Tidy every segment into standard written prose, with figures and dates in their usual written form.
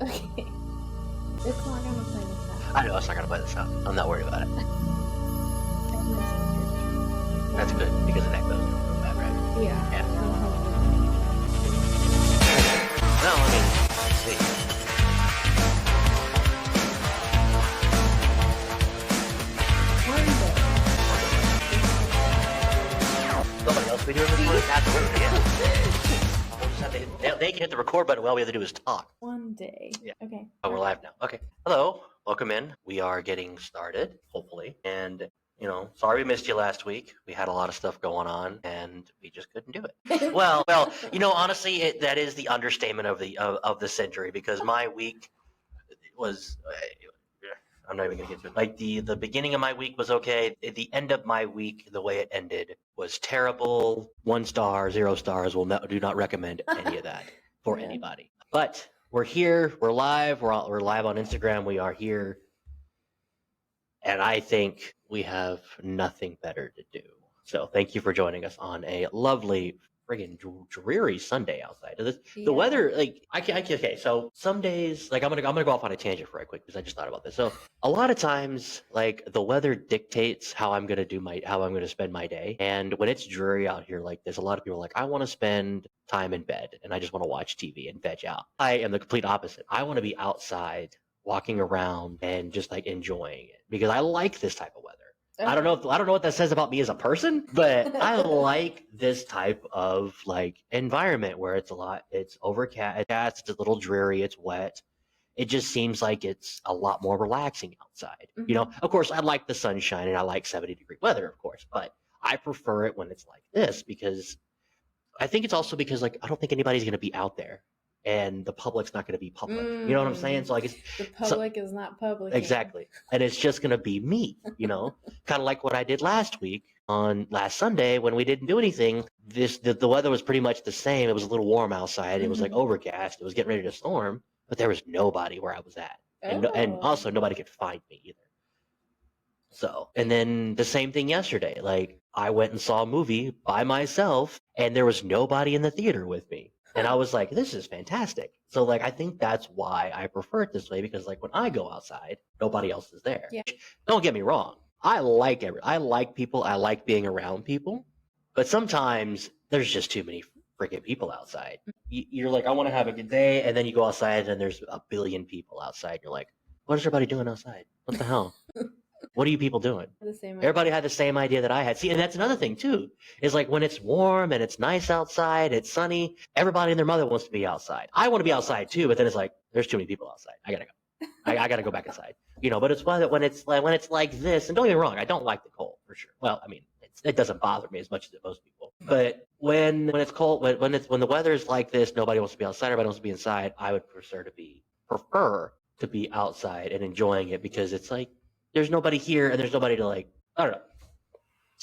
Okay. It's not gonna play this out. I know it's not gonna play this out. I'm not worried about it. That's good because the neck goes real bad, right? Yeah. Yeah. Uh-huh. No, I mean, see. Somebody else be doing this one? Absolutely, yeah. We'll just have to they can hit the record button. All we have to do is talk. One day. Yeah. Okay. Oh, we're live now. Okay. Hello. Welcome in. We are getting started, hopefully. And, sorry we missed you last week. We had a lot of stuff going on, and we just couldn't do it. Well, honestly, that is the understatement of the century because my week was. I'm not even gonna get to it. Like the beginning of my week was okay. The end of my week, the way it ended, was terrible. 1 star, 0 stars. Do not recommend any of that for Yeah. anybody. But we're here. We're live. We're live on Instagram. We are here, and I think we have nothing better to do. So thank you for joining us on a lovely, friggin' dreary Sunday outside. The weather, like okay. So some days, like I'm gonna go off on a tangent right quick because I just thought about this. So a lot of times, like the weather dictates how I'm gonna spend my day. And when it's dreary out here like this, a lot of people are like, I want to spend time in bed and I just want to watch TV and veg out. I am the complete opposite. I want to be outside, walking around and just like enjoying it because I like this type of weather. I don't know what that says about me as a person, but I like this type of like environment where it's overcast, it's a little dreary, it's wet. It just seems like it's a lot more relaxing outside. Mhm. Of course, I like the sunshine and I like 70-degree weather, of course, but I prefer it when it's like this because I think it's also because like I don't think anybody's going to be out there and the public's not going to be public. You know what I'm saying? So like the public is not public. Exactly. And it's just going to be me, kind of like what I did last week on last Sunday when we didn't do anything. The weather was pretty much the same. It was a little warm outside. It was like overcast. It was getting ready to storm, but there was nobody where I was at. And also nobody could find me either. So, and then the same thing yesterday. Like I went and saw a movie by myself and there was nobody in the theater with me. And I was like, this is fantastic. So like, I think that's why I prefer it this way because like when I go outside, nobody else is there. Yeah. Don't get me wrong. I like people. I like being around people, but sometimes there's just too many freaking people outside. You're like, I want to have a good day. And then you go outside and there's a billion people outside. You're like, what is everybody doing outside? What the hell? What are you people doing? Everybody had the same idea that I had. See, and that's another thing too, is like when it's warm and it's nice outside, it's sunny, everybody and their mother wants to be outside. I want to be outside too, but then it's like, there's too many people outside. I gotta go. I gotta go back inside. But it's why that when it's like this, and don't get me wrong, I don't like the cold for sure. Well, I mean, it doesn't bother me as much as it most people. But when it's cold, when the weather's like this, nobody wants to be outside, everybody wants to be inside. I would prefer to be outside and enjoying it because it's like, there's nobody here and there's nobody to like, I don't know.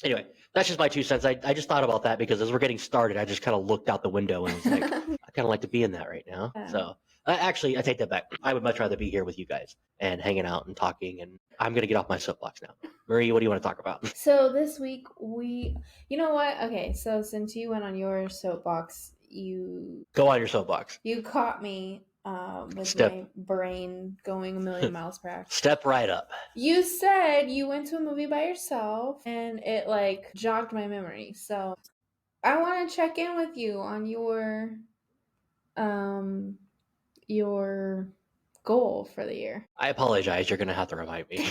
Anyway, that's just my 2 cents. I just thought about that because as we're getting started, I just kind of looked out the window and was like, I kind of like to be in that right now. Yeah. So actually, I take that back. I would much rather be here with you guys and hanging out and talking. And I'm going to get off my soapbox now. Marie, what do you want to talk about? So this week you know what? Okay, so since you went on your soapbox, Go on your soapbox. You caught me with my brain going a million miles per hour. Step right up. You said you went to a movie by yourself and it like jogged my memory. So I want to check in with you on your goal for the year. I apologize. You're going to have to remind me.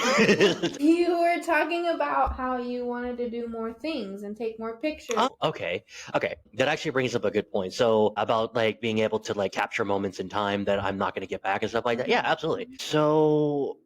You were talking about how you wanted to do more things and take more pictures. Oh, okay. That actually brings up a good point. So about like being able to like capture moments in time that I'm not going to get back and stuff like that. Yeah, absolutely. So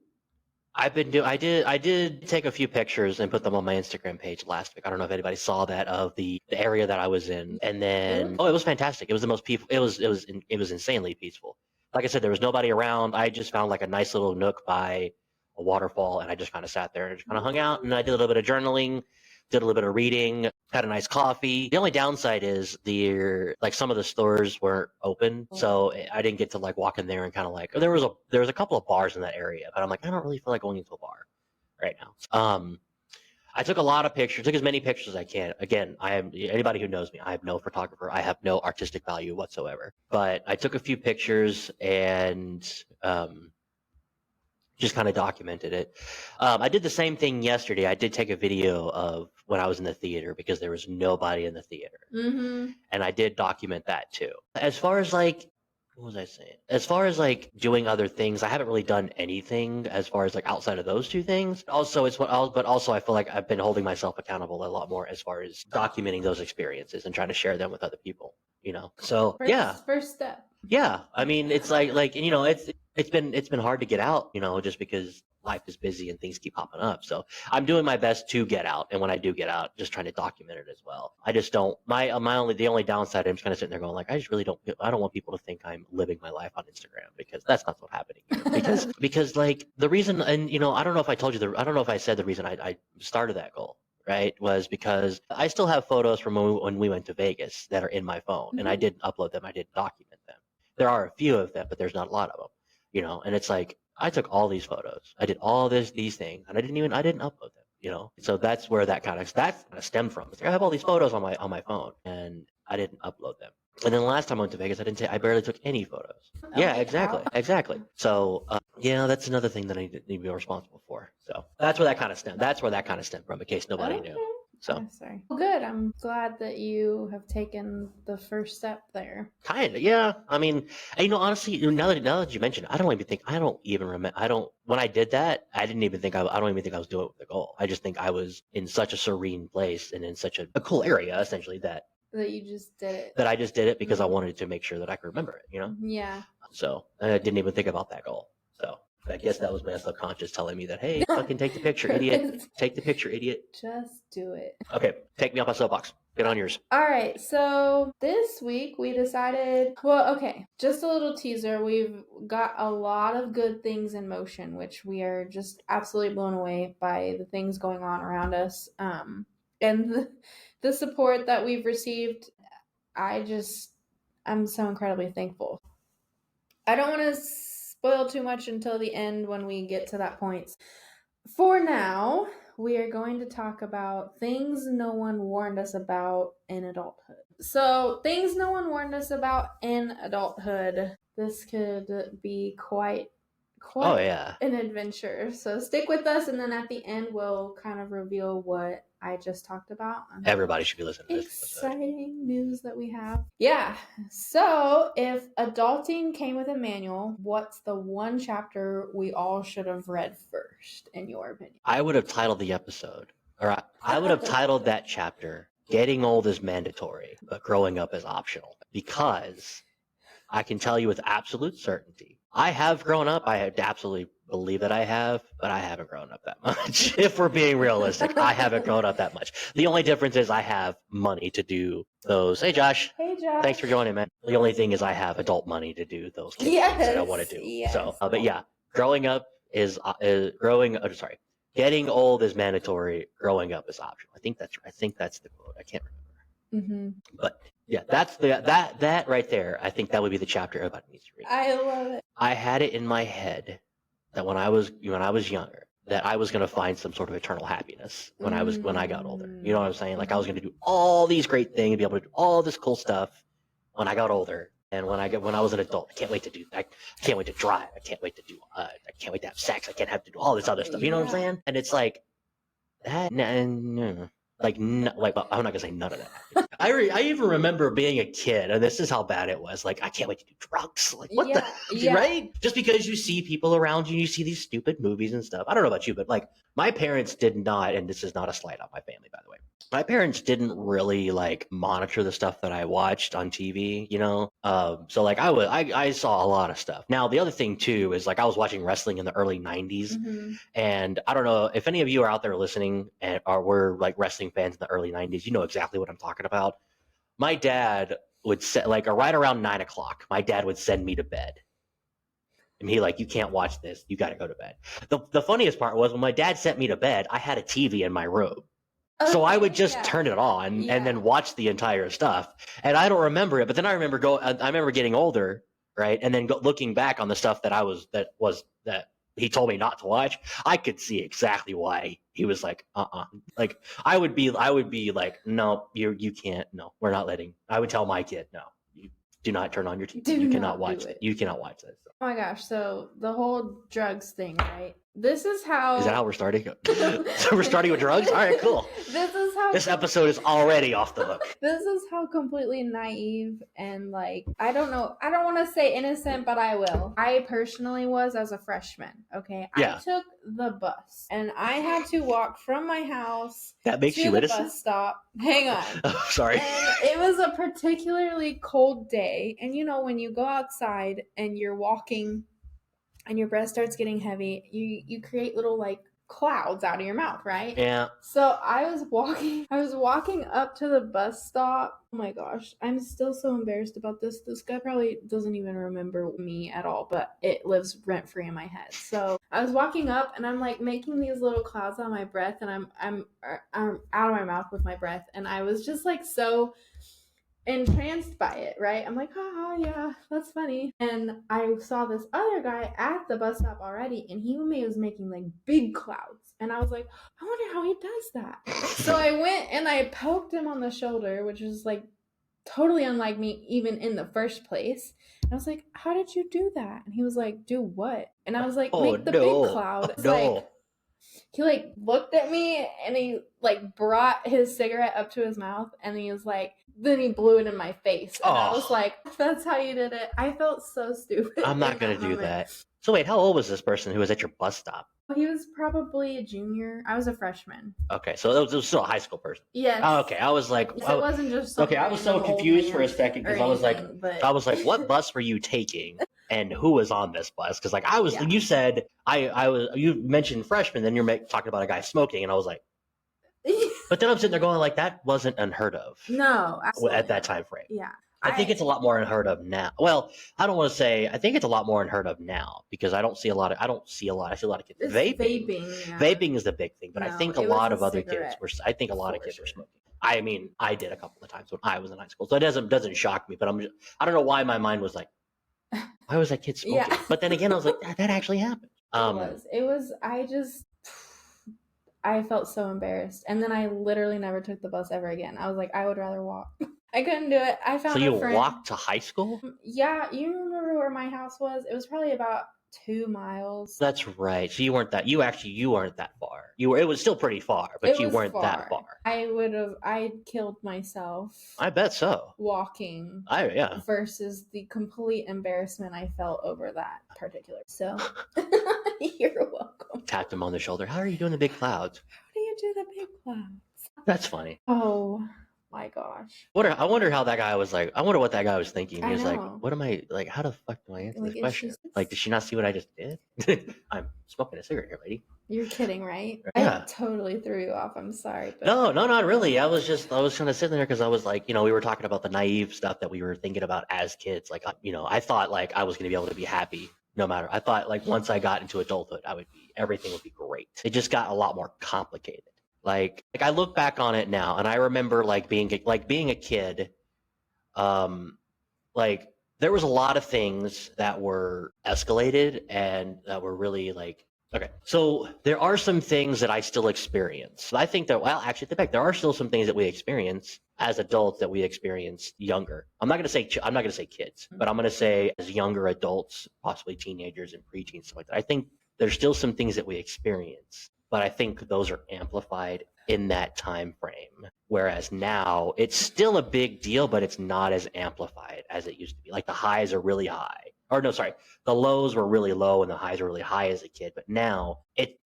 I did take a few pictures and put them on my Instagram page last week. I don't know if anybody saw that of the area that I was in. And then, it was fantastic. It was the most peaceful. It was insanely peaceful. Like I said, there was nobody around. I just found like a nice little nook by a waterfall and I just kind of sat there and just kind of hung out and I did a little bit of journaling, did a little bit of reading, had a nice coffee. The only downside is some of the stores weren't open. So I didn't get to like walk in there and kind of like, there was a couple of bars in that area, but I'm like, I don't really feel like going into a bar right now. I took a lot of pictures, took as many pictures as I can. Again, anybody who knows me, I am no photographer. I have no artistic value whatsoever. But I took a few pictures and just kind of documented it. I did the same thing yesterday. I did take a video of when I was in the theater because there was nobody in the theater. Mm-hmm. And I did document that too. As far as like, what was I saying? As far as like doing other things, I haven't really done anything as far as like outside of those two things. Also, but also I feel like I've been holding myself accountable a lot more as far as documenting those experiences and trying to share them with other people, you know? So yeah. First step. Yeah. I mean, it's like, you know, it's been hard to get out, you know, just because life is busy and things keep popping up. So I'm doing my best to get out. And when I do get out, just trying to document it as well. I just don't, the only downside, I'm just kind of sitting there going like, I don't want people to think I'm living my life on Instagram because that's not what's happening here. Because like the reason, and you know, I don't know if I said the reason I started that goal. Right, was because I still have photos from when we went to Vegas that are in my phone, and I didn't upload them. I didn't document them. There are a few of them, but there's not a lot of them, you know. And it's like I took all these photos, I did all these things, and I didn't upload them, you know. So that's where that kind of stemmed from. It's like I have all these photos on my phone, and I didn't upload them. And then the last time I went to Vegas, I barely took any photos. Yeah, exactly. So yeah, that's another thing that I need to be responsible for. So that's where that kind of stemmed from, in case nobody knew. So oh, sorry. Well, good. I'm glad that you have taken the first step there. Kind of, yeah. I mean, you know, honestly, now that you mention it, I don't even remember. When I did that, I don't even think I was doing it with the goal. I just think I was in such a serene place and in such a cool area, essentially, that you just did it. That I just did it because I wanted to make sure that I could remember it, you know? Yeah. So I didn't even think about that goal. So I guess that was my subconscious telling me that, hey, fucking take the picture, idiot. Take the picture, idiot. Just do it. Okay, take me off my soapbox. Get on yours. All right, so this week we decided, well, okay, just a little teaser. We've got a lot of good things in motion, which we are just absolutely blown away by the things going on around us. And the support that we've received, I'm so incredibly thankful. I don't want to spoil too much until the end when we get to that point. For now, we are going to talk about things no one warned us about in adulthood. So, things no one warned us about in adulthood. This could be quite an adventure. So, stick with us, and then at the end, we'll kind of reveal what I just talked about. Everybody should be listening to this. Exciting news that we have. Yeah. So, if adulting came with a manual, what's the one chapter we all should have read first, in your opinion? I would have titled the episode, or I would have titled that chapter, Getting Old is Mandatory, but Growing Up is Optional. Because I can tell you with absolute certainty, I have grown up. I absolutely believe that I have, but I haven't grown up that much. If we're being realistic, I haven't grown up that much. The only difference is I have money to do those. Hey, Josh. Hey, Josh. Thanks for joining, man. The only thing is I have adult money to do those things that I want to do. Yes. So, but yeah, growing up is getting old is mandatory. Growing up is optional. I think that's the quote. I can't remember. Mm-hmm. But yeah, that's that right there. I think that would be the chapter everybody needs to read. I love it. I had it in my head that when I was younger, that I was going to find some sort of eternal happiness when I got older. You know what I'm saying? Like I was going to do all these great things, be able to do all this cool stuff when I got older. And when I was an adult, I can't wait to do that. I can't wait to drive. I can't wait to have sex. I can't have to do all this other stuff. You know what I'm saying? And it's like that. Like I'm not gonna say none of that. I even remember being a kid, and this is how bad it was. Like I can't wait to do drugs. Like what right? Just because you see people around you, you see these stupid movies and stuff. I don't know about you, but like my parents did not, and this is not a slight on my family, by the way. My parents didn't really like monitor the stuff that I watched on TV, you know. So like I saw a lot of stuff. Now the other thing too is like I was watching wrestling in the early '90s, and I don't know if any of you are out there listening and were like wrestling fans in the early '90s. You know exactly what I'm talking about. My dad would set like right around 9 o'clock. My dad would send me to bed. And he like, you can't watch this. You got to go to bed. The funniest part was when my dad sent me to bed, I had a TV in my room. So I would just turn it on and then watch the entire stuff. And I don't remember it, but then I remember getting older, right? And then looking back on the stuff that he told me not to watch, I could see exactly why he was like, like I would be like, no, you can't, no, we're not letting. I would tell my kid, no, you do not turn on your TV. You cannot watch it. You cannot watch this. Oh my gosh, so the whole drugs thing, right? This is how... Is that how we're starting? So we're starting with drugs? All right, cool. This episode is already off the hook. This is how completely naive and like, I don't want to say innocent, but I will. I personally was as a freshman, okay? Yeah. I took the bus and I had to walk from my house that makes to you the innocent? bus stop. Hang on. Oh, sorry. And it was a particularly cold day. And you know, when you go outside and you're walking and your breath starts getting heavy, you create little like clouds out of your mouth, right? Yeah. So I was walking up to the bus stop. Oh my gosh, I'm still so embarrassed about this. This guy probably doesn't even remember me at all, but it lives rent free in my head. So I was walking up and I'm like making these little clouds on my breath, and I'm out of my mouth with my breath, and I was just like so entranced by it, right? I'm like, haha, yeah, that's funny. And I saw this other guy at the bus stop already, and he was making like big clouds. And I was like, I wonder how he does that. So I went and I poked him on the shoulder, which was like totally unlike me even in the first place. And I was like, how did you do that? And he was like, do what? And I was like, make the big cloud. It's like, he like looked at me and he like brought his cigarette up to his mouth, and he was like, then he blew it in my face. And I was like, that's how you did it. I felt so stupid. I'm not going to do that. So wait, how old was this person who was at your bus stop? He was probably a junior. I was a freshman. Okay, so it was still a high school person. Yes. Oh, okay, I was like, so it wasn't just okay. I was so confused for a second because I was like, what bus were you taking, and who was on this bus? Because like I was, you said you mentioned freshman, then you're talking about a guy smoking, and I was like, but then I'm sitting there going like, that wasn't unheard of. No, at that time frame. Yeah. I think it's a lot more unheard of now. Well, I don't want to say. I think it's a lot more unheard of now because I see a lot of kids vaping. Yeah. Vaping is the big thing, but I think a lot of other kids were. I think a lot of kids were smoking. I mean, I did a couple of times when I was in high school, so it doesn't shock me. But I don't know why my mind was like, why was that kid smoking? Yeah. But then again, I was like, that actually happened. It was. I felt so embarrassed, and then I literally never took the bus ever again. I was like, I would rather walk. I couldn't do it. I found. So you walked to high school? Yeah, you remember where my house was? It was probably about 2 miles. That's right. So you weren't that. You weren't that far. It was still pretty far, but you weren't that far. I killed myself. I bet so. Walking. Versus the complete embarrassment I felt over that particular. So you're welcome. Tapped him on the shoulder. How are you doing the big clouds? How do you do the big clouds? That's funny. Oh my gosh. I wonder how that guy was like. I wonder what that guy was thinking. He was like, what am I, like, how the fuck do I answer this question? Like, did she not see what I just did? I'm smoking a cigarette here, lady. You're kidding, right? Yeah. I totally threw you off. I'm sorry. But... No, not really. I was kind of sitting there because I was like, we were talking about the naive stuff that we were thinking about as kids. Like, I thought like I was going to be able to be happy no matter. I thought like once I got into adulthood, everything would be great. It just got a lot more complicated. Like I look back on it now, and I remember being a kid. Like there was a lot of things that were escalated and that were really like. Okay, so there are some things that I still experience. I think that, well, actually, there are still some things that we experience as adults that we experienced younger. I'm not going to say kids, but I'm going to say as younger adults, possibly teenagers and preteens, stuff like that. I think there's still some things that we experience, but I think those are amplified in that time frame. Whereas now it's still a big deal, but it's not as amplified as it used to be. Like the highs are really high. Or no, sorry, the lows were really low and the highs were really high as a kid. But now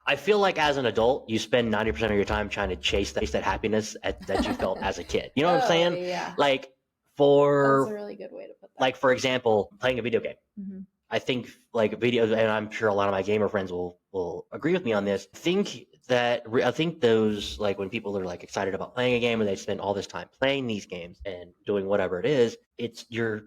I feel like as an adult, you spend 90% of your time trying to chase that happiness that you felt as a kid. You know what I'm saying? Yeah. Like that's a really good way to put that. Like, for example, playing a video game. Mm-hmm. I think like videos, and I'm sure a lot of my gamer friends will agree with me on this. I think those, like when people are like excited about playing a game and they spend all this time playing these games and doing whatever it is, it's you're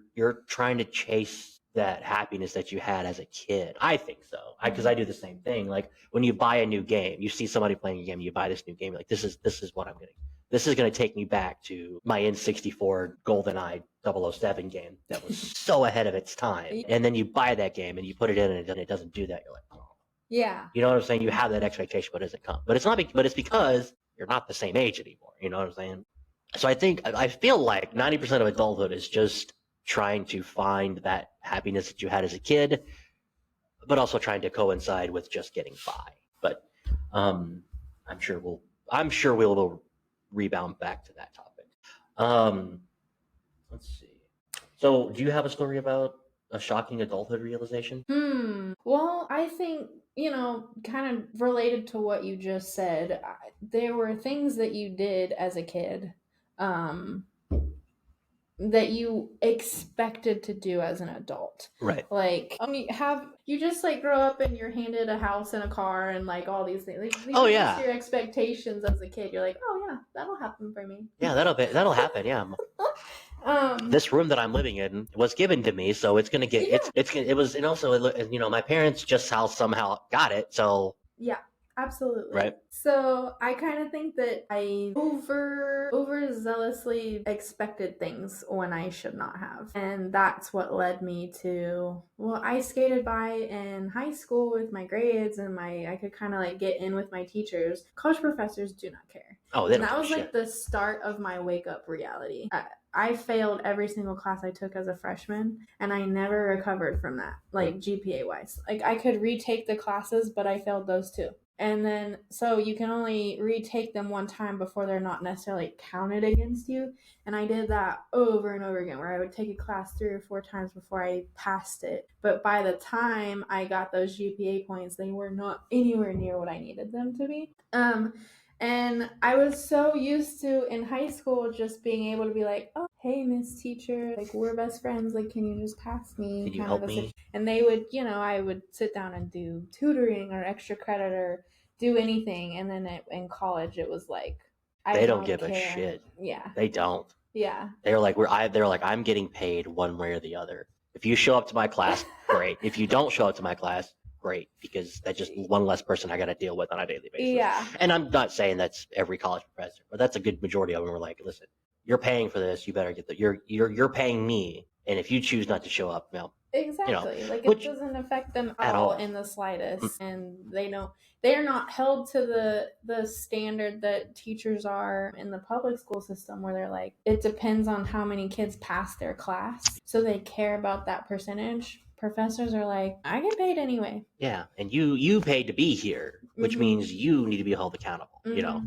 trying to chase that happiness that you had as a kid. I think so. Because I do the same thing. Like when you buy a new game, you see somebody playing a game, you buy this new game, like this is what I'm getting. This is going to take me back to my N64 GoldenEye 007 game that was so ahead of its time. And then you buy that game and you put it in and it doesn't do that. You're like, oh. Yeah. You know what I'm saying? You have that expectation, but it doesn't come. But it's not. But it's because you're not the same age anymore. You know what I'm saying? So I feel like 90% of adulthood is just trying to find that happiness that you had as a kid, but also trying to coincide with just getting by. But um, I'm sure we'll rebound back to that topic. Um, let's see. So, do you have a story about a shocking adulthood realization? Well, I think, kind of related to what you just said, there were things that you did as a kid um, that you expected to do as an adult. Right. Like, you just like grow up and you're handed a house and a car and like all these things. Like, these Oh are yeah. just your expectations as a kid. You're like, oh yeah, that'll happen for me. Yeah, that'll happen. Yeah. This room that I'm living in was given to me, so it's gonna get it was, and also my parents just somehow got it, so yeah, absolutely. right. So I kind of think that I overzealously expected things when I should not have, and that's what led me to. Well, I skated by in high school with my grades, and I could kind of like get in with my teachers. College professors do not care. Oh, they don't And that give a was shit. like the start of my wake up reality. I failed every single class I took as a freshman, and I never recovered from that, like GPA wise. Like I could retake the classes, but I failed those too. And then, so you can only retake them one time before they're not necessarily counted against you. And I did that over and over again, where I would take a class 3 or 4 times before I passed it. But by the time I got those GPA points, they were not anywhere near what I needed them to be. And I was so used to in high school just being able to be like, oh, hey, Miss Teacher, like we're best friends. Like, can you just pass me? Can you help me? And they would, I would sit down and do tutoring or extra credit or do anything. And then in college, it was like, they don't give a shit. Yeah, they don't. Yeah, they're like I'm getting paid one way or the other. If you show up to my class, great. If you don't show up to my class, great, because that's just one less person I got to deal with on a daily basis. Yeah. And I'm not saying that's every college professor, but that's a good majority of them. Are like, listen, you're paying for this. You better get you're paying me, and if you choose not to show up, well, exactly. Like it doesn't affect them at all in the slightest, and they are not held to the standard that teachers are in the public school system, where they're like, it depends on how many kids pass their class, so they care about that percentage. Professors are like, I get paid anyway. Yeah, and you paid to be here, which means you need to be held accountable. Yeah.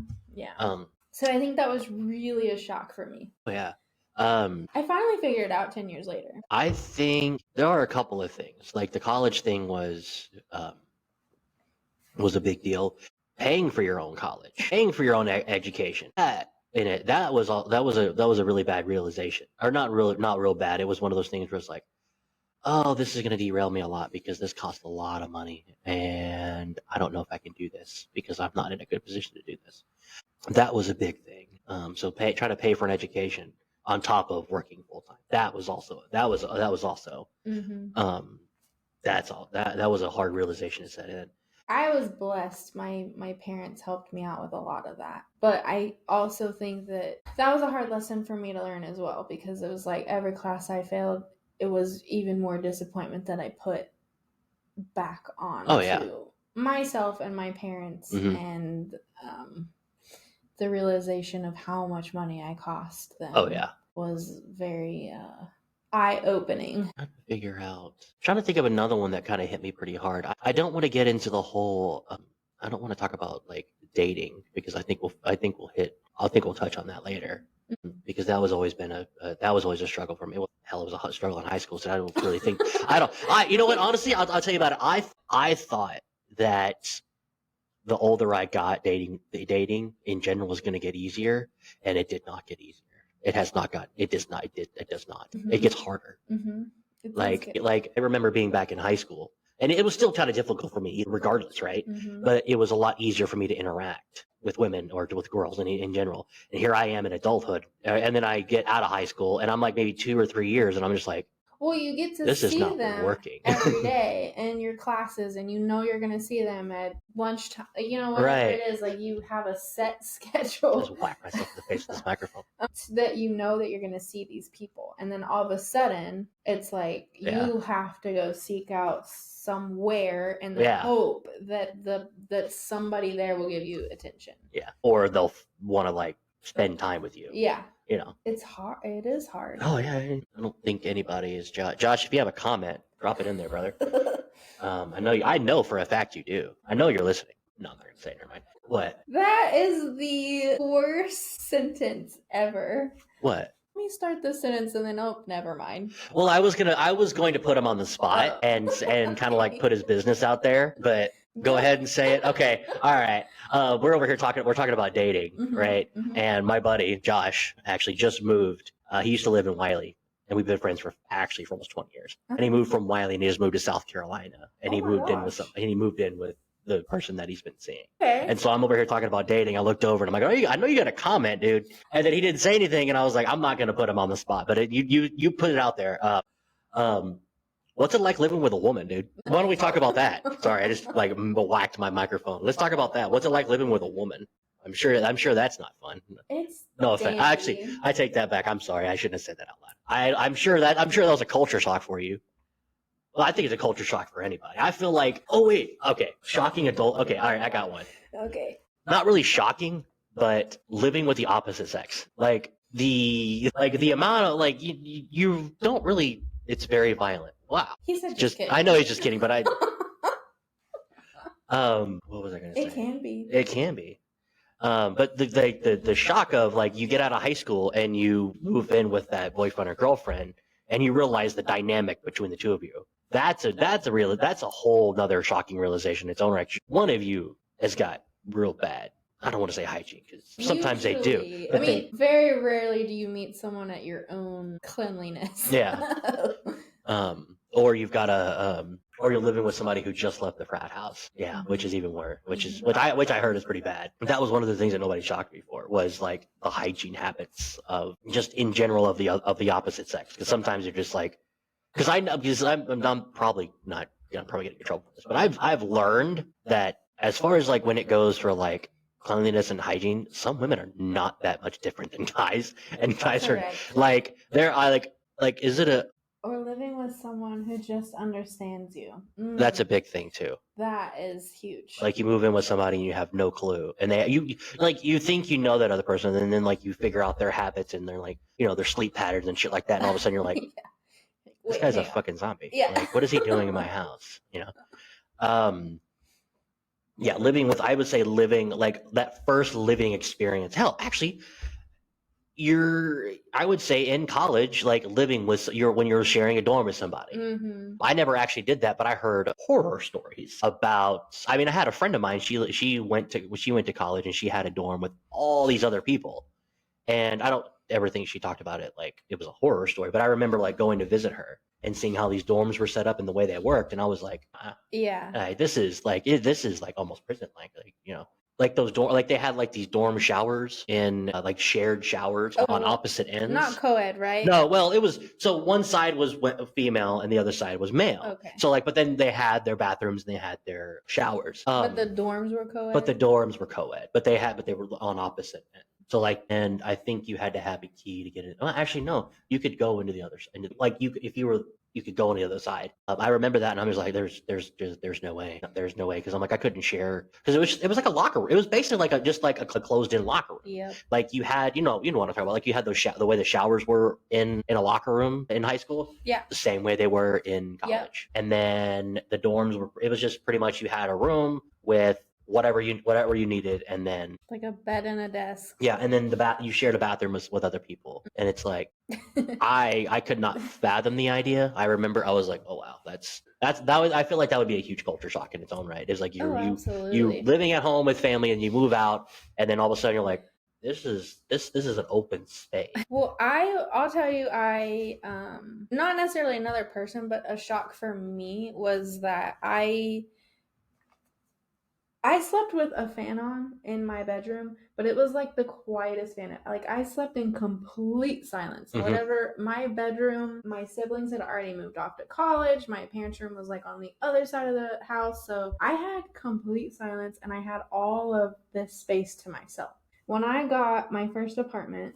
So I think that was really a shock for me. Yeah. I finally figured it out 10 years later. I think there are a couple of things. Like the college thing was a big deal. Paying for your own college, paying for your own education. That was a really bad realization, or not real bad. It was one of those things where it's like, oh, this is going to derail me a lot because this costs a lot of money, and I don't know if I can do this because I'm not in a good position to do this. That was a big thing. So try to pay for an education on top of working full time. That was also. Mm-hmm. That was a hard realization to set in. I was blessed. My parents helped me out with a lot of that. But I also think that was a hard lesson for me to learn as well, because it was like every class I failed, it was even more disappointment that I put back on to myself and my parents, and the realization of how much money I cost them was very eye-opening. Trying to think of another one that kind of hit me pretty hard. I don't want to get into the whole. I don't want to talk about like dating, because I think we'll touch on that later, because that was always a struggle for me. Well, hell, it was a struggle in high school, so I don't really think you know what? Honestly, I'll tell you about it. I thought that the older I got, dating in general was going to get easier, and it did not get easier. It has not got. It does not. It does not. Mm-hmm. It gets harder. Mm-hmm. Like I remember being back in high school, and it was still kind of difficult for me, regardless, right? Mm-hmm. But it was a lot easier for me to interact with women or with girls in general. And here I am in adulthood, and then I get out of high school, and I'm like maybe 2 or 3 years, and I'm just like, Well, you get to This is see not them working. every day in your classes, and you know you're going to see them at lunchtime. You know, whatever Right. it is, like you have a set schedule. Just whack myself in the face with this microphone. That you know that you're going to see these people, and then all of a sudden, it's like you have to go seek out somewhere in the hope that somebody there will give you attention. Yeah, or they'll want to like spend time with you. Yeah. You know, it's hard. It is hard. Oh yeah, I don't think anybody is Josh. Josh, if you have a comment, drop it in there, brother. I know for a fact you do. I know you're listening. No, I'm not gonna say it. Never mind. What? That is the worst sentence ever. What? Let me start this sentence and then never mind. Well, I was going to put him on the spot and kind of like put his business out there, but go ahead and say it. Okay, all right. We're over here talking about dating, right? And my buddy Josh actually just moved. He used to live in Wiley, and we've been friends for almost 20 years. And he moved from Wiley and he just moved to South Carolina, and he moved in with the person that he's been seeing. Okay. And so I'm over here talking about dating. I looked over and I'm like, I know you got a comment, dude. And then he didn't say anything, and I was like, I'm not going to put him on the spot, but you put it out there. What's it like living with a woman, dude? Why don't we talk about that? Sorry, I just like whacked my microphone. Let's talk about that. What's it like living with a woman? I'm sure that's not fun. It's no offense. Actually, I take that back. I'm sorry. I shouldn't have said that out loud. I'm sure that was a culture shock for you. Well, I think it's a culture shock for anybody. I feel like, shocking adult. Okay, all right, I got one. Okay. Not really shocking, but living with the opposite sex. Like the amount of like you don't really. It's very violent. Wow. He said just kidding. I know he's just kidding, but I. What was I going to say? It can be. It can be. But the shock of like you get out of high school and you move in with that boyfriend or girlfriend and you realize the dynamic between the two of you. That's a whole nother shocking realization in its own right. One of you has got real bad. I don't want to say hygiene because sometimes they do. I mean, very rarely do you meet someone at your own cleanliness. Yeah. Or you've got or you're living with somebody who just left the frat house. Yeah, which is even worse. Which I heard is pretty bad. That was one of the things that nobody shocked me for was like the hygiene habits of just in general of the opposite sex. Because sometimes you're just like, I'm probably not. I'm probably getting in trouble for this, but I've learned that as far as like when it goes for like cleanliness and hygiene, some women are not that much different than guys, and guys are like is it a or living with someone who just understands you. That's a big thing too. That is huge. Like you move in with somebody and you have no clue, and you think you know that other person, and then like you figure out their habits and they're like their sleep patterns and shit like that, and all of a sudden you're like, this guy's a fucking zombie. Yeah. Like what is he doing in my house? Yeah, I would say living like that first living experience. Hell, actually, I would say in college, like living with when you're sharing a dorm with somebody. I never actually did that, but I heard horror stories about. I mean, I had a friend of mine. She went to college and she had a dorm with all these other people, and I don't ever think she talked about it like it was a horror story. But I remember like going to visit her and seeing how these dorms were set up and the way they worked, and I was like, this is like almost prison like. Like those like they had like these dorm showers in like shared showers on opposite ends. Not co-ed, right? No, well, it was so one side was female and the other side was male. Okay. So like, but then they had their bathrooms and they had their showers. But the dorms were co-ed. But the dorms were co-ed, but they were on opposite ends. So like, and I think you had to have a key to get in. Well, actually, no, you could go into the other side. Like you could go on the other side. I remember that, and I was like, "There's no way, because I'm like, I couldn't share because it was like a locker room. It was basically like just like a closed-in locker room. Yeah. Like you had, you know what I'm talking about. Like you had the way the showers were in a locker room in high school. Yeah. The same way they were in college. Yep. And then the dorms were. It was just pretty much you had a room with whatever you needed, and then like a bed and a desk. Yeah, and then you shared a bathroom with other people, and it's like I could not fathom the idea. I remember I was like, oh wow, I feel like that would be a huge culture shock in its own right. It's like you living at home with family and you move out, and then all of a sudden you're like, this is an open space. Well, I'll tell you, not necessarily another person, but a shock for me was that I slept with a fan on in my bedroom, but it was like the quietest fan. Like I slept in complete silence. Mm-hmm. Whatever, my bedroom, my siblings had already moved off to college. My parents' room was like on the other side of the house, so I had complete silence and I had all of this space to myself. When I got my first apartment,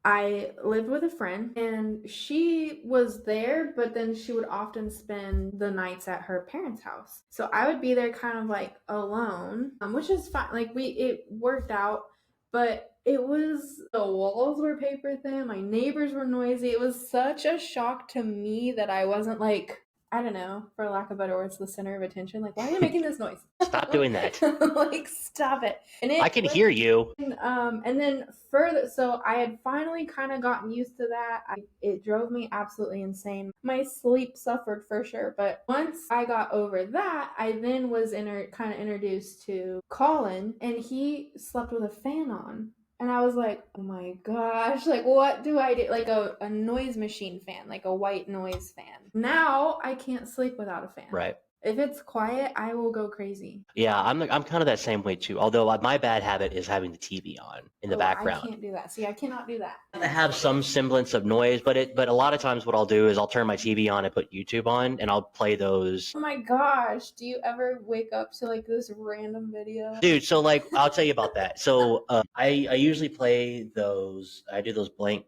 I lived with a friend and she was there, but then she would often spend the nights at her parents' house. So I would be there kind of like alone, which is fine. Like it worked out, but it was the walls were paper thin, my neighbors were noisy. It was such a shock to me that I wasn't like, I don't know, for lack of better words, the center of attention. Like, why are you making this noise? Stop doing that. Like, stop it. And I can hear you. and then further, so I had finally kind of gotten used to that. It drove me absolutely insane. My sleep suffered for sure, but once I got over that, I then was kind of introduced to Colin, and he slept with a fan on. And I was like, oh my gosh, like what do I do? Like a noise machine fan, like a white noise fan. Now I can't sleep without a fan. Right. If it's quiet, I will go crazy. Yeah, I'm kind of that same way too. Although my bad habit is having the TV on in the background. I can't do that. See, I cannot do that. I have some semblance of noise, but a lot of times what I'll do is I'll turn my TV on and put YouTube on, and I'll play those. Oh my gosh, do you ever wake up to like this random video? Dude, so like I'll tell you about that. So I usually play those. I do those blank.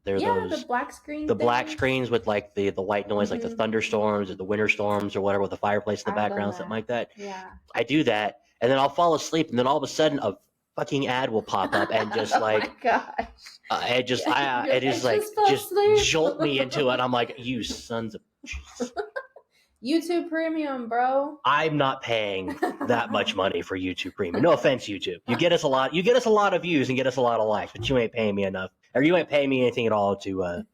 They're those the black screen. the black screens with like the white noise, like the thunderstorms or the winter storms or whatever, with the fireplace in the background, something like that. Yeah. I do that, and then I'll fall asleep, and then all of a sudden a fucking ad will pop up and just like, oh my gosh. it is like just jolt me into it. I'm like, you sons of. YouTube Premium, bro. I'm not paying that much money for YouTube Premium. No offense, YouTube. You get us a lot. You get us a lot of views and get us a lot of likes, but you ain't paying me enough, or you ain't paying me anything at all to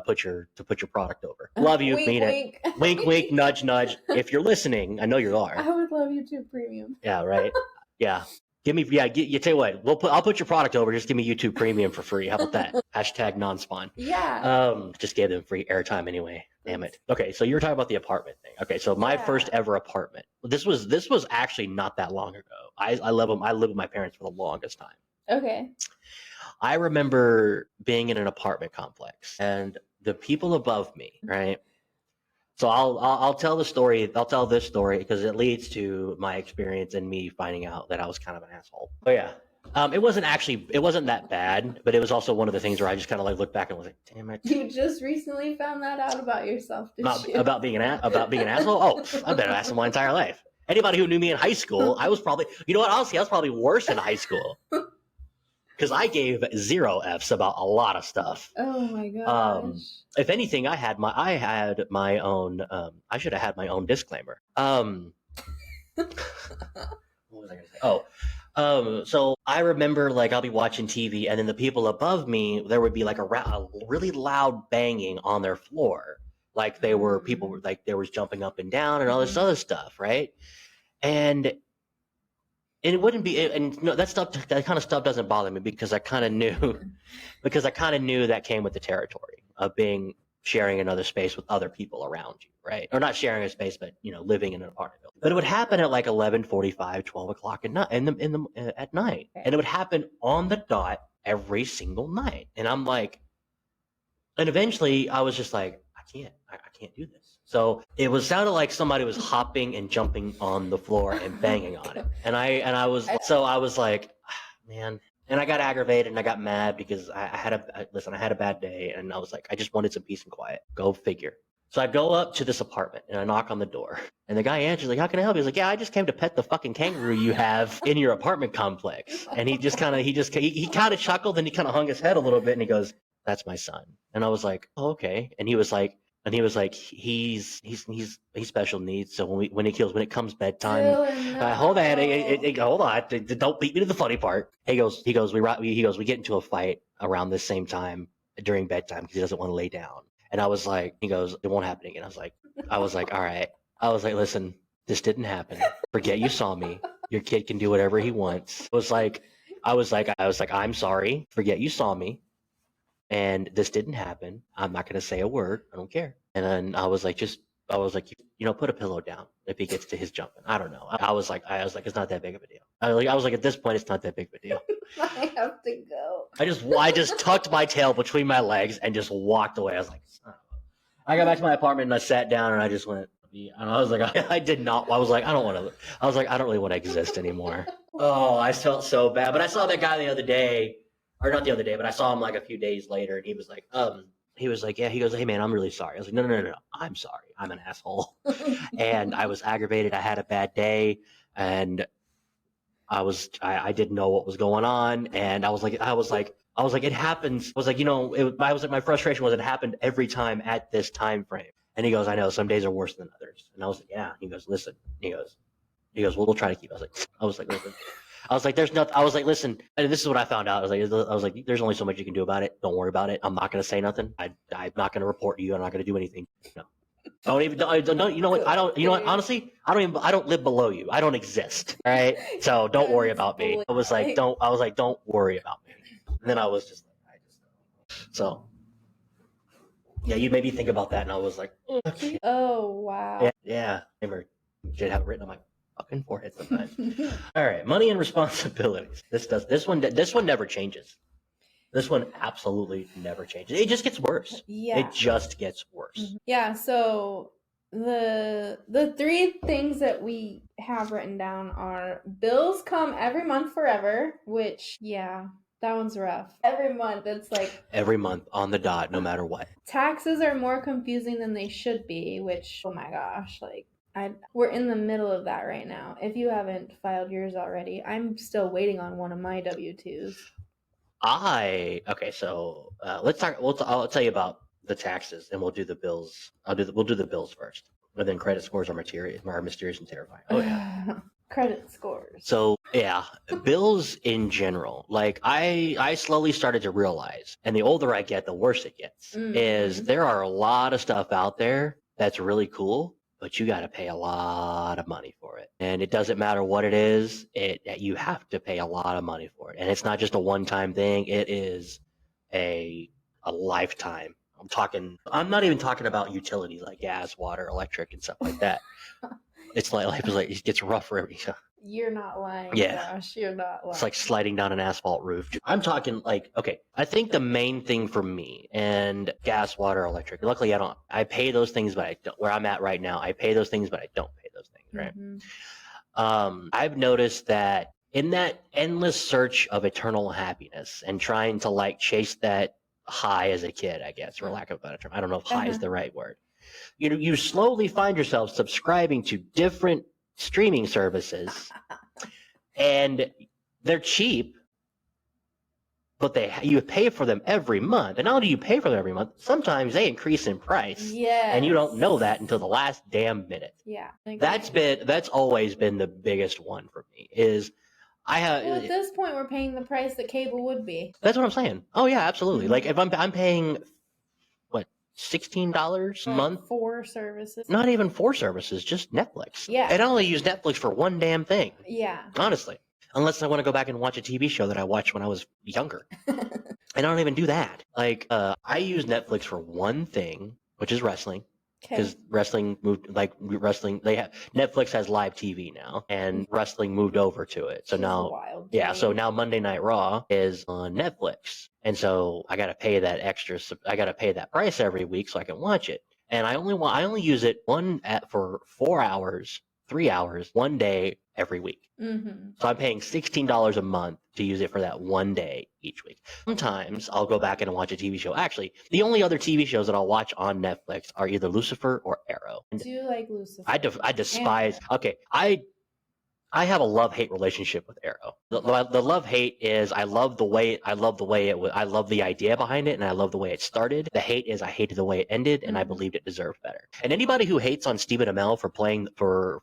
put your product over. Love you, wink, mean wink. it. Wink, wink, nudge, nudge. If you're listening, I know you are. I would love YouTube Premium. Yeah, right. Yeah. Give me, you tell you what, I'll put your product over. Just give me YouTube Premium for free. How about that? Hashtag non-spawn. Yeah. Just gave them free airtime anyway. Damn it. Okay, so you were talking about the apartment thing. Okay, so my first ever apartment. This was actually not that long ago. I lived with my parents for the longest time. Okay. I remember being in an apartment complex, and the people above me, right? So I'll tell the story. I'll tell this story because it leads to my experience and me finding out that I was kind of an asshole. But yeah, it wasn't that bad, but it was also one of the things where I just kind of like looked back and was like, damn it. You just recently found that out about yourself, didn't you? About being an asshole? Oh, I've been an asshole my entire life. Anybody who knew me in high school, I was probably, you know what? Honestly, I was probably worse in high school. Because I gave 0 Fs about a lot of stuff. Oh my gosh. If anything, I had my own. I should have had my own disclaimer. What was I going to say? So I remember like I'll be watching TV, and then the people above me, there would be like a really loud banging on their floor, like people were like there was jumping up and down and all this other stuff, right? And it wouldn't be, and no, that kind of stuff doesn't bother me because I kind of knew that came with the territory of sharing another space with other people around you, right? Or not sharing a space, but living in an apartment building. But it would happen at like 11:45, 12 o'clock at night, at night, and it would happen on the dot every single night. And I'm like, and eventually I was just like, I can't do this. So it sounded like somebody was hopping and jumping on the floor and banging on it. And I was like, man. And I got aggravated and I got mad because I had a bad day, and I was like, I just wanted some peace and quiet. Go figure. So I go up to this apartment and I knock on the door, and the guy answers like, how can I help you? He's like, yeah, I just came to pet the fucking kangaroo you have in your apartment complex. And he kind of chuckled, and he kind of hung his head a little bit, and he goes, that's my son. And I was like, oh, okay. And he was like, he's special needs. So when it comes bedtime, hold on, don't beat me to the funny part. He goes, we get into a fight around the same time during bedtime because he doesn't want to lay down. And I was like, he goes, it won't happen again. I was like, all right. I was like, listen, this didn't happen. Forget you saw me. Your kid can do whatever he wants. I was like, I'm sorry. Forget you saw me. And this didn't happen. I'm not going to say a word. I don't care. And then I was like, just I was like, put a pillow down if he gets to his jumping. I don't know. I was like, it's not that big of a deal. I was like, at this point, it's not that big of a deal. I have to go. I just tucked my tail between my legs and just walked away. I was like, I got back to my apartment and I sat down and I just went. And I was like, I did not. I was like, I don't want to. I was like, I don't really want to exist anymore. Oh, I felt so bad. But I saw that guy the other day, or not the other day, but I saw him like a few days later, and he was like, yeah. He goes, hey man, I'm really sorry. I was like, no. I'm sorry. I'm an asshole, and I was aggravated. I had a bad day, and I didn't know what was going on, and I was like, it happens. I was like, my frustration was it happened every time at this time frame. And he goes, I know some days are worse than others. And I was like, yeah. He goes, listen. He goes, well, we'll try to keep. I was like, listen. I was like, there's nothing. I was like, listen. And this is what I found out. I was like, there's only so much you can do about it. Don't worry about it. I'm not going to say nothing. I'm not going to report you. I'm not going to do anything. No. You know what? Honestly, I don't live below you. I don't exist. All right. So don't worry about me. I was like, don't worry about me. And then I was just like, so. Yeah, you made me think about that, and I was like, okay. Oh, wow. Yeah. I should have it written on my fucking forehead sometimes. All right, money and responsibilities. This one never changes. This one absolutely never changes. It just gets worse. Yeah. It just gets worse. Mm-hmm. Yeah, so the three things that we have written down are bills come every month forever, which, yeah, that one's rough. Every month, it's like... Every month, on the dot, no matter what. Taxes are more confusing than they should be, which, oh my gosh, like, we're in the middle of that right now. If you haven't filed yours already, I'm still waiting on one of my W-2s. So let's talk. I'll tell you about the taxes, and we'll do the bills. We'll do the bills first, and then credit scores are mysterious and terrifying. Oh yeah. Credit scores. So yeah, bills in general. Like I slowly started to realize, and the older I get, the worse it gets. Mm-hmm. Is there are a lot of stuff out there that's really cool, but you got to pay a lot of money for it. And it doesn't matter what it is, you have to pay a lot of money for it. And it's not just a one-time thing. It is a lifetime. I'm not even talking about utilities like gas, water, electric, and stuff like that. It's like it gets rough for every. You're not lying. Yeah. Gosh, you're not lying. It's like sliding down an asphalt roof. I'm talking like, okay, I think the main thing for me, and gas, water, electric, luckily I pay those things, but I don't, where I'm at right now, I pay those things, but I don't pay those things, right? Mm-hmm. I've noticed that in that endless search of eternal happiness and trying to like chase that high as a kid, I guess, for lack of a better term. I don't know if high is the right word. You slowly find yourself subscribing to different streaming services, and they're cheap, but you pay for them every month. And not only do you pay for them every month, sometimes they increase in price. Yes. And you don't know that until the last damn minute. Yeah. That's always been the biggest one for me is at this point we're paying the price that cable would be. That's what I'm saying. Oh yeah, absolutely. Mm-hmm. Like if I'm paying $16 a month? 4 services. Not even 4 services, just Netflix. Yeah. And I only use Netflix for one damn thing. Yeah. Honestly. Unless I want to go back and watch a TV show that I watched when I was younger. And I don't even do that. Like, I use Netflix for one thing, which is wrestling. Because Netflix has live TV now, and wrestling moved over to it. So now, so now Monday Night Raw is on Netflix, and so I got to pay that I got to pay that price every week so I can watch it. And I only use it for 4 hours, 3 hours, one day every week. Mm-hmm. So I'm paying $16 a month to use it for that one day each week. Sometimes I'll go back and watch a TV show. Actually, the only other TV shows that I'll watch on Netflix are either Lucifer or Arrow. Do you like Lucifer? I despise. Okay, I have a love-hate relationship with Arrow. The love-hate is I love the way it was. I love the idea behind it, and I love the way it started. The hate is I hated the way it ended, and I believed it deserved better. And anybody who hates on Stephen Amell for playing for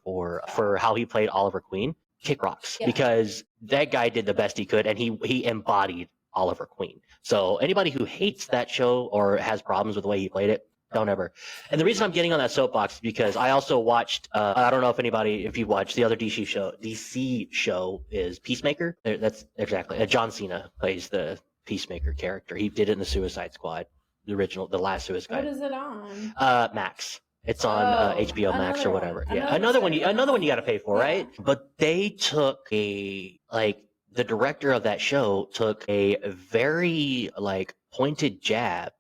how he played Oliver Queen, kick rocks, because that guy did the best he could, and he embodied Oliver Queen. So anybody who hates that show or has problems with the way he played it, don't ever. And the reason I'm getting on that soapbox is because I also watched, I don't know if you watched the other DC show is Peacemaker. That's exactly. John Cena plays the Peacemaker character. He did it in the Suicide Squad, the last Suicide Squad. What is it on? Max. It's on HBO Max or whatever. Yeah, another one you got to pay for, right? But they took the director of that show took a very pointed jab,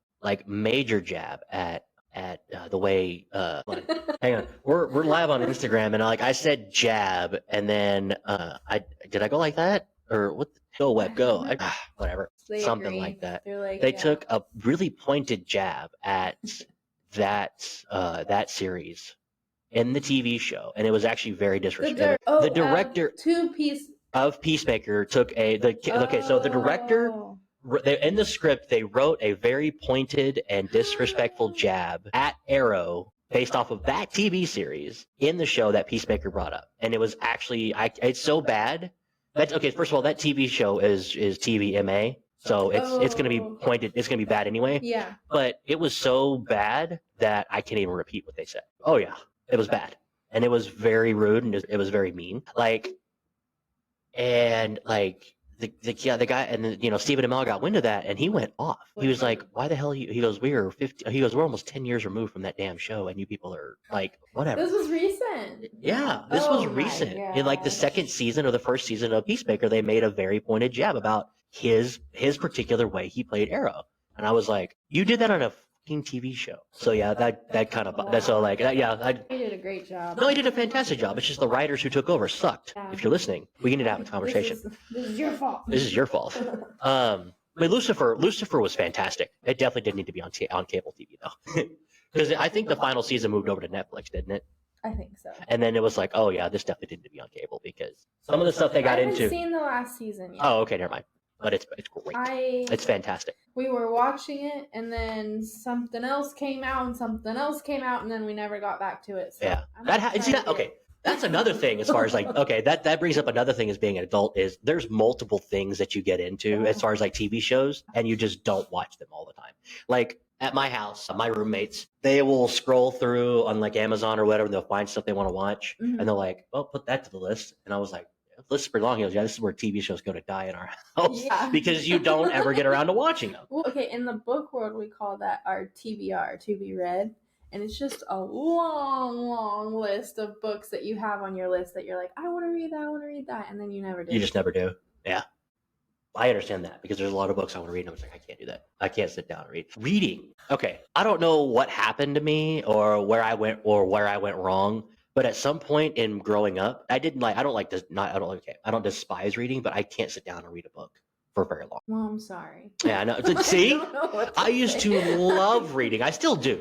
major jab at the way hang on, we're live on Instagram, and I said jab, and then I go like that, or what? Go web go, whatever, something like that. They took a really pointed jab at that series in the TV show, and it was actually very disrespectful. The director of Peacemaker took so the director, in the script, they wrote a very pointed and disrespectful jab at Arrow based off of that TV series in the show that Peacemaker brought up. And it was actually, it's so bad. That's okay. First of all, that TV show is TVMA. So it's going to be pointed. It's going to be bad anyway. Yeah. But it was so bad that I can't even repeat what they said. Oh yeah, it was bad, and it was very rude, and it was very mean. The guy, and then, Stephen Amell got wind of that, and he went off. He was like, "Why the hell?" He goes, "We're almost 10 years removed from that damn show, and you people are like, whatever." This was recent. Yeah, this was recent. In the second season or the first season of Peacemaker, they made a very pointed jab about his particular way he played Arrow, and I was like, "You did that on a fucking TV show." So yeah, that kind of that's all like yeah. He did a great job. No, he did a fantastic job. It's just the writers who took over sucked. Yeah. If you're listening, we need to have a conversation. This is your fault. This is your fault. Lucifer was fantastic. It definitely didn't need to be on cable TV though, because I think the final season moved over to Netflix, didn't it? I think so. And then it was like, oh yeah, this definitely didn't need to be on cable because some of the stuff they got into. I haven't seen the last season yet. Oh, okay, never mind. But it's great. It's fantastic. We were watching it, and then something else came out, and then we never got back to it. So yeah, okay. That's another thing as far as okay, that brings up another thing as being an adult is there's multiple things that you get into as far as TV shows, and you just don't watch them all the time. Like at my house, my roommates, they will scroll through on Amazon or whatever, and they'll find stuff they want to watch, and they're like, "Well, put that to the list." And I was like, "List for long." He goes, "Yeah, this is where TV shows go to die in our house because you don't ever get around to watching them." Well, okay, in the book world, we call that our TBR, to be read. And it's just a long list of books that you have on your list that you're like, I want to read that, and then you never do. You just never do. Yeah. I understand that because there's a lot of books I want to read, and I was like, I can't do that. I can't sit down and read. Reading. Okay. I don't know what happened to me or where I went wrong, but at some point in growing up, I don't despise reading, but I can't sit down and read a book for very long. Well, I'm sorry. Yeah, I know. See, I used to love reading. I still do.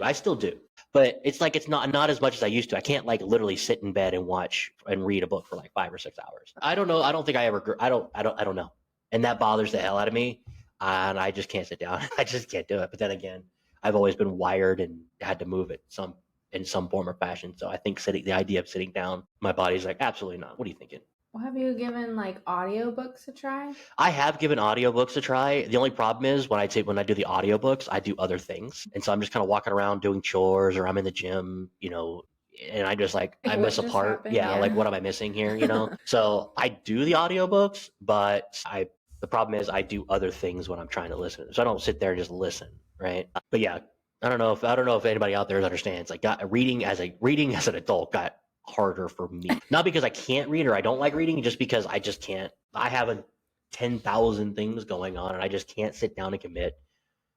But it's it's not as much as I used to. I can't literally sit in bed and watch and read a book for 5 or 6 hours. I don't know. I don't think I ever. I don't know. And that bothers the hell out of me. And I just can't sit down. I just can't do it. But then again, I've always been wired and had to move it in some form or fashion. So I think the idea of sitting down, my body's like, absolutely not. What are you thinking? Well, have you given audiobooks a try? I have given audiobooks a try. The only problem is when I do the audiobooks, I do other things. And so I'm just kind of walking around doing chores or I'm in the gym, and I just I miss a part. Happened? Yeah, what am I missing here, So I do the audiobooks, but the problem is I do other things when I'm trying to listen. So I don't sit there and just listen, right? But yeah, I don't know if anybody out there understands. Reading as an adult got harder for me. Not because I can't read or I don't like reading, just because I just can't. I have 10,000 things going on and I just can't sit down and commit,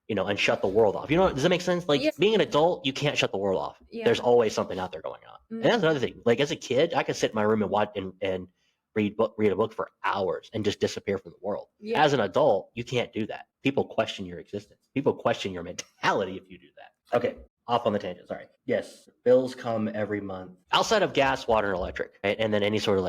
and shut the world off. Does that make sense? Being an adult, you can't shut the world off. Yeah. There's always something out there going on. Mm-hmm. And that's another thing. As a kid, I could sit in my room and watch and read a book for hours and just disappear from the world. Yeah. As an adult, you can't do that. People question your existence. People question your mentality if you do that. Okay. Off on the tangent, sorry. Yes, bills come every month. Outside of gas, water, and electric, right? And then any sort of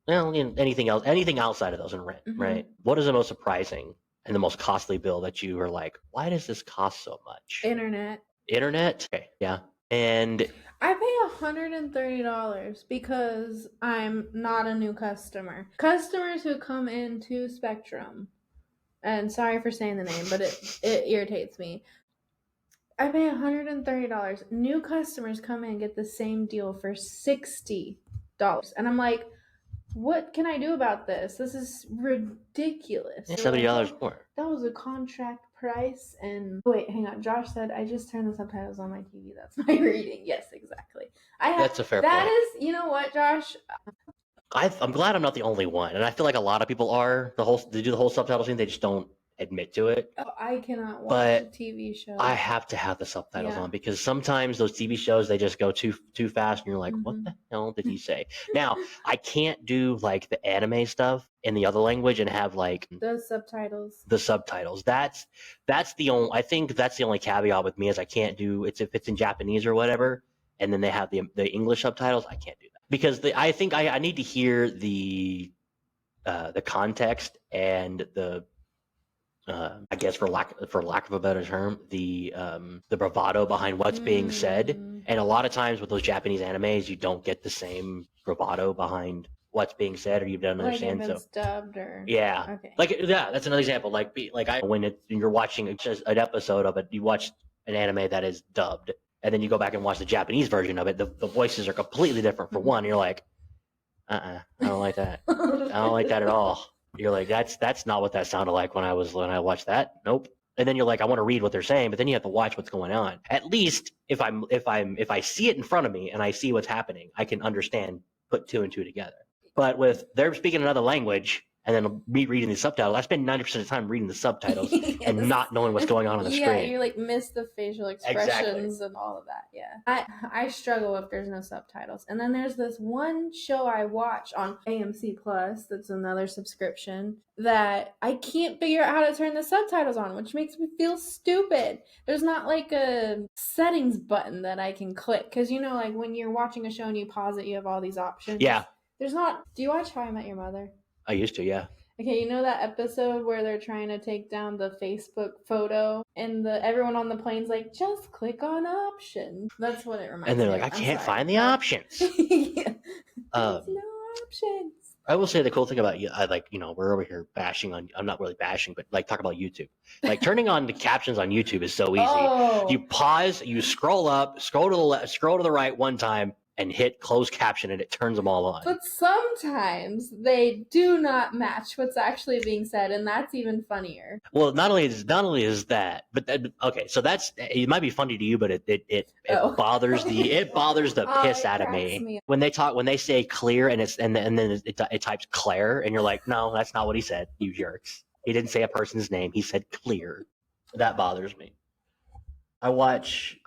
anything else, anything outside of those and rent, right? What is the most surprising and the most costly bill that you are like, why does this cost so much? Internet. Okay, yeah. And I pay $130 because I'm not a new customer. Customers who come into Spectrum, and sorry for saying the name, but it irritates me. I pay $130. New customers come in and get the same deal for $60. And I'm like, what can I do about this? This is ridiculous. $70 more. That was a contract price. And wait, hang on. Josh said, I just turned the subtitles on my TV. That's my reading. Yes, exactly. That's a fair That point. is, you know what, Josh? I'm glad I'm not the only one, and I feel like a lot of people are. They do the whole subtitle thing. They just don't admit to it. Oh, I cannot watch But a TV show. I have to have the subtitles Yeah. on because sometimes those TV shows they just go too fast, and you're like, what the hell did he say? Now I can't do like the anime stuff in the other language and have like The subtitles. the subtitles. That's the only. I think that's the only caveat with me is I can't do it's if it's in Japanese or whatever, and then they have the English subtitles. I can't do that because I think I need to hear the context and the I guess for lack of a better term, the bravado behind what's being said. And a lot of times with those Japanese animes, you don't get the same bravado behind what's being said, or you don't understand. Like if it's dubbed or yeah, okay. like yeah, that's another example. Like when you're watching just an episode of it, you watch an anime that is dubbed, and then you go back and watch the Japanese version of it. The voices are completely different. For one, you're like, I don't like that. I don't like that at all. You're like, that's not what that sounded like when I watched that. Nope. And then you're like, I want to read what they're saying, but then you have to watch what's going on. At least if I see it in front of me and I see what's happening, I can understand, put two and two together. But with they're speaking another language and then me reading the subtitles, I spend 90% of the time reading the subtitles yes. and not knowing what's going on the screen. Yeah, you like miss the facial expressions and all of that. Yeah, I struggle if there's no subtitles. And then there's this one show I watch on AMC Plus that's another subscription that I can't figure out how to turn the subtitles on, which makes me feel stupid. There's not like a settings button that I can click because you know, like when you're watching a show and you pause it, you have all these options. Yeah. There's not. Do you watch How I Met Your Mother? I used to, yeah. Okay, you know that episode where they're trying to take down the Facebook photo and everyone on the plane's like, just click on options. That's what it reminds me of. And they're like, I can't find the options. Yeah. There's no options. I will say the cool thing about we're over here bashing on. I'm not really bashing, but like talk about YouTube. Like turning on the captions on YouTube is so easy. Oh. You pause, you scroll up, scroll to the left, scroll to the right one time, and hit closed caption, and it turns them all on. But sometimes they do not match what's actually being said, and that's even funnier. Well, not only is that, but okay, so it might be funny to you, but it bothers the piss out of me when they say clear and then it types Claire, and you're like, no, that's not what he said, you jerks. He didn't say a person's name. He said clear. That bothers me. I watch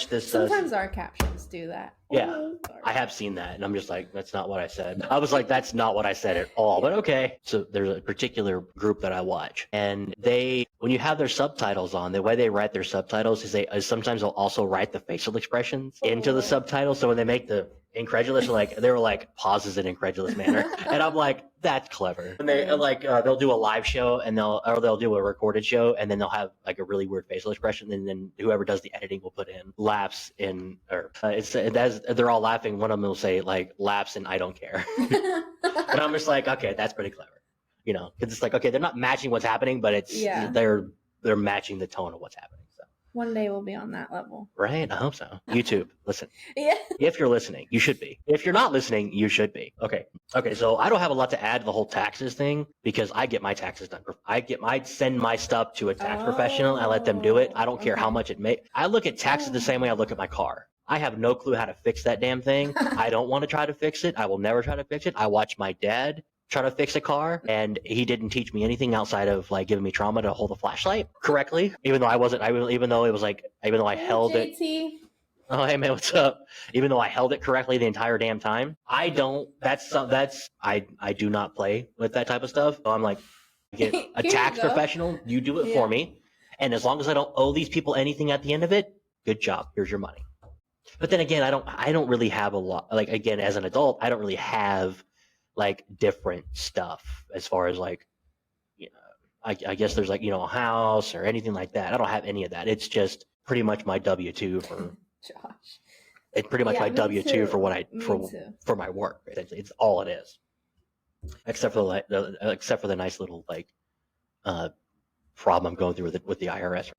this. Sometimes our captions do that. Yeah, I have seen that, and I'm just like, that's not what I said. I was like, that's not what I said at all, but okay. So there's a particular group that I watch, and when you have their subtitles on, the way they write their subtitles is sometimes they'll also write the facial expressions into the subtitles. So when they make the incredulous, they were like pauses in incredulous manner, and I'm like, that's clever. When they they'll do a live show and they'll do a recorded show, and then they'll have like a really weird facial expression, and then whoever does the editing will put in laughs in or as they're all laughing. One of them will say like laughs and I don't care, and I'm just like, okay, that's pretty clever, because it's like, okay, they're not matching what's happening, but it's they're matching the tone of what's happening. One day we'll be on that level. Right? I hope so. YouTube, listen. Yeah. If you're listening, you should be. If you're not listening, you should be. Okay. So I don't have a lot to add to the whole taxes thing because I get my taxes done. I send my stuff to a tax professional. I let them do it. I don't care how much it makes. I look at taxes the same way I look at my car. I have no clue how to fix that damn thing. I don't want to try to fix it. I will never try to fix it. I watch my dad try to fix a car, and he didn't teach me anything outside of like giving me trauma to hold a flashlight correctly. Even though I held it. Oh, hey man, what's up? Even though I held it correctly the entire damn time, I don't. I do not play with that type of stuff. So I'm like, get a tax professional. You do it for me, and as long as I don't owe these people anything at the end of it, good job. Here's your money. But then again, I don't really have a lot. Like again, as an adult, I don't really have like different stuff as far as like, I guess there's like, a house or anything like that. I don't have any of that. It's just pretty much my W-2 for Josh. It's pretty much my W-2 for what for my work. It's all it is. Except for the nice little like problem I'm going through with the IRS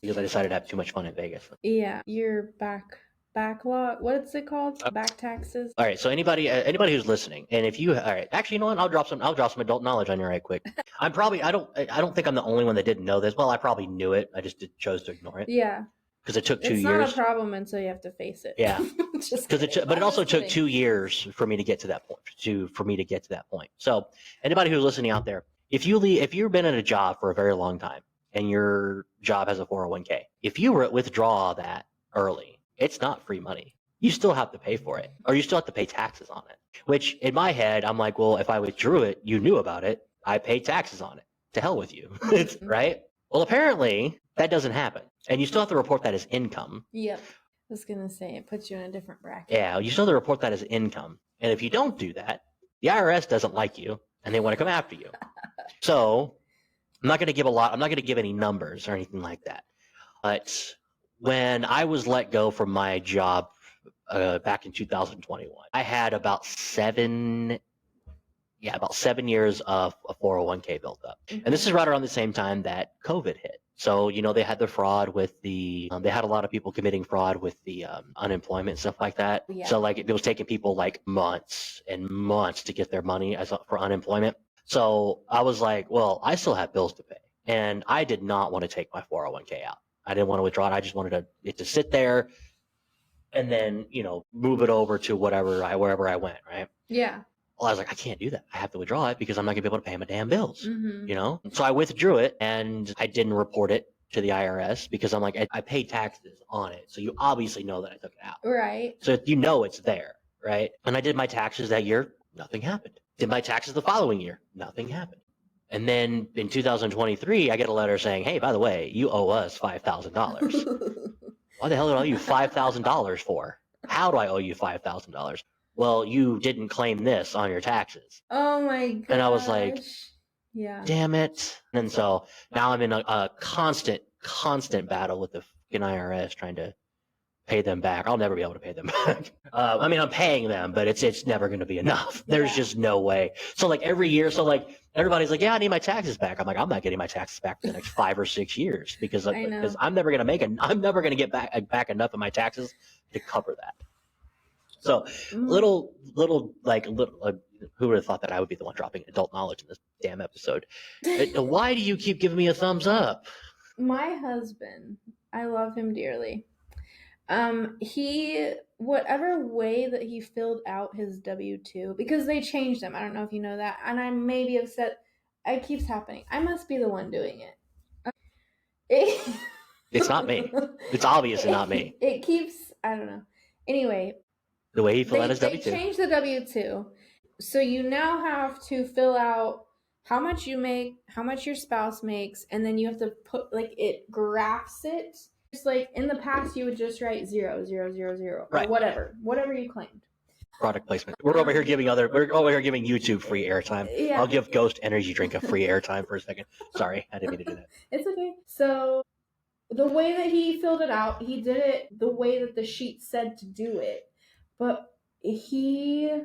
because I decided to have too much fun in Vegas. Yeah, you're back backlog. What's it called? Back taxes. All right. So anybody who's listening, and if you, all right, actually, you know what? I'll drop some adult knowledge on you right quick. I don't think I'm the only one that didn't know this. Well, I probably knew it. I just chose to ignore it. Yeah. Because it took 2 It's years. not a problem until you have to face it. Yeah. But it also took 2 years for me to get to that point. So anybody who's listening out there, if you've been in a job for a very long time and your job has a 401k, if you withdraw that early, it's not free money. You still have to pay for it, or you still have to pay taxes on it. Which in my head, I'm like, well, if I withdrew it, you knew about it, I paid taxes on it. To hell with you, right? Well, apparently that doesn't happen, and you still have to report that as income. Yep. I was gonna say it puts you in a different bracket. Yeah, you still have to report that as income, and if you don't do that, the IRS doesn't like you, and they want to come after you. So I'm not going to give I'm not going to give any numbers or anything like that. But when I was let go from my job back in 2021, I had about 7 years of a 401k built up. Mm-hmm. And this is right around the same time that COVID hit. So, they had the fraud with they had a lot of people committing fraud with the unemployment and stuff like that. Yeah. So like it was taking people like months and months to get their money for unemployment. So I was like, well, I still have bills to pay. And I did not want to take my 401k out. I didn't want to withdraw it. I just wanted it to sit there and then, move it over to wherever I went, right? Yeah. Well, I was like, I can't do that. I have to withdraw it because I'm not going to be able to pay my damn bills, So I withdrew it, and I didn't report it to the IRS because I'm like, I paid taxes on it. So you obviously know that I took it out. Right. So it's there, right? And I did my taxes that year. Nothing happened. Did my taxes the following year. Nothing happened. And then in 2023, I get a letter saying, hey, by the way, you owe us $5,000. Why the hell did I owe you $5,000 for? How do I owe you $5,000? Well, you didn't claim this on your taxes. Oh my god. And I was like, yeah, damn it. And so now I'm in a constant battle with the fucking IRS trying to pay them back. I'll never be able to pay them back. I'm paying them, but it's never going to be enough. There's just no way. So like every year, everybody's like, yeah, I need my taxes back. I'm like, I'm not getting my taxes back for the next 5 or 6 years because I'm never going to I'm never going to get back enough of my taxes to cover that. So little, who would have thought that I would be the one dropping adult knowledge in this damn episode? Why do you keep giving me a thumbs up? My husband, I love him dearly. Whatever way that he filled out his W-2, because they changed them. I don't know if you know that. And I may be upset. It keeps happening. I must be the one doing it. It's not me. It's obviously not me. It keeps, I don't know. Anyway. The way he filled out his W-2. They changed the W-2. So you now have to fill out how much you make, how much your spouse makes, and then you have to put, it graphs it. Just like in the past, you would just write 0, 0, 0, 0, right. Or whatever you claimed. Product placement. We're over here giving YouTube free airtime. Yeah. I'll give Ghost Energy Drink a free airtime for a second. Sorry, I didn't mean to do that. It's okay. So the way that he filled it out, he did it the way that the sheet said to do it. But he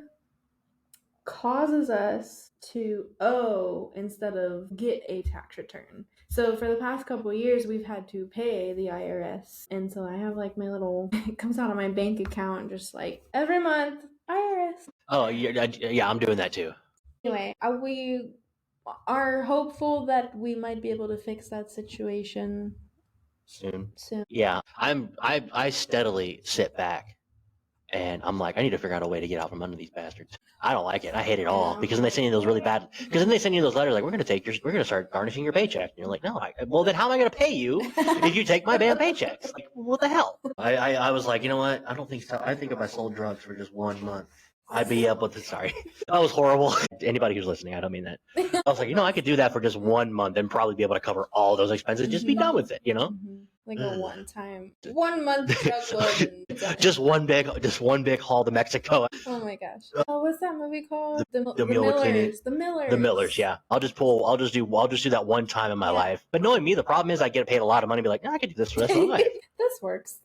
causes us to owe instead of get a tax return. So for the past couple of years, we've had to pay the IRS. And so I have my little, it comes out of my bank account just every month, IRS. Oh, yeah, I'm doing that too. Anyway, we are hopeful that we might be able to fix that situation soon. Yeah, I steadily sit back. And I'm like, I need to figure out a way to get out from under these bastards. I don't like it. I hate it all because then they send you those really bad. Because then they send you those letters like, we're going to start garnishing your paycheck. And you're like, no. Well, then how am I going to pay you if you take my damn paychecks? Like, what the hell? I was like, you know what? I don't think so. I think if I sold drugs for just 1 month, I'd be able to. Sorry, that was horrible. Anybody who's listening, I don't mean that. I was like, I could do that for just 1 month and probably be able to cover all those expenses. Just be done with it, Mm-hmm. Like a 1 month truckload. just one big haul to Mexico. Oh my gosh. Oh, what's that movie called? The Millers. The Millers. The Millers, yeah. I'll just do that one time in my life. But knowing me, the problem is I get paid a lot of money and be like, I could do this for the rest of my life.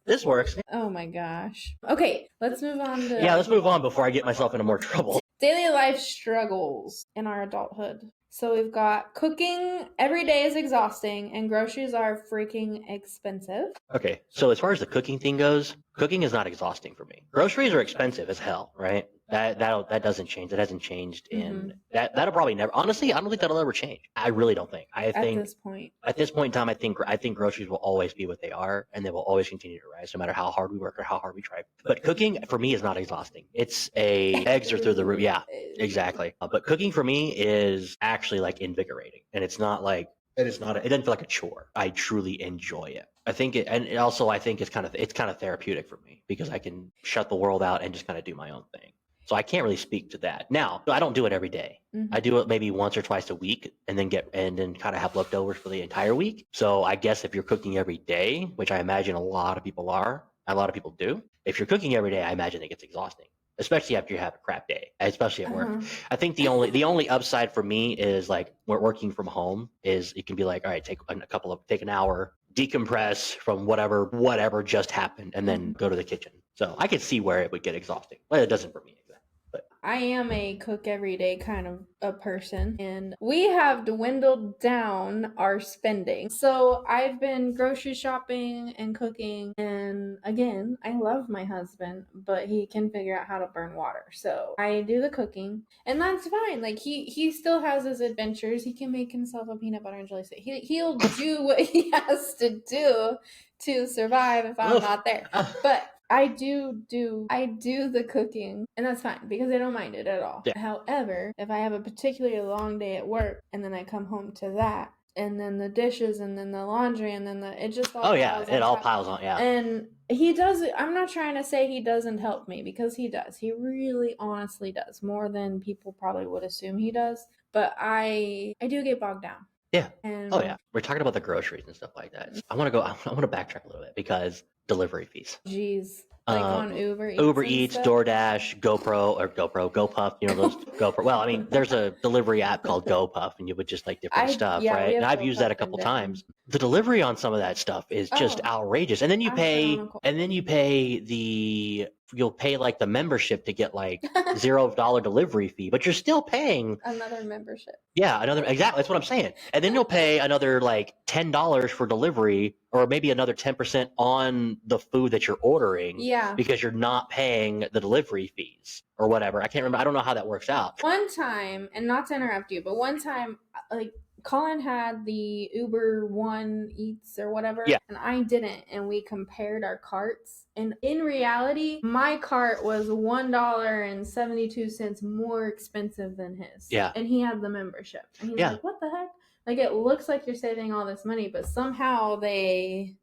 This works. Oh my gosh. Okay, let's move on to... Yeah, let's move on before I get myself into more trouble. Daily life struggles in our adulthood. So we've got cooking every day is exhausting and groceries are freaking expensive. Okay, so as far as the cooking thing goes, cooking is not exhausting for me. Groceries are expensive as hell, right? That doesn't change. That hasn't changed in that'll probably never. Honestly, I don't think that'll ever change. I really don't think. I At think this point. at this point in time, I think groceries will always be what they are, and they will always continue to rise, no matter how hard we work or how hard we try. But cooking for me is not exhausting. It's eggs are through the roof. Yeah, exactly. But cooking for me is actually like invigorating, and it's not like it is not. It doesn't feel like a chore. I truly enjoy it. I think it, and also I think it's kind of therapeutic for me because I can shut the world out and just kind of do my own thing. So I can't really speak to that. Now, I don't do it every day. I do it maybe once or twice a week and then kind of have leftovers for the entire week. So I guess if you're cooking every day, which I imagine a lot of people do. If you're cooking every day, I imagine it gets exhausting, especially after you have a crap day, especially at work. I think the only upside for me is like we're working from home is it can be like, all right, take an hour, decompress from whatever just happened, and then go to the kitchen. So I could see where it would get exhausting. Well, it doesn't for me. But I am a cook every day kind of a person, and we have dwindled down our spending. So I've been grocery shopping and cooking, and again, I love my husband, but he can figure out how to burn water. So I do the cooking, and that's fine. Like he still has his adventures. He can make himself a peanut butter and jelly sandwich. He'll do what he has to do to survive if I'm not there. But I do the cooking, and that's fine because I don't mind it at all. Yeah. However, if I have a particularly long day at work and then I come home to that, and then the dishes, and then the laundry, and then it just all piles on. Yeah. And he does. I'm not trying to say he doesn't help me because he does. He really, honestly does more than people probably would assume he does. But I do get bogged down. Yeah. And Oh yeah. We're talking about the groceries and stuff like that. I want to backtrack a little bit because delivery fees. Jeez. Like on Uber Eats. Uber Eats, DoorDash, GoPuff, those GoPro. Well, I mean, there's a delivery app called GoPuff, and you would just like different stuff, right? And I've used that a couple times. The delivery on some of that stuff is just outrageous. And then you you'll pay like the membership to get like $0 delivery fee, but you're still paying another membership. Yeah, exactly. That's what I'm saying. And then you'll pay another like $10 for delivery, or maybe another 10% on the food that you're ordering. Yeah. Because you're not paying the delivery fees or whatever. I can't remember. I don't know how that works out. One time, and not to interrupt you, but one time, like Colin had the Uber One Eats or whatever, and I didn't, and we compared our carts. And in reality, my cart was $1.72 more expensive than his. Yeah. And he had the membership. And he's like, what the heck? Like, it looks like you're saving all this money, but somehow they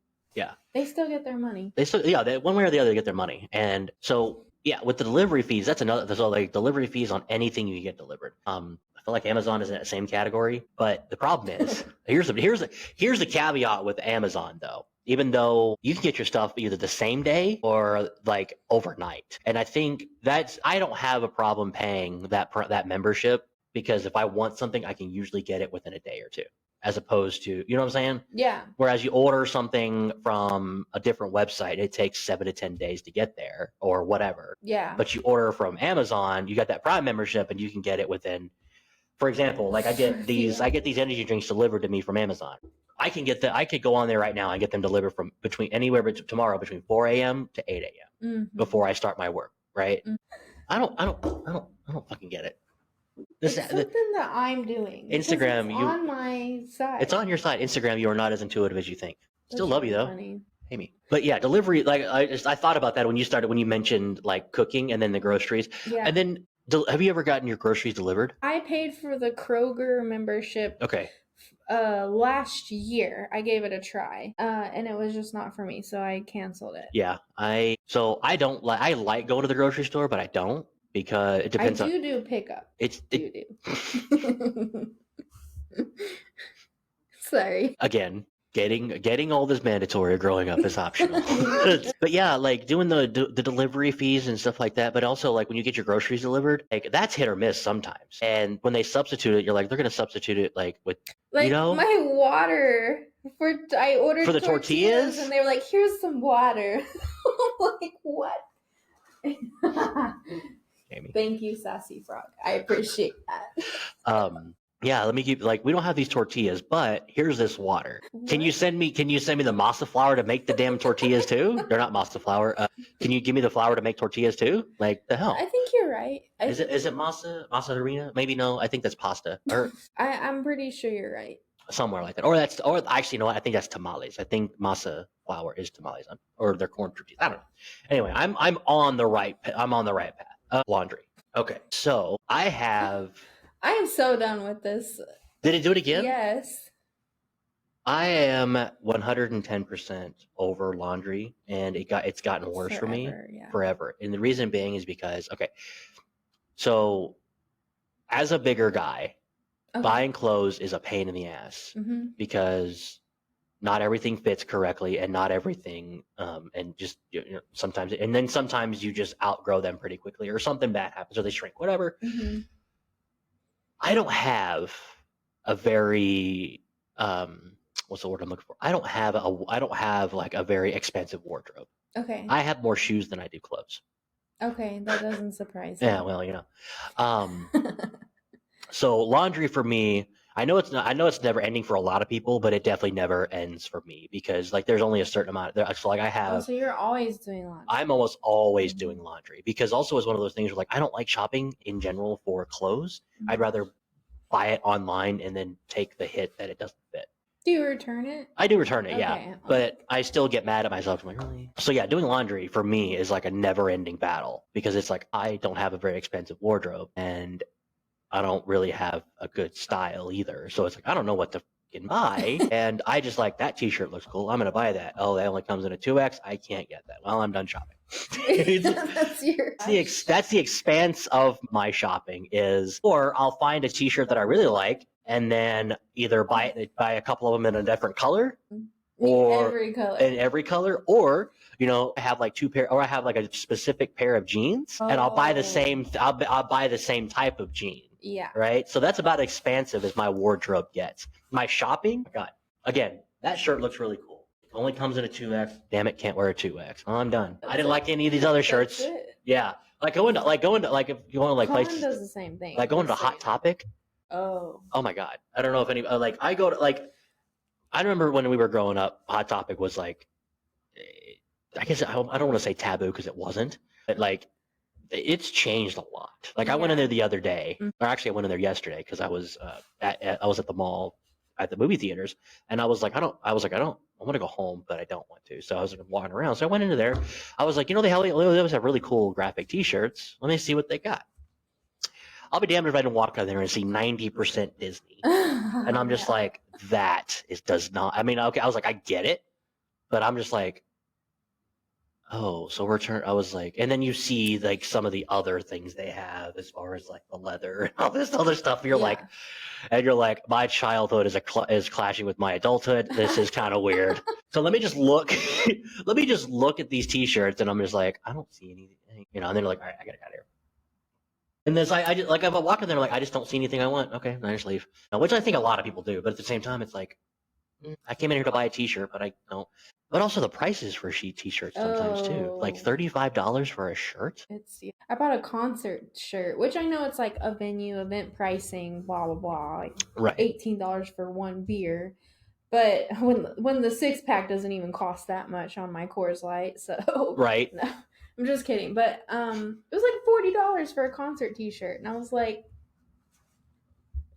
still get their money. One way or the other, they get their money. And so, with the delivery fees, that's another. So, like delivery fees on anything you get delivered. I feel like Amazon is in that same category. But the problem is, here's the caveat with Amazon though. Even though you can get your stuff either the same day or like overnight, and I think I don't have a problem paying that membership because if I want something, I can usually get it within a day or two. As opposed to, you know what I'm saying? Yeah. Whereas you order something from a different website, it takes 7 to 10 days to get there or whatever. Yeah. But you order from Amazon, you got that Prime membership, and you can get it within. For example, like I get these energy drinks delivered to me from Amazon. I could go on there right now and get them delivered from tomorrow between 4 a.m. to 8 a.m. Before I start my work. Right? I don't fucking get it. It's something that I'm doing. Instagram, it's on my side. It's on your side. Instagram, you are not as intuitive as you think. Still love you though. Funny. Hey me. But yeah, delivery. Like I thought about that when you mentioned like cooking and then the groceries. Yeah. And then have you ever gotten your groceries delivered? I paid for the Kroger membership. Okay. Last year I gave it a try, and it was just not for me, so I canceled it. Yeah, I like going to the grocery store, but I don't. Because it depends. I do pickup. You do. Sorry. Again, getting old is mandatory. Growing up is optional. But yeah, like doing the delivery fees and stuff like that. But also like when you get your groceries delivered, like that's hit or miss sometimes. And when they substitute it, you're like, they're gonna substitute it like with my water. I ordered for the tortillas, and they were like, "Here's some water." Like what? Amy. Thank you, Sassy Frog. I appreciate that. yeah, let me keep like we don't have these tortillas, but here's this water. Can you What? send me the masa flour to make the damn tortillas too? They're not masa flour. Can you give me the flour to make tortillas too? Like the I hell? think you're right. Is it masa harina? Maybe no. I think that's pasta or I'm pretty sure you're right. somewhere like that. Or actually, you know what? I think that's tamales. I think masa flour is tamales or they're corn tortillas. I don't know. Anyway, I'm on the right. I'm on the right path. Laundry. Okay, so I have. I am so done with this. Did it do it again? Yes. I am 110% over laundry, and it's gotten worse for me forever. And the reason being is because okay, so as a bigger guy, buying clothes is a pain in the ass because not everything fits correctly, and not everything, and just sometimes, and then sometimes you just outgrow them pretty quickly, or something bad happens, or they shrink, whatever. I don't have a very what's the word I'm looking for? I don't have like a very expensive wardrobe. Okay. I have more shoes than I do clothes. Okay, that doesn't surprise me. Yeah, well, so laundry for me, I know it's never ending for a lot of people, but it definitely never ends for me because like there's only a certain amount there. So like I have. So you're always doing laundry. I'm almost always doing laundry because also it's one of those things where like I don't like shopping in general for clothes. I'd rather buy it online and then take the hit that it doesn't fit. Do you return it? I do return it, yeah. But I still get mad at myself. I'm like, really? So yeah, doing laundry for me is like a never-ending battle because it's like I don't have a very expensive wardrobe and I don't really have a good style either. So it's like I don't know what to fucking buy. And I just like that t-shirt looks cool. I'm gonna buy that. Oh, that only comes in a 2X. I can't get that. Well, I'm done shopping. That's the expanse of my shopping is, or I'll find a t-shirt that I really like and then either buy a couple of them in a different color or in every color, or I have like two pair, or I have like a specific pair of jeans and I'll buy the same type of jean. Yeah. Right. So that's about expansive as my wardrobe gets. My shopping, God, again, that shirt looks really cool. It only comes in a 2X. Damn it, can't wear a 2X. Oh, I'm done. I didn't like any of these other shirts. Yeah. Like going to if you want to like places does the same thing. Like going to Hot Topic. Oh my God. I don't know if any like I go to like I remember when we were growing up, Hot Topic was like I guess I don't want to say taboo because it wasn't, but like it's changed a lot. Like I went in there the other day, or actually I went in there yesterday because I was I was at the mall at the movie theaters, and I was like I want to go home, but I don't want to. So I was like walking around. So I went into there. I was like, they always have really cool graphic T-shirts. Let me see what they got. I'll be damned if I didn't walk out there and see 90% Disney, and I'm just like, that does not. I mean, okay, I was like, I get it, but I'm just like, oh, so I was like, and then you see like some of the other things they have as far as like the leather and all this other stuff. You're like, my childhood is clashing with my adulthood. This is kind of weird. So let me just look at these T-shirts, and I'm just like, I don't see anything, and then they're like, all right, I gotta get out of here. And this, I just like, if I walk in there, like, I just don't see anything I want. Okay, I just leave. Which I think a lot of people do, but at the same time, it's like, I came in here to buy a T-shirt, but I don't. But also the prices for T-shirts sometimes too, like $35 for a shirt. I bought a concert shirt, which I know it's like a venue event pricing, blah blah blah, like $18 for one beer. But when the 6-pack doesn't even cost that much on my Coors Light, so right. No, I'm just kidding. But it was like $40 for a concert T-shirt, and I was like,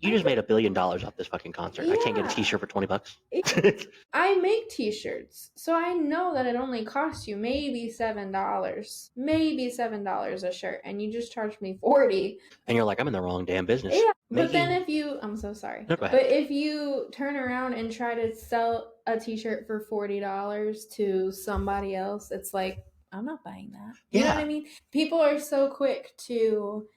you just made $1 billion off this fucking concert. Yeah. I can't get a T-shirt for $20. I make T-shirts, so I know that it only costs you maybe $7 a shirt, and you just charged me $40. And you're like, I'm in the wrong damn business. Yeah, but then I'm so sorry. No, go ahead. But if you turn around and try to sell a T-shirt for $40 to somebody else, it's like, I'm not buying that. You know what I mean? People are so quick to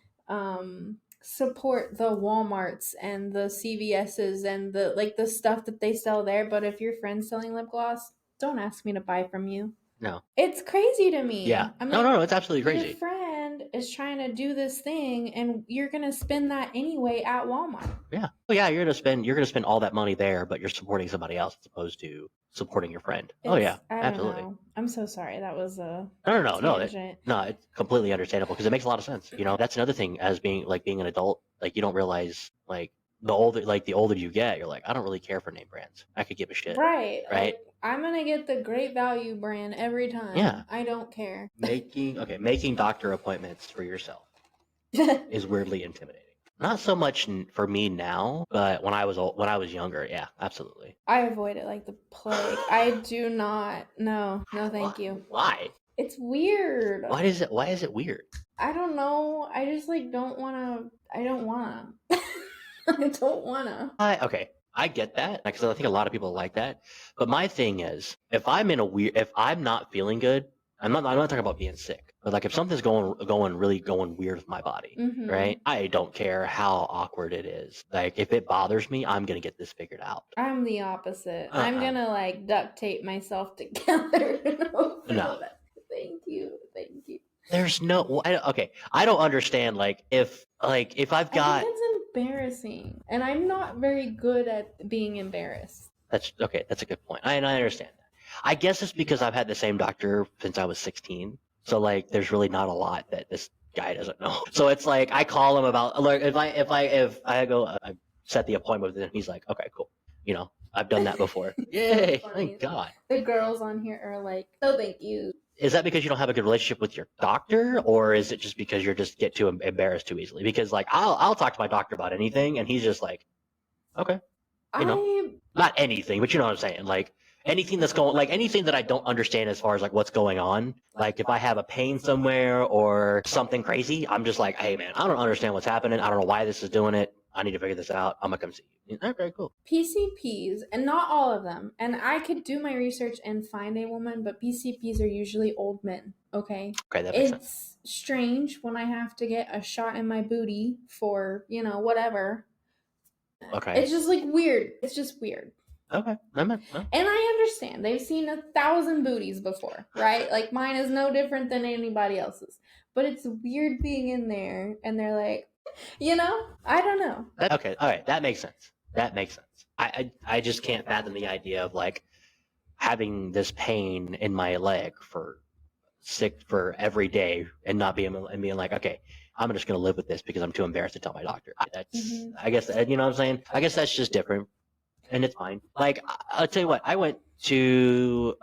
support the Walmarts and the CVS's and the stuff that they sell there, but if your friend's selling lip gloss, don't ask me to buy from you. No. It's crazy to me. Yeah. I'm like, no, it's absolutely crazy. Your friend is trying to do this thing and you're going to spend that anyway at Walmart. Yeah. Well, yeah, you're going to spend all that money there, but you're supporting somebody else as opposed to supporting your friend. Absolutely. Know. I'm so sorry. That was a No, it's completely understandable because it makes a lot of sense. That's another thing as being an adult, like you don't realize like the older you get, you're like, I don't really care for name brands. I could give a shit. Right. Right? Like, I'm going to get the Great Value brand every time. Yeah. I don't care. Making doctor appointments for yourself is weirdly intimidating. Not so much for me now, but when I was younger, yeah, absolutely. I avoid it like the plague. I do not. No, thank you. Why? It's weird. Why is it weird? I don't know. I just like don't want to. I don't want to. I don't want to. Okay, I get that because I think a lot of people like that. But my thing is, if I'm not feeling good, I'm not talking about being sick, but like if something's going weird with my body, Mhm. right? I don't care how awkward it is. Like if it bothers me, I'm gonna get this figured out. I'm the opposite. I'm gonna like duct tape myself together. No. Thank you. There's no. I don't understand. Like if I've got. I think it's embarrassing, and I'm not very good at being embarrassed. That's okay. That's a good point. I understand that. I guess it's because I've had the same doctor since I was 16. So like, there's really not a lot that this guy doesn't know. So it's like I call him about like if I go I set the appointment with him. He's like, okay, cool. You know, I've done that before. Yay! So Thank God. The girls on here are like, oh, thank you. Is that because you don't have a good relationship with your doctor, or is it just because you're just get too embarrassed too easily? Because like I'll talk to my doctor about anything, and he's just like, okay, you know, not anything, but you know what I'm saying. Like anything that's going, like anything that I don't understand as far as like what's going on. Like if I have a pain somewhere or something crazy, I'm just like, hey man, I don't understand what's happening. I don't know why this is doing it. I need to figure this out. I'm gonna come see you. Okay, cool. PCPs, and not all of them, and I could do my research and find a woman, but PCPs are usually old men, okay? Okay, that makes sense. It's strange when I have to get a shot in my booty for, whatever. Okay. It's just like weird. It's just weird. Okay. No. And I understand. They've seen 1,000 booties before, right? Like mine is no different than anybody else's. But it's weird being in there and they're like, I don't know. Okay. All right. That makes sense. I just can't fathom the idea of like having this pain in my leg for every day and not being like, okay, I'm just gonna live with this because I'm too embarrassed to tell my doctor. I guess you know what I'm saying. I guess that's just different, and it's fine. Like I'll tell you what, I went to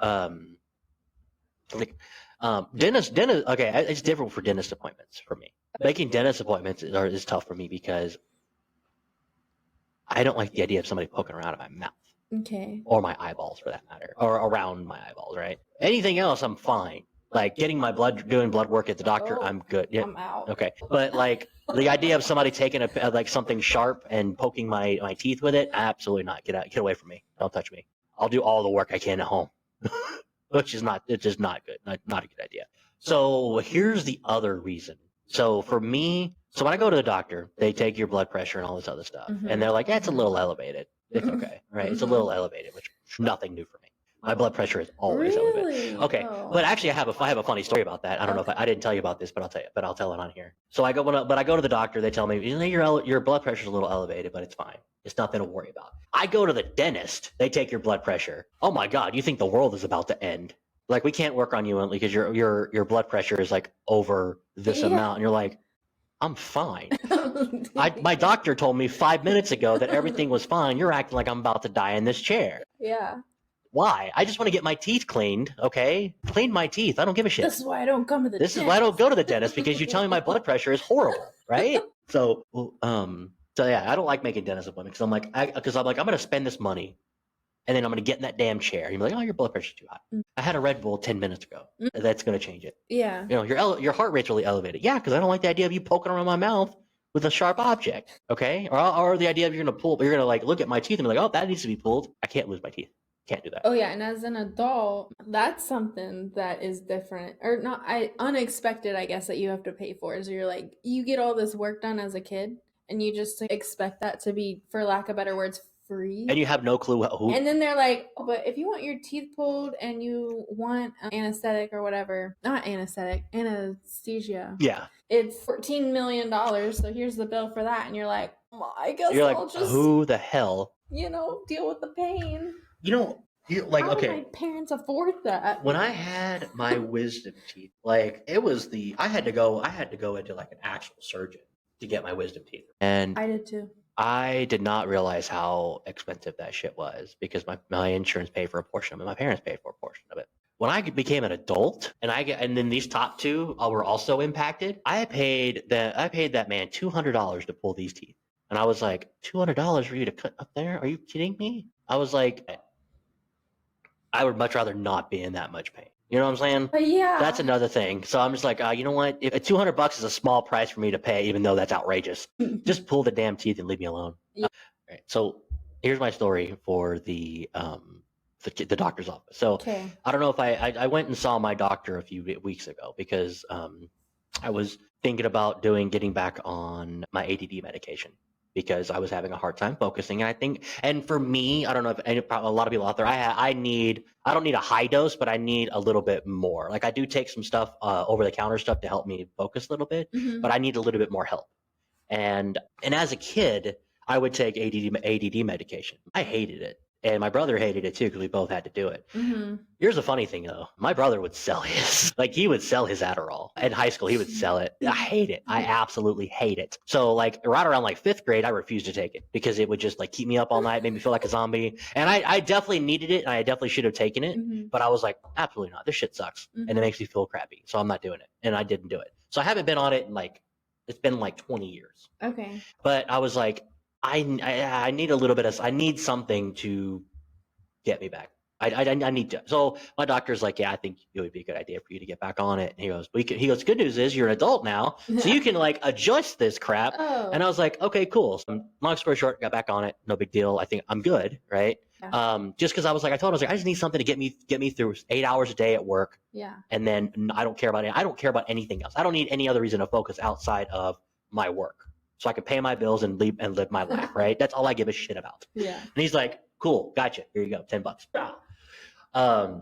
dentist. Okay, it's different for dentist appointments for me. Making dentist appointments is tough for me because I don't like the idea of somebody poking around in my mouth. Okay. Or my eyeballs for that matter, or around my eyeballs, right? Anything else, I'm fine. Like doing blood work at the doctor, I'm good. Yeah. I'm out. Okay. But like the idea of somebody taking like something sharp and poking my teeth with it, absolutely not. Get away from me. Don't touch me. I'll do all the work I can at home. It's just not good. Not a good idea. So here's the other reason. So for me, so when I go to the doctor, they take your blood pressure and all this other stuff. Mhm. And they're like, it's a little elevated. It's okay, right? It's a little elevated, which is nothing new for me. My blood pressure is always elevated. Okay, but actually, I have a funny story about that. I don't know if I didn't tell you about this, but I'll tell you. But I'll tell it on here. So I go to the doctor. They tell me your blood pressure is a little elevated, but it's fine. It's nothing to worry about. I go to the dentist. They take your blood pressure. Oh my God, you think the world is about to end? Like we can't work on you because your blood pressure is like over this amount, and you're like, I'm fine. My doctor told me 5 minutes ago that everything was fine. You're acting like I'm about to die in this chair. Yeah. Why? I just want to get my teeth cleaned, okay? Clean my teeth. I don't give a shit. This is why I don't come to the dentist. This is why I don't go to the dentist, because you tell me my blood pressure is horrible, right? So yeah, I don't like making dentist appointments because I'm like, I'm going to spend this money and then I'm going to get in that damn chair. And you're like, oh, your blood pressure's too high. I had a Red Bull 10 minutes ago. That's going to change it. Yeah. Your heart rate's really elevated. Yeah, because I don't like the idea of you poking around my mouth with a sharp object, okay? Or the idea of you're going to like look at my teeth and be like, oh, that needs to be pulled. I can't lose my teeth. Can't do that. Oh yeah, and as an adult, that's something that is different or not unexpected, I guess, that you have to pay for. Is you're like, you get all this work done as a kid and you just expect that to be, for lack of better words, free. And you have no clue who. And then they're like, oh, but if you want your teeth pulled and you want anesthetic or whatever, not anesthetic, anesthesia. Yeah. It's $14 million, so here's the bill for that. And you're like, well, I guess you're I'll like, just, who the hell? Deal with the pain. You're like, how okay. How did my parents afford that? When I had my wisdom teeth, like I had to go into like an actual surgeon to get my wisdom teeth. And I did too. I did not realize how expensive that shit was because my insurance paid for a portion of it. My parents paid for a portion of it. When I became an adult and then these top two were also impacted, I paid that man $200 to pull these teeth. And I was like, $200 for you to cut up there? Are you kidding me? I was like, I would much rather not be in that much pain. You know what I'm saying? But yeah, That's another thing. So I'm just like, you know what? If $200 is a small price for me to pay, even though that's outrageous, just pull the damn teeth and leave me alone. Yeah. Right. So here's my story for the doctor's office. So Okay. I don't know if I went and saw my doctor a few weeks ago because I was thinking about getting back on my ADD medication because I was having a hard time focusing. And I think, and for me, I don't know if a lot of people out there, I don't need a high dose, but I need a little bit more. Like I do take some stuff, over the counter stuff to help me focus a little bit, but I need a little bit more help. And as a kid, I would take ADD medication. I hated it. And my brother hated it too because we both had to do it. Here's the funny thing though. My brother would sell his. Like he would sell his Adderall. In high school, he would sell it. I hate it. I absolutely hate it. So like right around like 5th grade, I refused to take it because it would just like keep me up all night, make me feel like a zombie. And I definitely needed it and I definitely should have taken it. But I was like, absolutely not. This shit sucks. And it makes me feel crappy. So I'm not doing it. And I didn't do it. So I haven't been on it in it's been like 20 years. Okay. But I was like, I need a little bit I need something to get me back. I need to. So my doctor's like, yeah, I think it would be a good idea for you to get back on it. And he goes, good news is you're an adult now, so you can like adjust this crap. Oh. And I was like, okay, cool. So long story short, got back on it. No big deal. I think I'm good, right? Yeah. Just because I was like, I just need something to get me through 8 hours a day at work. Yeah. And then I don't care about it. I don't care about anything else. I don't need any other reason to focus outside of my work, so I can pay my bills and live my life, right? That's all I give a shit about. Yeah. And he's like, cool, gotcha. Here you go, $10.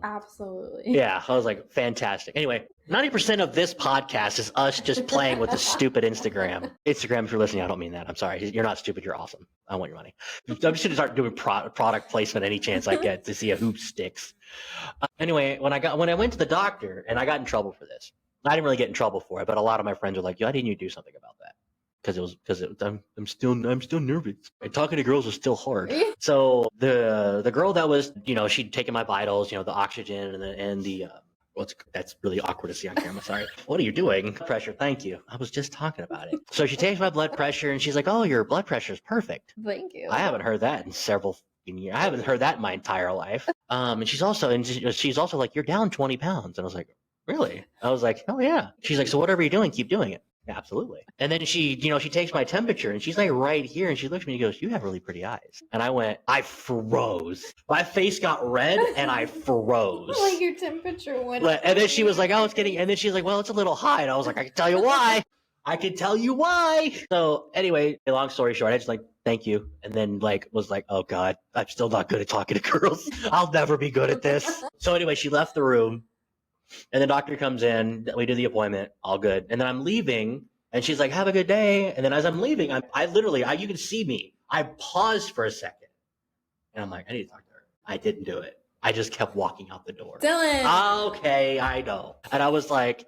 Absolutely. Yeah, I was like, fantastic. Anyway, 90% of this podcast is us just playing with the stupid Instagram. Instagram, if you're listening, I don't mean that. I'm sorry. You're not stupid. You're awesome. I want your money. I'm just going to start doing product placement any chance I get to see who sticks. Anyway, when I went to the doctor, and I got in trouble for this. I didn't really get in trouble for it, but a lot of my friends were like, why didn't you do something about that? Because I'm still nervous. And talking to girls is still hard. So the girl that was, she'd taken my vitals, the oxygen and the that's really awkward to see on camera. Sorry. What are you doing? Pressure. Thank you. I was just talking about it. So she takes my blood pressure and she's like, oh, your blood pressure is perfect. Thank you. I haven't heard that in several years. I haven't heard that in my entire life. And she's also like, you're down 20 pounds. And I was like, really? I was like, oh yeah. She's like, so whatever you're doing, keep doing it. Yeah, absolutely. And then she takes my temperature and she's like right here and she looks at me and goes, you have really pretty eyes. And I froze. My face got red and I froze. Like your temperature went up. And then she was like, and then she's like, well, it's a little high. And I was like, I can tell you why. So anyway, long story short, I just like, thank you. And then was like, oh God, I'm still not good at talking to girls. I'll never be good at this. So anyway, she left the room. And the doctor comes in, we do the appointment, all good. And then I'm leaving, and she's like, have a good day. And then as I'm leaving, I literally, you can see me. I paused for a second. And I'm like, I need to talk to her. I didn't do it. I just kept walking out the door. Dylan. Okay, I know. And I was like,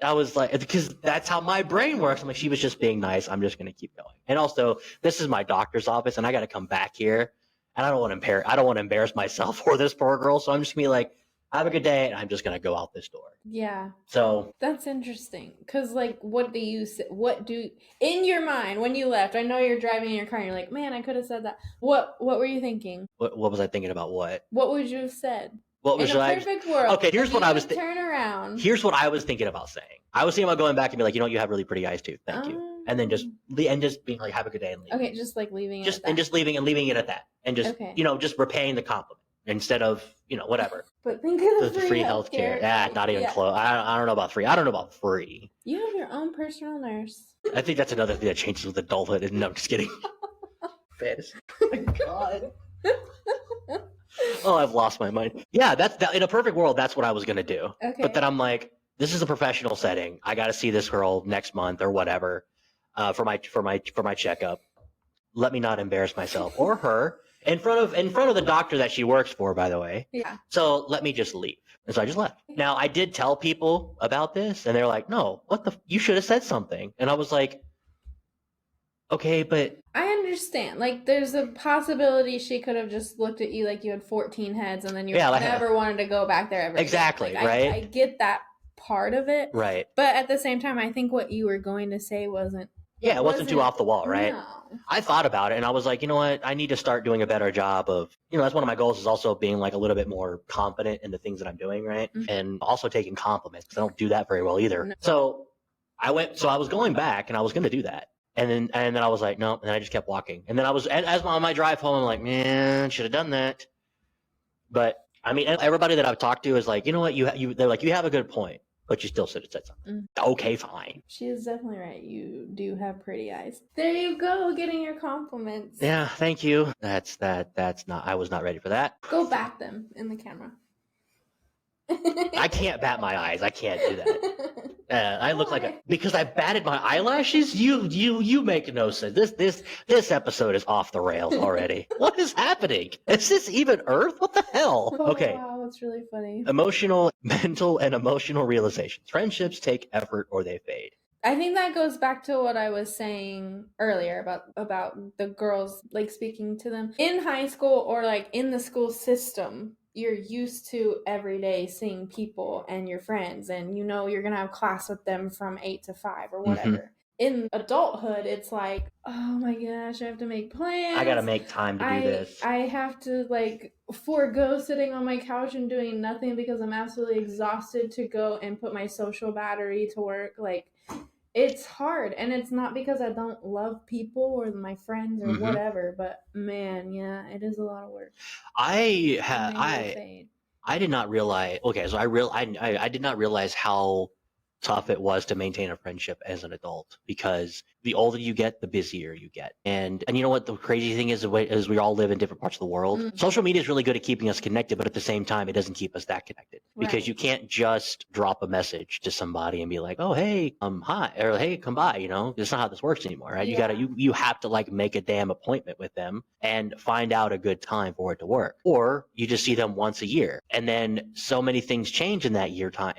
because that's how my brain works. I'm like, she was just being nice. I'm just going to keep going. And also, this is my doctor's office, and I got to come back here. And I don't want to embarrass myself or this poor girl. So I'm just going to be like, have a good day, and I'm just going to go out this door. Yeah. So. That's interesting. Because, what do you say? In your mind, when you left, I know you're driving in your car, and you're like, man, I could have said that. What were you thinking? What was I thinking about what? What would you have said? What was in a perfect world. Okay, here's what I was turn around. Here's what I was thinking about saying. I was thinking about going back and be like, you have really pretty eyes too. Thank you. And then just being like, have a good day and leave. Okay, just like leaving it at that. And just leaving it at that. And just, just repaying the compliment instead of, whatever. But think of the free healthcare. Yeah, not even close. I don't know about free. I don't know about free. You have your own personal nurse. I think that's another thing that changes with adulthood. No, I'm just kidding. Fantasy. Oh my God. Oh, I've lost my mind. Yeah, that. In a perfect world, that's what I was gonna do. Okay. But then I'm like, this is a professional setting. I got to see this girl next month or whatever, for my checkup. Let me not embarrass myself or her in front of the doctor that she works for, by the way. Yeah. So let me just leave. And so I just left. Now I did tell people about this, and they're like, "No, you should have said something." And I was like, Okay, but I understand. Like, there's a possibility she could have just looked at you like you had 14 heads, and then you never wanted to go back there ever exactly, again. Like, right? I get that part of it, Right. but at the same time, I think what you were going to say wasn't. Yeah, it wasn't too off the wall, right? No. I thought about it and I was like, you know what? I need to start doing a better job of, that's one of my goals is also being like a little bit more confident in the things that I'm doing, right? Mhm. And also taking compliments because I don't do that very well either. No. So I was going back and I was going to do that. And then I was like, no, and I just kept walking. And then I was, on my drive home, I'm like, man, should have done that. But I mean, everybody that I've talked to is like, you know what? They're like, you have a good point, but you still should have said something. Okay, fine. She is definitely right. You do have pretty eyes. There you go, getting your compliments. Yeah, thank you. That's not, I was not ready for that. Go bat them in the camera. I can't bat my eyes. I can't do that. I look like because I batted my eyelashes. You make no sense. This episode is off the rails already. What is happening? Is this even Earth? What the hell? Oh, Okay. wow, that's really funny. Mental and emotional realizations. Friendships take effort or they fade. I think that goes back to what I was saying earlier about the girls, like, speaking to them in high school or like in the school system. You're used to every day seeing people and your friends, and you're gonna have class with them from 8 to 5 or whatever. In adulthood, it's like, oh my gosh, I have to make plans. I gotta make time to do this. I have to like forego sitting on my couch and doing nothing because I'm absolutely exhausted to go and put my social battery to work. Like, it's hard, and it's not because I don't love people or my friends or whatever, but man, yeah, it is a lot of work. I did not realize. Okay, so I did not realize how tough it was to maintain a friendship as an adult, because the older you get, the busier you get. And you know what the crazy thing is we all live in different parts of the world. Social media is really good at keeping us connected, but at the same time, it doesn't keep us that connected, because you can't just drop a message to somebody and be like, oh, hey, hi, or hey, come by. That's not how this works anymore, right? Yeah. You have to like make a damn appointment with them and find out a good time for it to work, or you just see them once a year, and then so many things change in that year time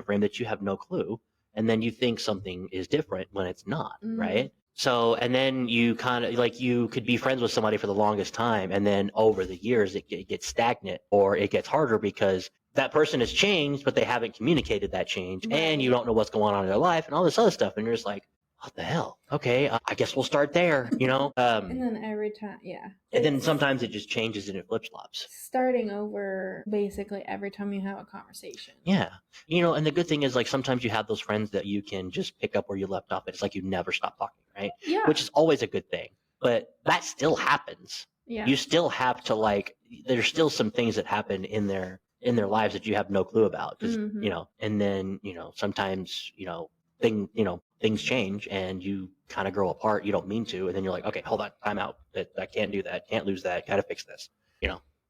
frame that you have no clue, and then you think something is different when it's not, right? So, and then you kind of like, you could be friends with somebody for the longest time, and then over the years it gets stagnant, or it gets harder because that person has changed, but they haven't communicated that change, and you don't know what's going on in their life and all this other stuff, and you're just like, what the hell? Okay, I guess we'll start there, and then every time, yeah. And then sometimes it just changes and it flip flops. Starting over basically every time you have a conversation. Yeah. And the good thing is, like, sometimes you have those friends that you can just pick up where you left off. It's like you never stop talking, right? Yeah. Which is always a good thing. But that still happens. Yeah. You still have to, like, there's still some things that happen in their lives that you have no clue about. Because, and then, sometimes, things change and you kind of grow apart. You don't mean to. And then you're like, okay, hold on, time out. I can't do that. Can't lose that. Got to fix this.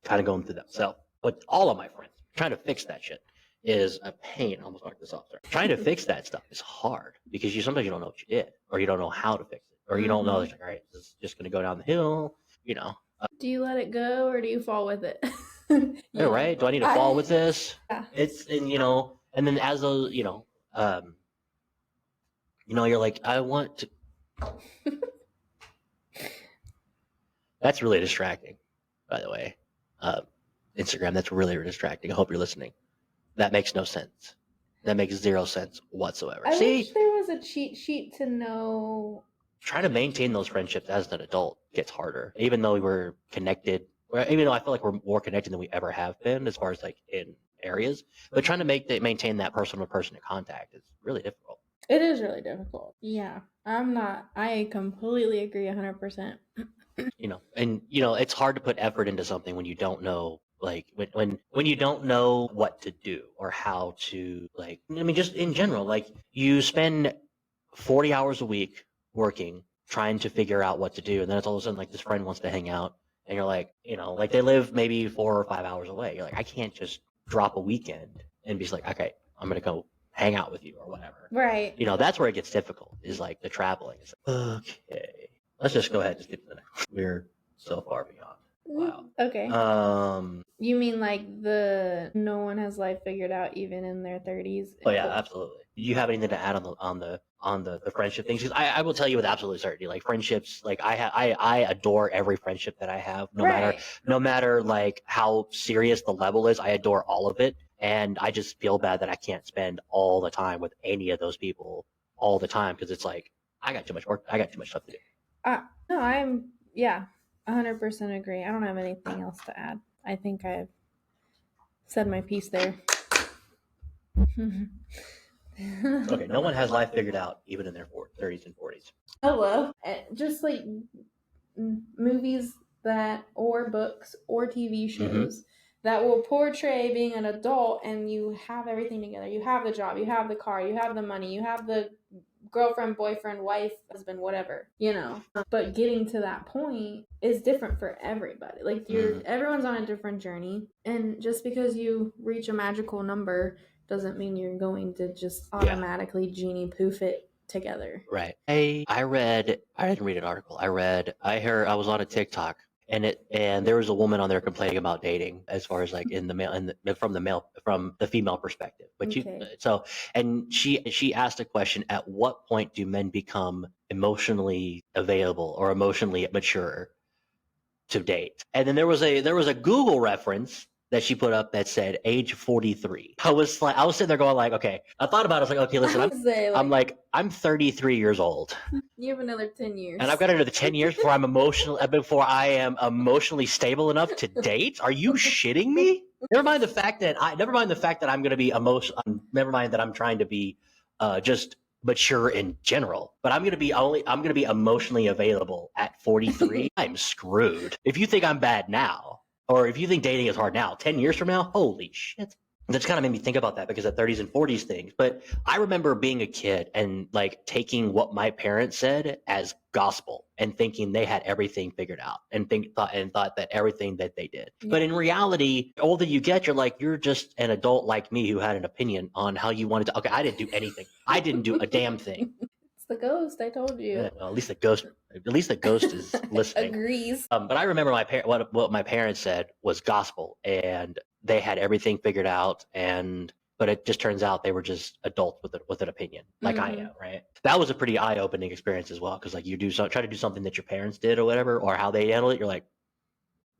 Kind of going through that. So, but all of my friends, trying to fix that shit is a pain. I almost knocked this off. Sorry. Trying to fix that stuff is hard because sometimes you don't know what you did, or you don't know how to fix it, or you don't know, like, all right, this is just going to go down the hill, Do you let it go, or do you fall with it? Yeah, right? Do I need to fall with this? Yeah. And then as those, you're like, I want to. That's really distracting, by the way. Instagram, that's really distracting. I hope you're listening. That makes no sense. That makes zero sense whatsoever. I wish there was a cheat sheet to know. Trying to maintain those friendships as an adult gets harder, even though we're connected. Even though I feel like we're more connected than we ever have been, as far as like in areas. But trying to maintain that person-to-person contact is really difficult. It is really difficult. Yeah, I completely agree 100%. And it's hard to put effort into something when you don't know, like, when you don't know what to do or how to, like, I mean, just in general, like, you spend 40 hours a week working, trying to figure out what to do, and then it's all of a sudden like this friend wants to hang out, and you're like, like they live maybe 4 or 5 hours away. You're like, I can't just drop a weekend and be just like, okay, I'm gonna go hang out with you or whatever. Right. That's where it gets difficult, is like the traveling. It's like, okay, let's just go ahead and skip to the next. We're so far beyond. Wow. Okay. You mean like the no one has life figured out even in their 30s? Oh yeah, absolutely. Do you have anything to add on the friendship things? Because I will tell you with absolute certainty, like friendships, like I adore every friendship that I have, no matter like how serious the level is. I adore all of it, and I just feel bad that I can't spend all the time with any of those people all the time because it's like I got too much work, I got too much stuff to do. No, I'm, yeah, 100% agree. I don't have anything else to add. I think I've said my piece there. Okay, no one has life figured out, even in their 30s and 40s. Hello. Just like movies that, or books, or TV shows that will portray being an adult and you have everything together. You have the job, you have the car, you have the money, you have the girlfriend, boyfriend, wife, husband, whatever, But getting to that point is different for everybody. Like everyone's on a different journey, and just because you reach a magical number doesn't mean you're going to just automatically genie poof it together. Right. I didn't read an article. I was on a TikTok and there was a woman on there complaining about dating as far as like in the male and from the female perspective. But and she asked a question: at what point do men become emotionally available or emotionally mature to date? And then there was a Google reference that she put up that said age 43. I was sitting there going like, okay, I thought about it. I was like, okay, listen, I'm 33 years old. You have another 10 years. And I've got another 10 years before I am emotionally stable enough to date. Are you shitting me? Never mind the fact that I'm going to be never mind that I'm trying to be just mature in general, but I'm going to be emotionally available at 43. I'm screwed. If you think I'm bad now, or if you think dating is hard now, 10 years from now, holy shit. That kind of made me think about that because of 30s and 40s things. But I remember being a kid and like taking what my parents said as gospel and thinking they had everything figured out and thought that everything that they did. Yeah. But in reality, the older you get, you're just an adult like me who had an opinion on how you wanted to. Okay, I didn't do anything. I didn't do a damn thing. It's the ghost. I told you. Yeah, well, at least the ghost is listening. Agrees. But I remember what my parents said was gospel, and they had everything figured out. But it just turns out they were just adults with an opinion, like I am, right? That was a pretty eye-opening experience as well, because like you try to do something that your parents did or whatever, or how they handle it, you're like,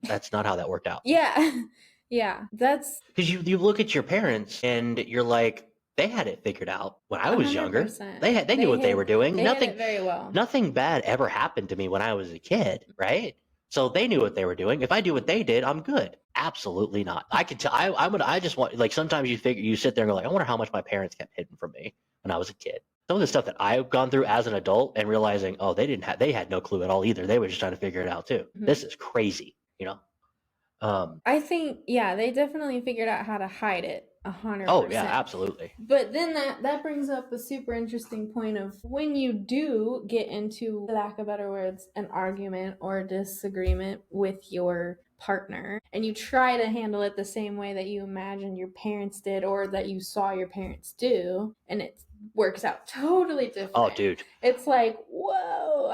that's not how that worked out. Yeah, yeah, that's because you look at your parents and you're like, they had it figured out when I was 100%. Younger. They knew what they were doing. Nothing very well. Nothing bad ever happened to me when I was a kid, right? So they knew what they were doing. If I do what they did, I'm good. Absolutely not. I could tell. I just want, like, sometimes you sit there and go like, I wonder how much my parents kept hidden from me when I was a kid. Some of the stuff that I've gone through as an adult and realizing, oh, they had no clue at all either. They were just trying to figure it out too. Mm-hmm. This is crazy, I think, yeah, they definitely figured out how to hide it 100%. Oh yeah, absolutely. But then that brings up a super interesting point of when you do get into, for lack of better words, an argument or a disagreement with your partner, and you try to handle it the same way that you imagined your parents did or that you saw your parents do, and it works out totally different. Oh, dude. It's like, whoa,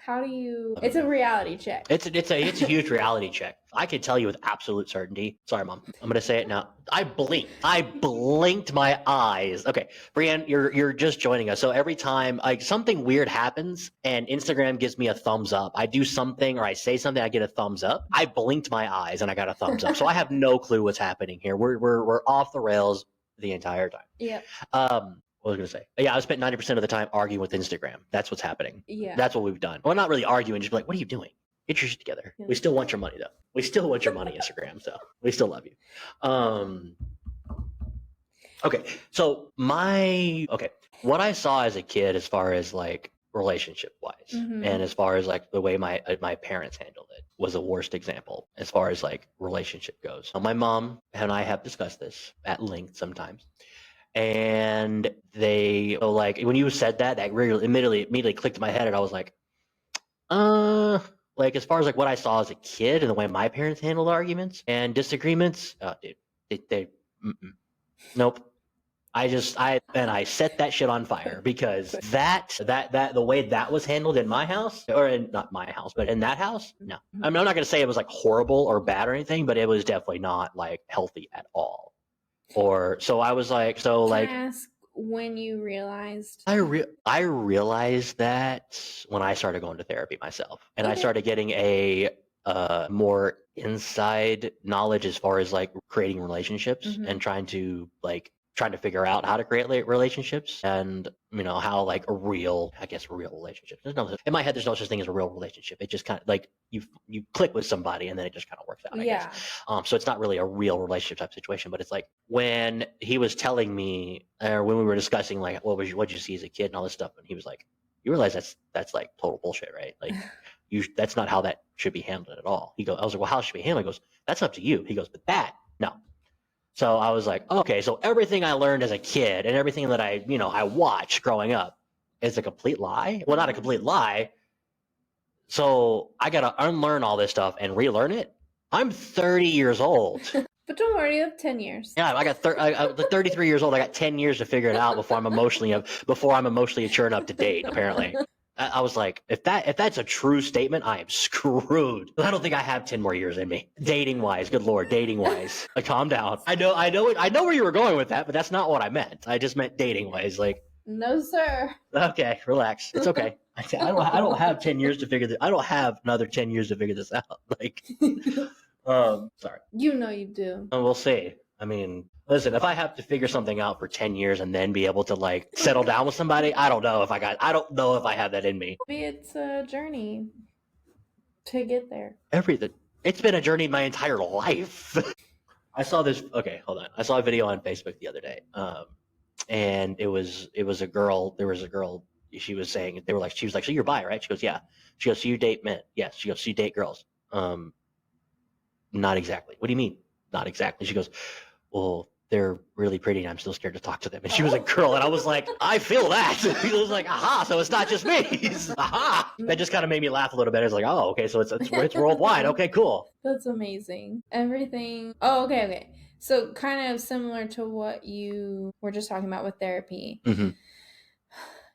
how do you? It's a reality check. It's a huge reality check. I can tell you with absolute certainty. Sorry, Mom. I'm gonna say it now. I blinked my eyes. Okay, Brianne, you're just joining us. So every time like something weird happens and Instagram gives me a thumbs up, I do something or I say something, I get a thumbs up. I blinked my eyes and I got a thumbs up. So I have no clue what's happening here. We're off the rails the entire time. Yeah. What was I going to say? Yeah, I spent 90% of the time arguing with Instagram. That's what's happening. Yeah. That's what we've done. Well, not really arguing, just be like, what are you doing? Get your shit together. Yeah. We still want your money, though. We still want your money, Instagram. So we still love you. Okay. So what I saw as a kid, as far as like relationship wise, and as far as like the way my parents handled it, was the worst example as far as like relationship goes. So my mom and I have discussed this at length sometimes. And like when you said that really immediately clicked in my head, and I was like, like as far as like what I saw as a kid and the way my parents handled arguments and disagreements, dude, they nope. I set that shit on fire because that the way that was handled in my house, or in not my house, but in that house, no. I mean, I'm not gonna say it was like horrible or bad or anything, but it was definitely not like healthy at all. Or so I was like, so Can like I ask when you realized? I realized that when I started going to therapy myself, and I Okay. started getting a more inside knowledge as far as like creating relationships and trying to figure out how to create relationships, and how like real relationships. In my head, there's no such thing as a real relationship. It just kind of like you click with somebody and then it just kind of works out, I guess. So it's not really a real relationship type situation, but it's like when he was telling me, or when we were discussing like what'd you see as a kid and all this stuff, and he was like, you realize that's like total bullshit, right? Like that's not how that should be handled at all. I was like, well, how should we handle it? He goes, that's up to you. He goes, but that, no. So I was like, okay, so everything I learned as a kid and everything that I watched growing up is a complete lie. Well, not a complete lie. So I got to unlearn all this stuff and relearn it. I'm 30 years old. But don't worry, you have 10 years. Yeah, I got 33 years old. I got 10 years to figure it out before I'm emotionally mature enough to date, apparently. I was like, if that's a true statement, I am screwed. I don't think I have 10 more years in me. Dating wise, good Lord, dating wise. Like, calm down. I know where you were going with that, but that's not what I meant. I just meant dating wise. Like, no, sir. Okay, relax. It's okay. I don't have 10 years to figure this. I don't have another 10 years to figure this out. Like, sorry. You know you do. We'll see. I mean, listen, if I have to figure something out for 10 years and then be able to like settle down with somebody, I don't know if I have that in me. Maybe it's a journey to get there. It's been a journey my entire life. I saw this. Okay, hold on. I saw a video on Facebook the other day. And it was a girl. There was a girl. She was saying, she was like, so you're bi, right? She goes, yeah. She goes, so you date men? Yes. She goes, so you date girls? Not exactly. What do you mean? Not exactly. She goes, well, they're really pretty and I'm still scared to talk to them. And she was a girl, and I was like, I feel that. He was like, aha, so it's not just me. Aha. That just kind of made me laugh a little bit. It's like, oh, okay, so it's worldwide. Okay, cool. That's amazing. Everything. Oh, okay. So kind of similar to what you were just talking about with therapy.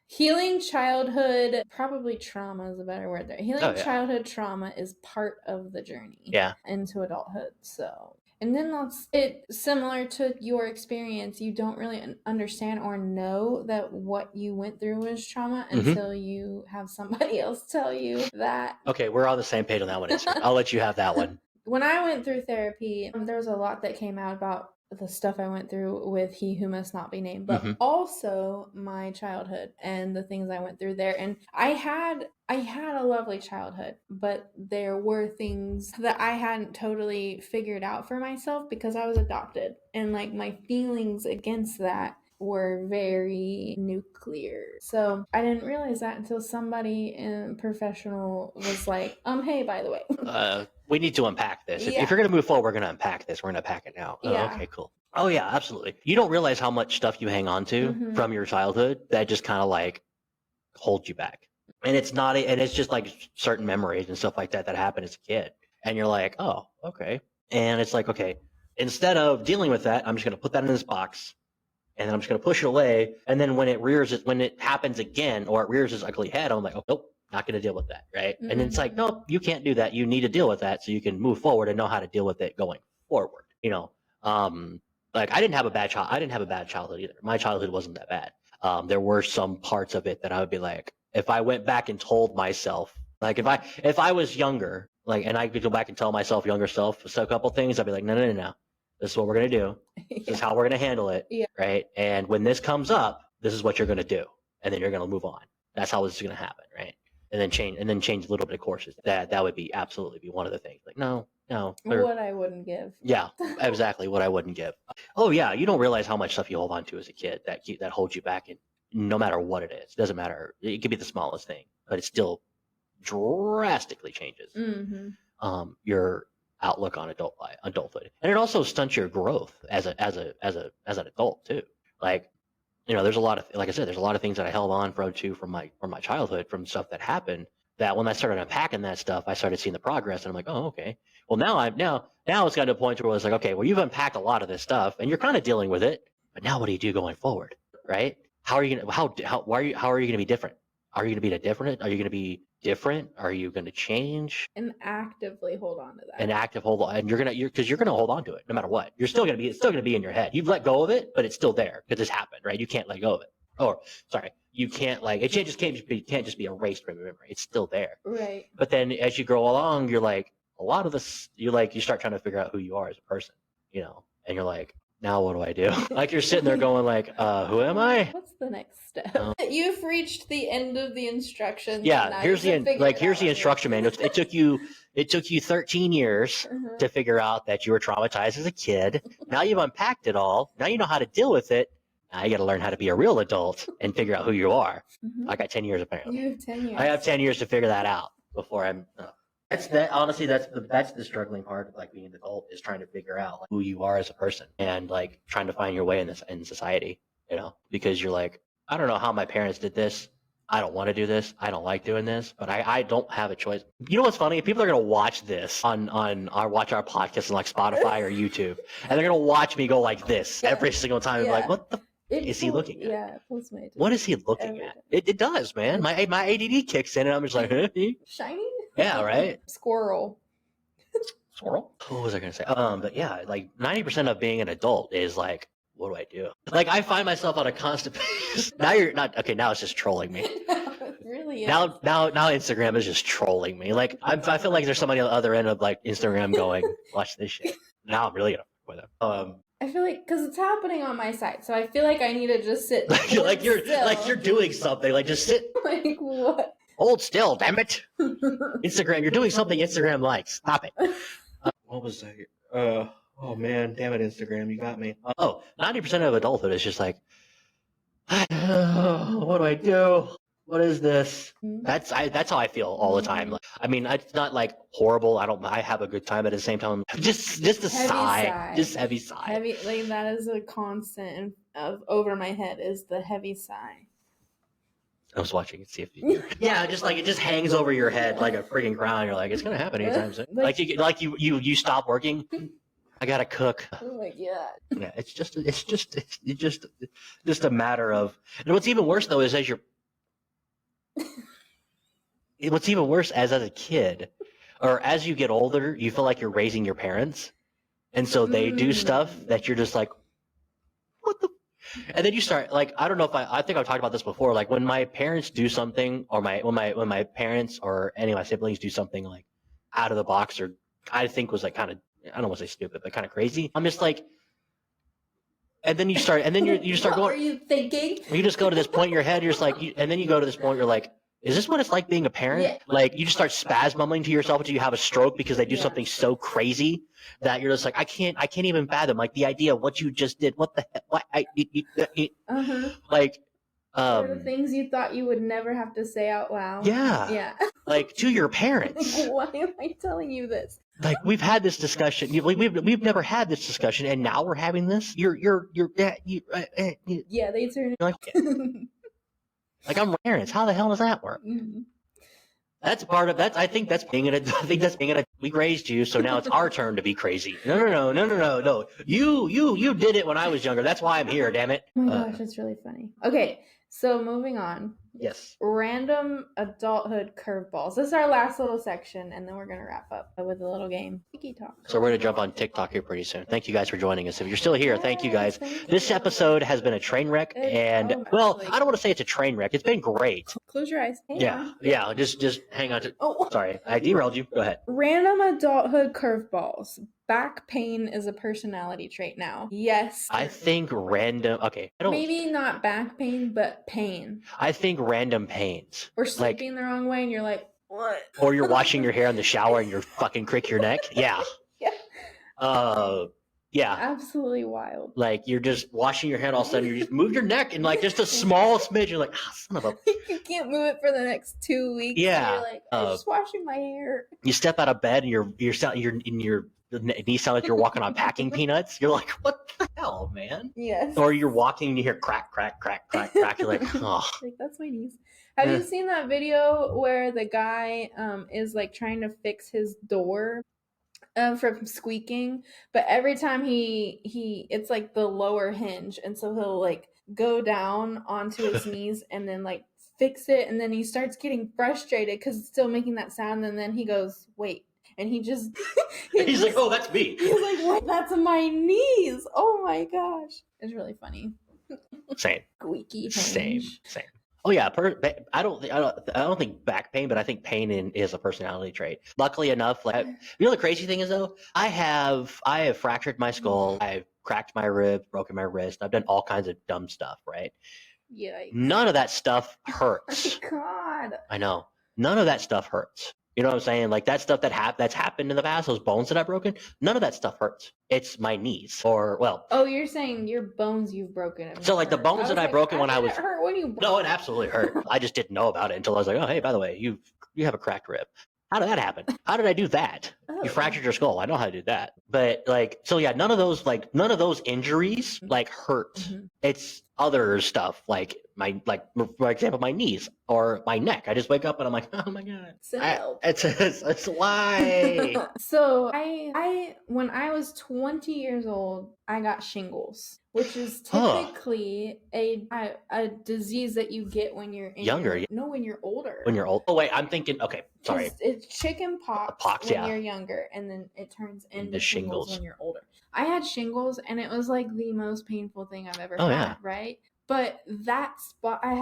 Healing childhood, probably trauma is a better word there. Healing childhood trauma is part of the journey into adulthood. So, and then similar to your experience, you don't really understand or know that what you went through was trauma until you have somebody else tell you that. Okay, we're on the same page on that one. I'll let you have that one. When I went through therapy, there was a lot that came out about the stuff I went through with He Who Must Not Be Named, but also my childhood and the things I went through there. And I had a lovely childhood, but there were things that I hadn't totally figured out for myself because I was adopted. And like my feelings against that were very nuclear. So I didn't realize that until somebody professional was like, hey, by the way. We need to unpack this. If you're going to move forward, we're going to unpack this. We're going to unpack it now. Oh, okay, cool. Oh, yeah, absolutely. You don't realize how much stuff you hang on to from your childhood that just kind of like holds you back. And it's just like certain memories and stuff like that happened as a kid. And you're like, oh, okay. And it's like, okay, instead of dealing with that, I'm just going to put that in this box. And then I'm just going to push it away. And then when it happens again, or it rears its ugly head, I'm like, oh, nope. Not going to deal with that, right? And it's like, no, you can't do that. You need to deal with that so you can move forward and know how to deal with it going forward. Like I didn't have a bad childhood either. My childhood wasn't that bad. There were some parts of it that I would be like, if I went back and told myself, like if I was younger, like, and I could go back and tell myself younger self a couple things, I'd be like, no. This is what we're going to do. This is how we're going to handle it, right? And when this comes up, this is what you're going to do, and then you're going to move on. That's how this is going to happen, right? And then change a little bit of courses. That would be absolutely be one of the things. Like, no. What I wouldn't give. Yeah, exactly. What I wouldn't give. Oh yeah, you don't realize how much stuff you hold on to as a kid that holds you back, and no matter what it is, it doesn't matter. It could be the smallest thing, but it still drastically changes your outlook on adulthood, and it also stunts your growth as an adult too. Like, there's a lot of, like I said, there's a lot of things that I held on from my childhood, from stuff that happened, that when I started unpacking that stuff, I started seeing the progress, and I'm like, oh, okay. Well, now it's gotten to a point where it's like, okay, well, you've unpacked a lot of this stuff, and you're kind of dealing with it. But now what do you do going forward, right? How are you gonna how are you gonna be different? Are you gonna be different? Are you gonna be different? Are you gonna change? And actively hold on to that. An active hold on, and you're gonna hold on to it no matter what. It's still gonna be in your head. You've let go of it, but it's still there because it's happened, right? You can't let go of it. Or sorry, you can't like it can't just be erased from your memory. It's still there. Right. But then as you grow along, you're like a lot of this. You start trying to figure out who you are as a person, and you're like, now what do I do? Like you're sitting there going like, who am I? What's the next step? You've reached the end of the instructions. Yeah, here's the instruction manual. It took you 13 years to figure out that you were traumatized as a kid. Now you've unpacked it all. Now you know how to deal with it. Now you got to learn how to be a real adult and figure out who you are. I got 10 years apparently. You have 10 years. I have 10 years to figure that out before I'm. Honestly, that's the struggling part of like being an adult is trying to figure out like, who you are as a person and like trying to find your way in society. Because you're like, I don't know how my parents did this. I don't want to do this. I don't like doing this, but I don't have a choice. You know what's funny? People are gonna watch this watch our podcast on like Spotify or YouTube, and they're gonna watch me go like this every single time. Yeah. Like, what the is he looking at? Yeah, it pulls my attention. What is he looking at? It does, man. My ADD kicks in, and I'm just like, shiny. Yeah, right. Squirrel. What was I gonna say? But yeah, like 90% of being an adult is like, what do I do? Like I find myself on a constant. Now you're not okay. Now it's just trolling me. Really? Now Instagram is just trolling me. Like I feel like there's somebody on the other end of like Instagram going, watch this shit. Now I'm really gonna fuck with them. I feel like because it's happening on my side, so I feel like I need to just sit. like you're doing something. Like just sit. Like what? Hold still, damn it. Instagram, you're doing something Instagram likes. Stop it. What was that? Oh man, damn it, Instagram, you got me. 90% of adulthood is just like, what do I do? What is this? That's how I feel all the time. I mean, it's not like horrible. I have a good time, but at the same time, just a sigh. Just heavy sigh. Heavy, like that is a constant over my head is the heavy sigh. I was watching it, see if you. Yeah, just like it just hangs over your head like a freaking crown. You're like, it's gonna happen anytime soon. Like you stop working. I gotta cook. Oh my god. Yeah, it's just a matter of. And what's even worse though is what's even worse as a kid, or as you get older, you feel like you're raising your parents, and so they do stuff that you're just like, what the. And then you start like I don't know if I think I've talked about this before. Like when my parents do something, or when my parents or any of my siblings do something like out of the box, or I think was like kind of I don't want to say stupid, but kind of crazy. I'm just like, and then you start going. What are you thinking? You just go to this point in your head. You're just like, and then you go to this point. You're like, is this what it's like being a parent? Yeah. Like you just start spasming to yourself until you have a stroke because they do something so crazy that you're just like, I can't even fathom like the idea of what you just did. What the heck? What like the things you thought you would never have to say out loud. Yeah. Like to your parents. Like, why am I telling you this? Like we've had this discussion. We've never had this discussion, and now we're having this. Yeah, they turn like. Like I'm parents. How the hell does that work? Mm-hmm. That's part of that. I think that's being an. We raised you, so now it's our turn to be crazy. No. You did it when I was younger. That's why I'm here. Damn it. Oh my gosh, that's really funny. Okay, so moving on. Yes. Random adulthood curveballs. This is our last little section, and then we're gonna wrap up with a little game. Tiki talk. So we're gonna jump on TikTok here pretty soon. Thank you guys for joining us. If you're still here, thank you guys. This episode has been a train wreck, and I don't want to say it's a train wreck. It's been great. Close your eyes. Hang on. Just hang on. Sorry, I derailed you. Go ahead. Random adulthood curveballs. Back pain is a personality trait now. Yes. I think random. Okay. Maybe not back pain, but pain. I think random pains. Or sleeping the wrong way, and you're like, what? Or you're washing your hair in the shower and you're fucking crick your neck. Yeah. Yeah. Absolutely wild. Like you're just washing your head, all of a sudden you just move your neck and like just a small smidge. You're like, son of a. You can't move it for the next 2 weeks. Yeah. You're like, I'm just washing my hair. You step out of bed and you're in your knees sound like you're walking on packing peanuts. You're like, what the hell, man? Yes. Or you're walking and you hear crack, crack, crack, crack, crack. You're like, oh. Like, that's my knees. Have you seen that video where the guy is like trying to fix his door from squeaking, but every time it's like the lower hinge, and so he'll like go down onto his knees and then like fix it, and then he starts getting frustrated because it's still making that sound, and then he goes, wait, and he just He's like, oh, that's me. He's like, what? That's my knees. Oh my gosh, it's really funny. Same. Squeaky hinge. Same. Oh yeah, I don't think back pain, but I think pain is a personality trait. Luckily enough, like, you know, the crazy thing is though, I have fractured my skull, I've cracked my rib, broken my wrist, I've done all kinds of dumb stuff, right? Yikes. None of that stuff hurts. Oh God. I know. None of that stuff hurts. You know what I'm saying? Like that stuff that's happened in the past, those bones that I've broken, none of that stuff hurts. It's my knees, or well. Oh, you're saying your bones you've broken. So like the bones that I broken when I was. It hurt when you broke. No, it absolutely hurt. I just didn't know about it until I was like, oh, hey, by the way, you have a cracked rib. How did that happen? How did I do that? Oh. You fractured your skull. I know how to do that. But like, so yeah, none of those injuries like hurt. Mm-hmm. It's other stuff like for example, my knees or my neck. I just wake up and I'm like, oh my God. It's why. So I when I was 20 years old, I got shingles, which is typically a disease that you get when you're younger. When you're older. When you're old. Oh wait, I'm thinking. Okay, sorry. It's chicken pox when you're younger, and then it turns into shingles when you're older. I had shingles, and it was like the most painful thing I've ever had. Yeah. Right. But that spot, I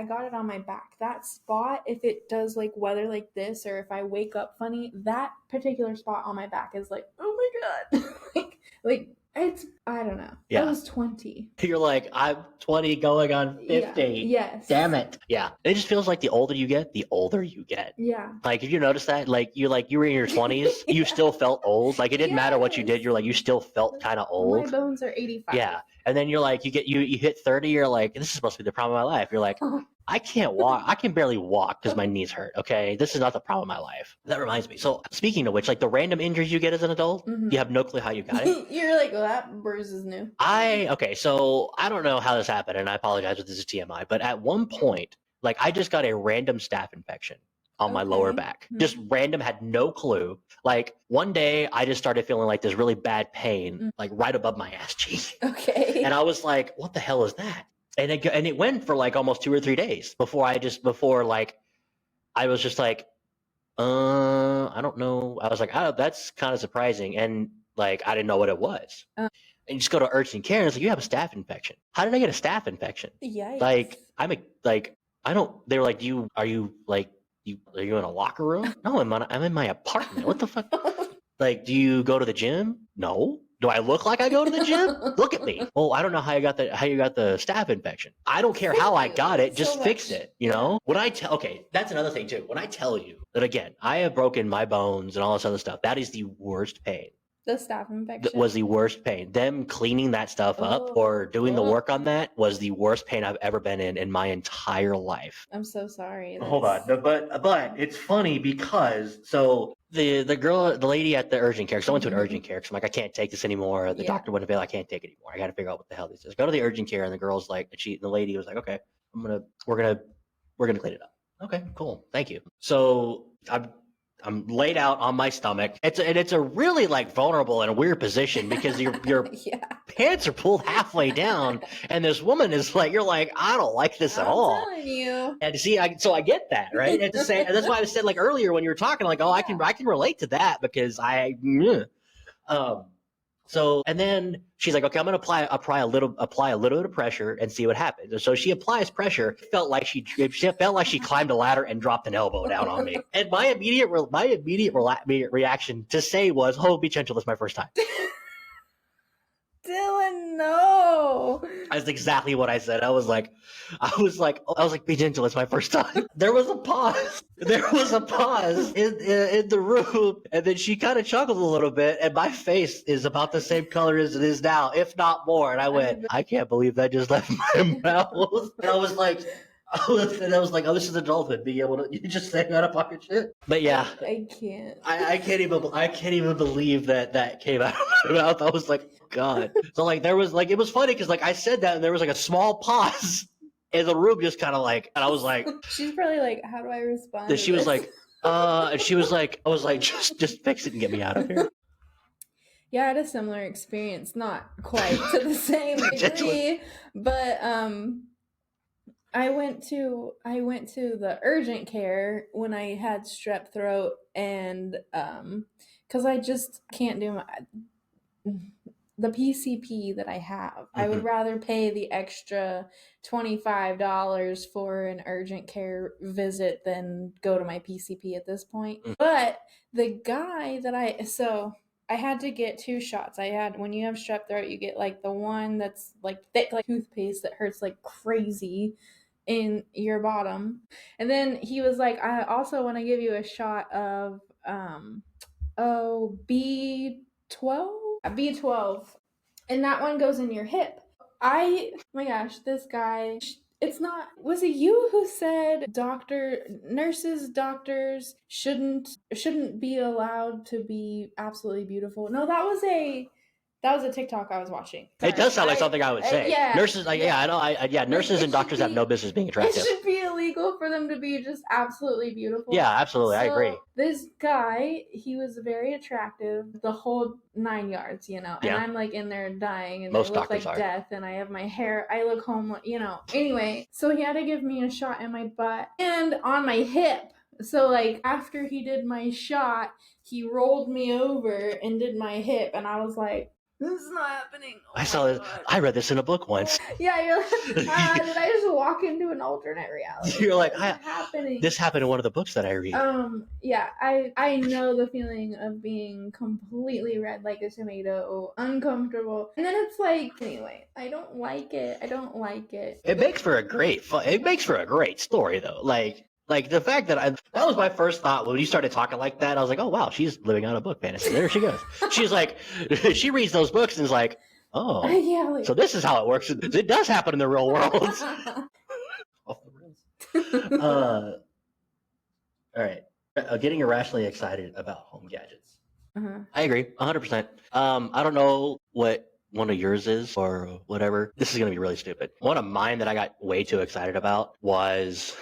got it on my back. That spot, if it does like weather like this, or if I wake up funny, that particular spot on my back is like, oh my God, like it's, I don't know. Yeah. I was 20. You're like, I'm 20 going on 50. Yeah. Yes. Damn it. Yeah. It just feels like the older you get, the older you get. Yeah. Like, if you notice that, like you were in your 20s, you still felt old. Like, it didn't matter what you did. You're like, you still felt kind of old. My bones are 85. Yeah. And then you're like, you hit 30, you're like, this is supposed to be the problem of my life. You're like, I can't walk. I can barely walk because my knees hurt. Okay. This is not the problem of my life. That reminds me. So speaking of which, like the random injuries you get as an adult, you have no clue how you got it. You're like, well, that bruise is new. Okay. So I don't know how this happened, and I apologize if this is TMI, but at one point, like I just got a random staph infection on my lower back. Just random, had no clue. Like one day I just started feeling like this really bad pain, like right above my ass cheek. Okay. And I was like, what the hell is that? And it went for like almost 2 or 3 days before I was just like, I don't know. I was like, oh, that's kind of surprising. And like, I didn't know what it was. And you just go to urgent care and it's like, you have a staph infection. How did I get a staph infection? Yikes. Like, they were like, are you in a locker room? No, I'm in my apartment. What the fuck? Like, do you go to the gym? No. Do I look like I go to the gym? Look at me. Oh, I don't know how you got the staph infection. I don't care how I got it. Just fix it. You know? Okay, that's another thing too. When I tell you that again, I have broken my bones and all this other stuff, that is the worst pain. The staph infection was the worst pain. Them cleaning that stuff up or doing the work on that was the worst pain I've ever been in my entire life. I'm so sorry. Hold on, but it's funny because so the lady at the urgent care. So I went to an urgent care because I'm like, I can't take this anymore. The doctor wouldn't be like, I can't take it anymore. I got to figure out what the hell this is. Go to the urgent care, and the girl's like, the lady was like, okay, we're gonna clean it up. Okay, cool, thank you. So I'm laid out on my stomach. It's a really like vulnerable and a weird position because your pants are pulled halfway down, and this woman is like, you're like, I don't like this at all. I'm telling you. And see, so I get that, right? And that's why I said like earlier when you were talking, like, oh, I can relate to that because So, and then she's like, okay, I'm going to apply a little bit of pressure and see what happens. And so she applies pressure. It felt like she climbed a ladder and dropped an elbow down on me. And my immediate reaction to say was, oh, be gentle. It's my first time. Dylan, no. That's exactly what I said. I was like, be gentle. It's my first time. There was a pause in the room, and then she kind of chuckled a little bit, and my face is about the same color as it is now, if not more. And I went, I can't believe that just left my mouth. And I was like, oh, this is adulthood, being able to you just saying out of pocket shit. But yeah, I can't. I can't even believe that came out of my mouth. I was like, God. So like there was like it was funny because like I said that and there was like a small pause in the room, just kind of like, and I was like, she's probably like, how do I respond? And she was like, and she was like, I was like, just fix it and get me out of here. Yeah, I had a similar experience, not quite to the same degree, but I went to the urgent care when I had strep throat, and cuz I just can't do the PCP that I have. I would rather pay the extra $25 for an urgent care visit than go to my PCP at this point. But the guy that I had to get 2 shots. I had, when you have strep throat, you get like the one that's like thick like toothpaste that hurts like crazy in your bottom. And then he was like, I also want to give you a shot of B12, B12, and that one goes in your hip. Oh my gosh, this guy, it's not, was it you who said doctors shouldn't be allowed to be absolutely beautiful? No, that was a TikTok I was watching. Sorry. It does sound like something I would say. Yeah. Nurses, like, yeah, I know. Nurses and doctors have no business being attractive. It should be illegal for them to be just absolutely beautiful. Yeah, absolutely. I agree. This guy, he was very attractive, the whole 9 yards, you know. And Yeah. I'm like in there dying, and Most it looked doctors like are. death, and I have my hair, I look homeless, you know. Anyway, so he had to give me a shot in my butt and on my hip. So like after he did my shot, he rolled me over and did my hip, and I was like, this is not happening. Oh, I saw this. I read this in a book once. Yeah, you're like, did I just walk into an alternate reality? You're like, happening? This happened in one of the books that I read. Yeah, I know the feeling of being completely red like a tomato, uncomfortable, and then it's like, anyway, I don't like it. It makes for a great story though. Like the fact that was my first thought when you started talking like that. I was like, oh wow, she's living out a book fantasy. There she goes. She's like, she reads those books and is like, oh, yeah, like, so this is how it works. It does happen in the real world. Off the rails. All right, getting irrationally excited about home gadgets. I agree, 100%. I don't know what one of yours is or whatever. This is gonna be really stupid. One of mine that I got way too excited about was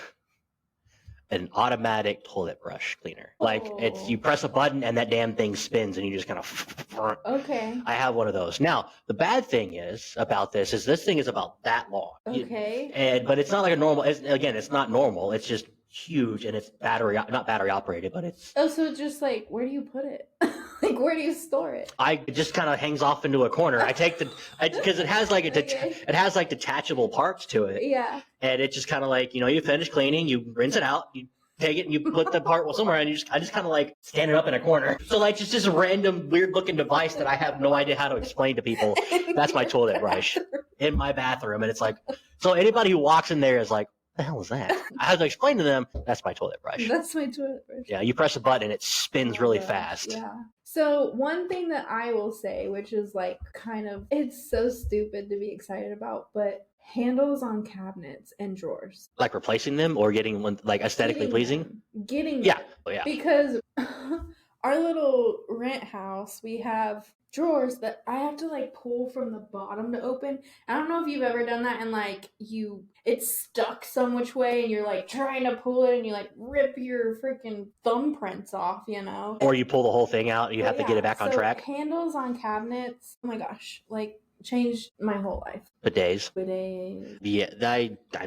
an automatic toilet brush cleaner. Like it's, you press a button and that damn thing spins and you just kind of. Okay. I have one of those. Now, the bad thing is about this thing is about that long. Okay. But it's not like a normal, it's not normal. It's just huge and it's not battery operated, but it's. Oh, so it's just like, where do you put it? Like, where do you store it? It just kind of hangs off into a corner. I take because it has like it has like detachable parts to it. Yeah. And it just kind of like, you finish cleaning, you rinse it out, you take it and you put the part somewhere, and I just kind of like stand it up in a corner. So like it's just a random weird looking device that I have no idea how to explain to people. That's my toilet brush in my bathroom, and it's like, so anybody who walks in there is like, the hell is that? I have to explain to them, that's my toilet brush. That's my toilet brush. Yeah, you press a button and it spins really fast. Yeah. So one thing that I will say, which is like kind of, it's so stupid to be excited about, but handles on cabinets and drawers. Like replacing them or getting one like aesthetically pleasing? Getting them. Oh, yeah. Because our little rent house, we have drawers that I have to like pull from the bottom to open. I don't know if you've ever done that, and like it's stuck some which way and you're like trying to pull it and you like rip your freaking thumbprints off, or you pull the whole thing out and you have to get it back on track. Handles on cabinets, oh my gosh, like changed my whole life. Bidets. Yeah,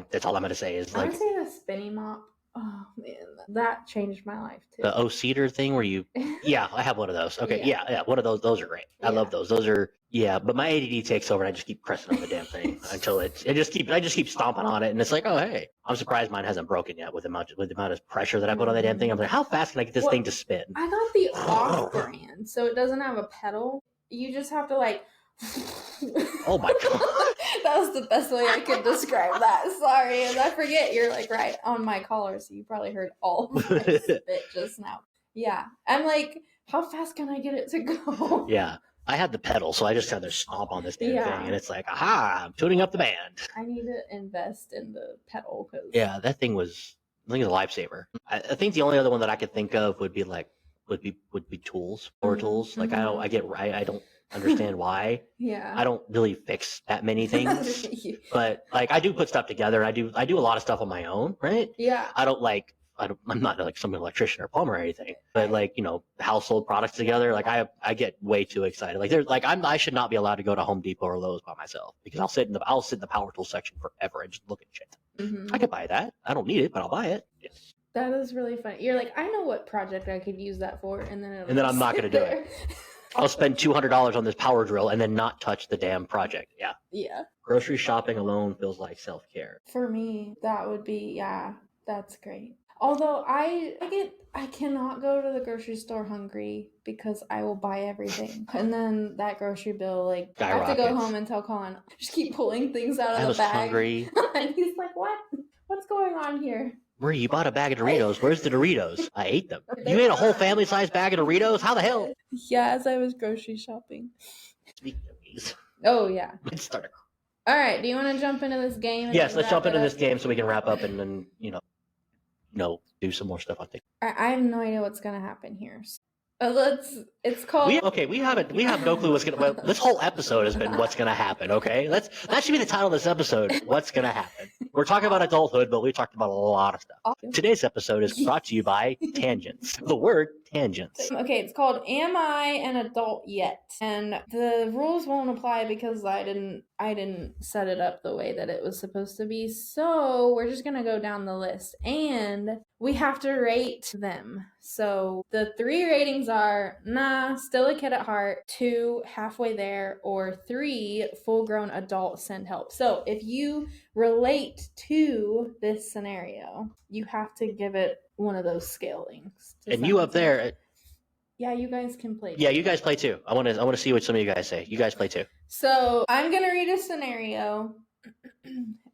that's all I'm gonna say is I'm gonna say the spinning mop. Oh man, that changed my life too. The cedar thing where you, yeah, I have one of those. Okay, yeah, one of those. Those are great. I love those. Those are, but my ADD takes over and I just keep pressing on the damn thing until I just keep stomping on it, and it's like, oh hey, I'm surprised mine hasn't broken yet with the amount of pressure that I put on that damn thing. I'm like, how fast can I get this thing to spin? I got the off brand, so it doesn't have a pedal. You just have to like. Oh my god. That was the best way I could describe that. Sorry, and I forget you're like right on my collar, so you probably heard all of my spit just now. Yeah, I'm like, how fast can I get it to go? Yeah, I had the pedal, so I just had to stomp on this damn thing, and it's like, aha, I'm tuning up the band. I need to invest in the pedal because that thing was, I think, it's a lifesaver. I think the only other one that I could think of would be tools, power tools. Like I don't understand why. Yeah. I don't really fix that many things. But like I do put stuff together. I do a lot of stuff on my own, right? Yeah. I don't like I'm not like some electrician or plumber or anything, but like, household products together, like I get way too excited. Like there's like I should not be allowed to go to Home Depot or Lowe's by myself because I'll sit in the power tool section forever and just look at shit. I could buy that. I don't need it, but I'll buy it. Yeah. That is really funny. You're like, I know what project I could use that for, and then I'm not going to do it. I'll spend $200 on this power drill and then not touch the damn project. Yeah. Yeah. Grocery shopping alone feels like self-care. For me, that would be, that's great. Although I cannot go to the grocery store hungry because I will buy everything. And then that grocery bill, like, I have to go home and tell Colin, just keep pulling things out of the bag. I was hungry. And he's like, what? What's going on here? Marie, you bought a bag of Doritos. Where's the Doritos? I ate them. You ate a whole family-sized bag of Doritos? How the hell? Yeah, as I was grocery shopping. Speaking of these. Oh, yeah. Let's start. All right. Do you want to jump into this game? Yes, let's jump into this game so we can wrap up and then, do some more stuff on TikTok. I have no idea what's going to happen here. It's called. We have no clue what's gonna. Well, this whole episode has been what's gonna happen. Okay, that should be the title of this episode. What's gonna happen? We're talking about adulthood, but we talked about a lot of stuff. Today's episode is brought to you by tangents. The word tangents. Okay, it's called "Am I an Adult Yet?" And the rules won't apply because I didn't set it up the way that it was supposed to be. So we're just gonna go down the list, and we have to rate them. So the 3 ratings are: nah, still a kid at heart; 2, halfway there; or 3, full-grown adult, send help. So if you relate to this scenario, you have to give it one of those scalings. And you up there. Yeah, you guys can play. Yeah, you guys play too. I want to see what some of you guys say. You guys play too. So I'm gonna read a scenario.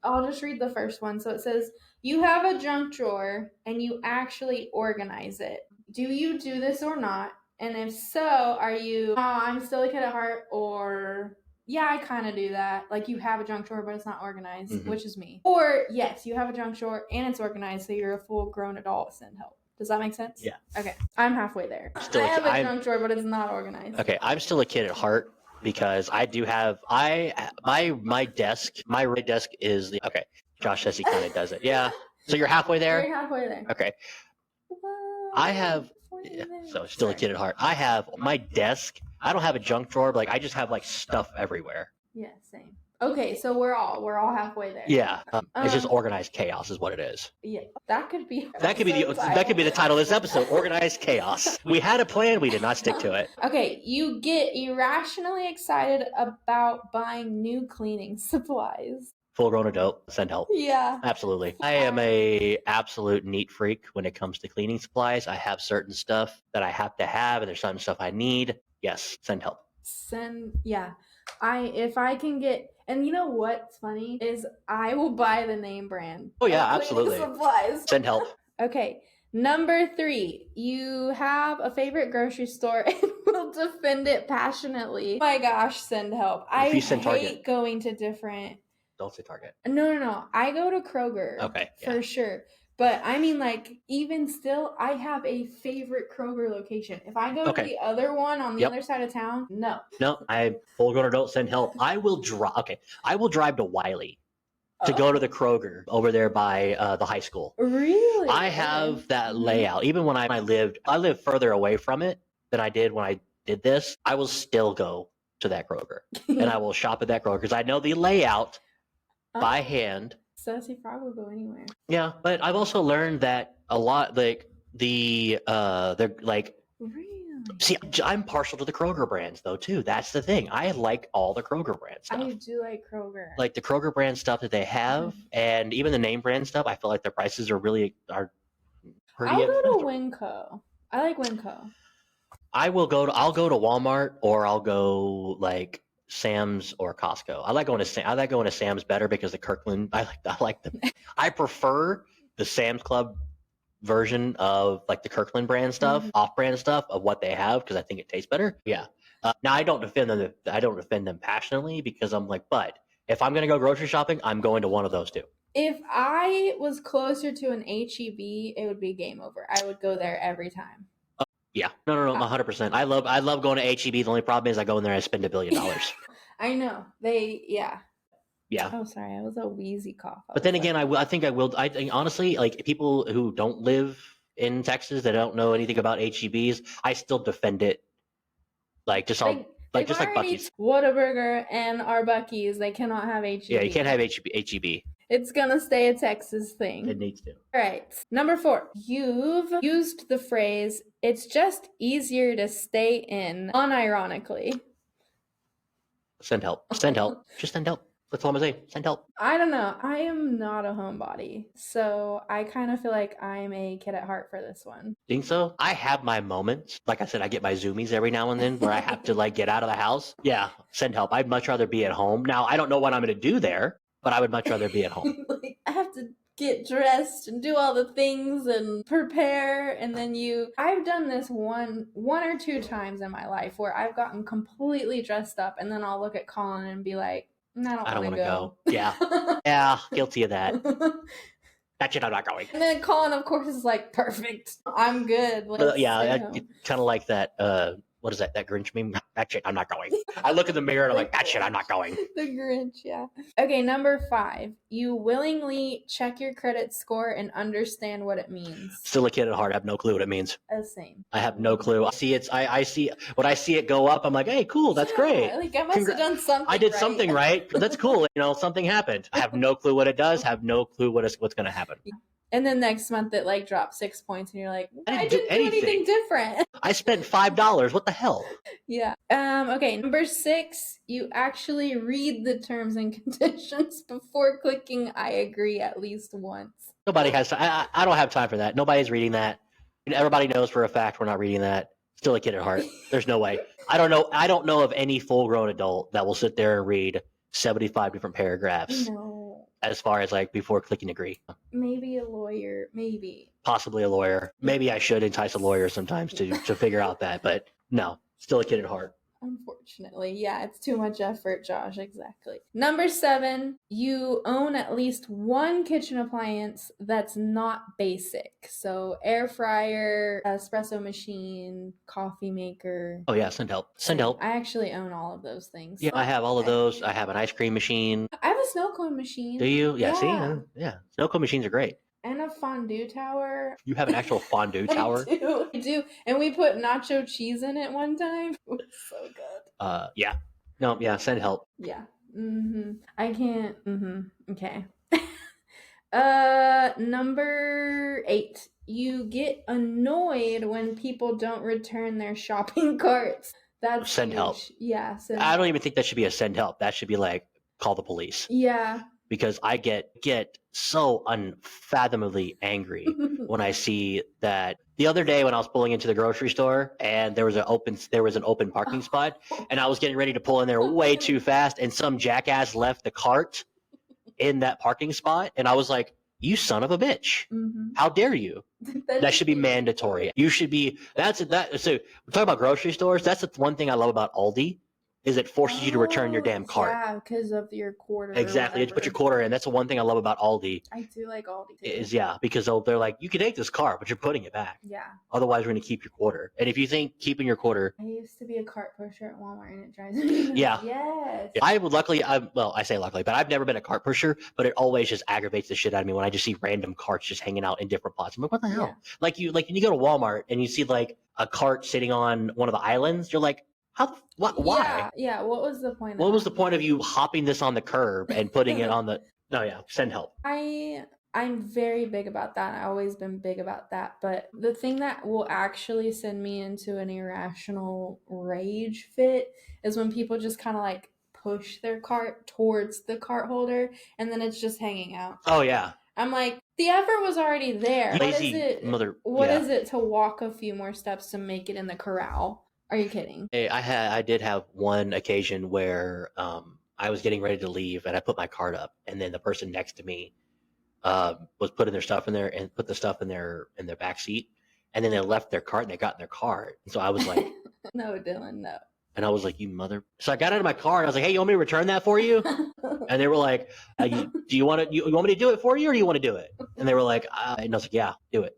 I'll just read the first one. So it says, you have a junk drawer and you actually organize it. Do you do this or not? And if so, are you, I'm still a kid at heart, or yeah, I kind of do that. Like you have a junk drawer, but it's not organized, which is me. Or yes, you have a junk drawer and it's organized, so you're a full-grown adult, send help. Does that make sense? Yeah. Okay. I'm halfway there. I have a junk drawer, but it's not organized. Okay, I'm still a kid at heart because I do have my desk. My right desk is the okay. Josh says he kind of does it. Yeah. So you're halfway there. You're halfway there. Okay. I have. Yeah, so still a kid at heart. I have my desk. I don't have a junk drawer, but like I just have like stuff everywhere. Yeah, same. Okay, so we're all halfway there. Yeah, it's just organized chaos is what it is. Yeah, that could be the title of this episode. Organized chaos. We had a plan, we did not stick to it. Okay, you get irrationally excited about buying new cleaning supplies. Full-grown adult, send help. Yeah, absolutely. I am a absolute neat freak when it comes to cleaning supplies. I have certain stuff that I have to have, and there's certain stuff I need. Yes, send help. If I can get, and you know what's funny is I will buy the name brand. Oh yeah, absolutely. Supplies. Send help. Okay, number 3, you have a favorite grocery store and will defend it passionately. Oh my gosh, send help. I hate going to different. Don't say Target. No. I go to Kroger. Okay. For sure. But I mean, like, even still, I have a favorite Kroger location. If I go to the other one on the other side of town, no. I full-grown adult, send help. I will drive to Wiley to go to the Kroger over there by the high school. Really? I have that layout. Even when I lived further away from it than I did when I did this. I will still go to that Kroger and I will shop at that Kroger because I know the layout by hand. Says he probably will go anywhere. Yeah, but I've also learned that a lot, like they're like. Really? See, I'm partial to the Kroger brands though too. That's the thing. I like all the Kroger brand stuff. I do like Kroger. Like the Kroger brand stuff that they have, and even the name brand stuff. I feel like their prices are pretty. I'll go to Winco. I like Winco. I'll go to Walmart, or I'll go like Sam's or Costco. I like going to Sam's better because the Kirkland. I prefer the Sam's Club version of like the Kirkland brand stuff, off-brand stuff of what they have because I think it tastes better. Yeah. Now I don't defend them. I don't defend them passionately because I'm like, but if I'm gonna go grocery shopping, I'm going to one of those two. If I was closer to an HEB, it would be game over. I would go there every time. Yeah. No, 100%. I love going to HEB. The only problem is I go in there and I spend $1 billion. I know. Yeah. Oh, sorry, I was a wheezy cough. But then again, I think I think honestly, like people who don't live in Texas that don't know anything about HEBs, I still defend it. Like just all like just like Bucky's. Whataburger and our Bucky's, they cannot have HEB. Yeah, you can't have HEB. It's gonna stay a Texas thing. It needs to. All right. Number 4. You've used the phrase, "It's just easier to stay in," unironically. Send help. Send help. Just send help. That's all I'm gonna say. Send help. I don't know. I am not a homebody, so I kind of feel like I'm a kid at heart for this one. Think so? I have my moments. Like I said, I get my zoomies every now and then where I have to like get out of the house. Yeah, send help. I'd much rather be at home. Now I don't know what I'm gonna do there, but I would much rather be at home. Like, I have to get dressed and do all the things and prepare, and then I've done this one or two times in my life where I've gotten completely dressed up, and then I'll look at Colin and be like, I don't want to go. Yeah. Yeah, guilty of that. That shit, I'm not going. And then Colin, of course, is like, perfect. I'm good. Yeah, kind of like that. What is that? That Grinch meme? That shit, I'm not going. I look in the mirror and I'm like, that shit, I'm not going. The Grinch, yeah. Okay, number 5. You willingly check your credit score and understand what it means. Still a kid at heart. I have no clue what it means. Same. I have no clue. I see when I see it go up, I'm like, hey, cool, that's great. Like I must have done something. I did something right. That's cool. Something happened. I have no clue what it does. Have no clue what's going to happen. And then next month it like drops 6 points, and you're like, I didn't do anything different. I spent $5. What the hell? Yeah. Okay. Number 6, you actually read the terms and conditions before clicking I agree at least once. Nobody has time. I don't have time for that. Nobody's reading that. Everybody knows for a fact we're not reading that. Still a kid at heart. There's no way. I don't know of any full-grown adult that will sit there and read 75 different paragraphs. No. As far as like before clicking agree. Maybe a lawyer. Maybe. Possibly a lawyer. Maybe I should entice a lawyer sometimes to figure out that, but no, still a kid at heart. Unfortunately, yeah, it's too much effort, Josh. Exactly. Number 7, you own at least one kitchen appliance that's not basic. So air fryer, espresso machine, coffee maker. Oh yeah, send help. Send help. I actually own all of those things. Yeah, I have all of those. I have an ice cream machine. I have a snow cone machine. Do you? Yeah. See? Yeah. Snow cone machines are great. And a fondue tower. You have an actual fondue tower? I do. And we put nacho cheese in it one time. It was so good. Yeah. No, yeah, send help. Yeah. I can't. Okay. Number 8. You get annoyed when people don't return their shopping carts. That's send help. Yeah. I don't even think that should be a send help. That should be like, call the police. Yeah. Because I get so unfathomably angry when I see that. The other day when I was pulling into the grocery store and there was an open parking spot and I was getting ready to pull in there way too fast and some jackass left the cart in that parking spot and I was like, you son of a bitch. How dare you? That should be mandatory. You should be so we're talking about grocery stores. That's the one thing I love about Aldi. Is it forces you to return your damn cart. Yeah, because of your quarter. Exactly. You have to put your quarter in. That's the one thing I love about Aldi. I do like Aldi too. Is because they're like, you can take this cart, but you're putting it back. Yeah. Otherwise, we're going to keep your quarter. And if you think keeping your quarter. I used to be a cart pusher at Walmart and it drives me nuts. Yeah. Yes. I would I say luckily, but I've never been a cart pusher, but it always just aggravates the shit out of me when I just see random carts just hanging out in different spots. I'm like, what the hell? Yeah. Like when you go to Walmart and you see like a cart sitting on one of the islands, you're like, why? Yeah. What was the point? What was the point of you hopping this on the curb and putting it on the? No, yeah. Send help. I'm very big about that. I've always been big about that. But the thing that will actually send me into an irrational rage fit is when people just kind of like push their cart towards the cart holder and then it's just hanging out. Oh yeah. I'm like, the effort was already there. Lazy mother. What is it to walk a few more steps to make it in the corral? Are you kidding? Hey, I did have one occasion where I was getting ready to leave and I put my cart up and then the person next to me was putting their stuff in there and put the stuff in their back seat and then they left their cart and they got in their car. And so I was like, no, Dylan, no. And I was like, you mother. So I got out of my car and I was like, hey, you want me to return that for you? And they were like, do you want me to do it for you or do you want to do it? And they were like, and I was like, yeah, do it.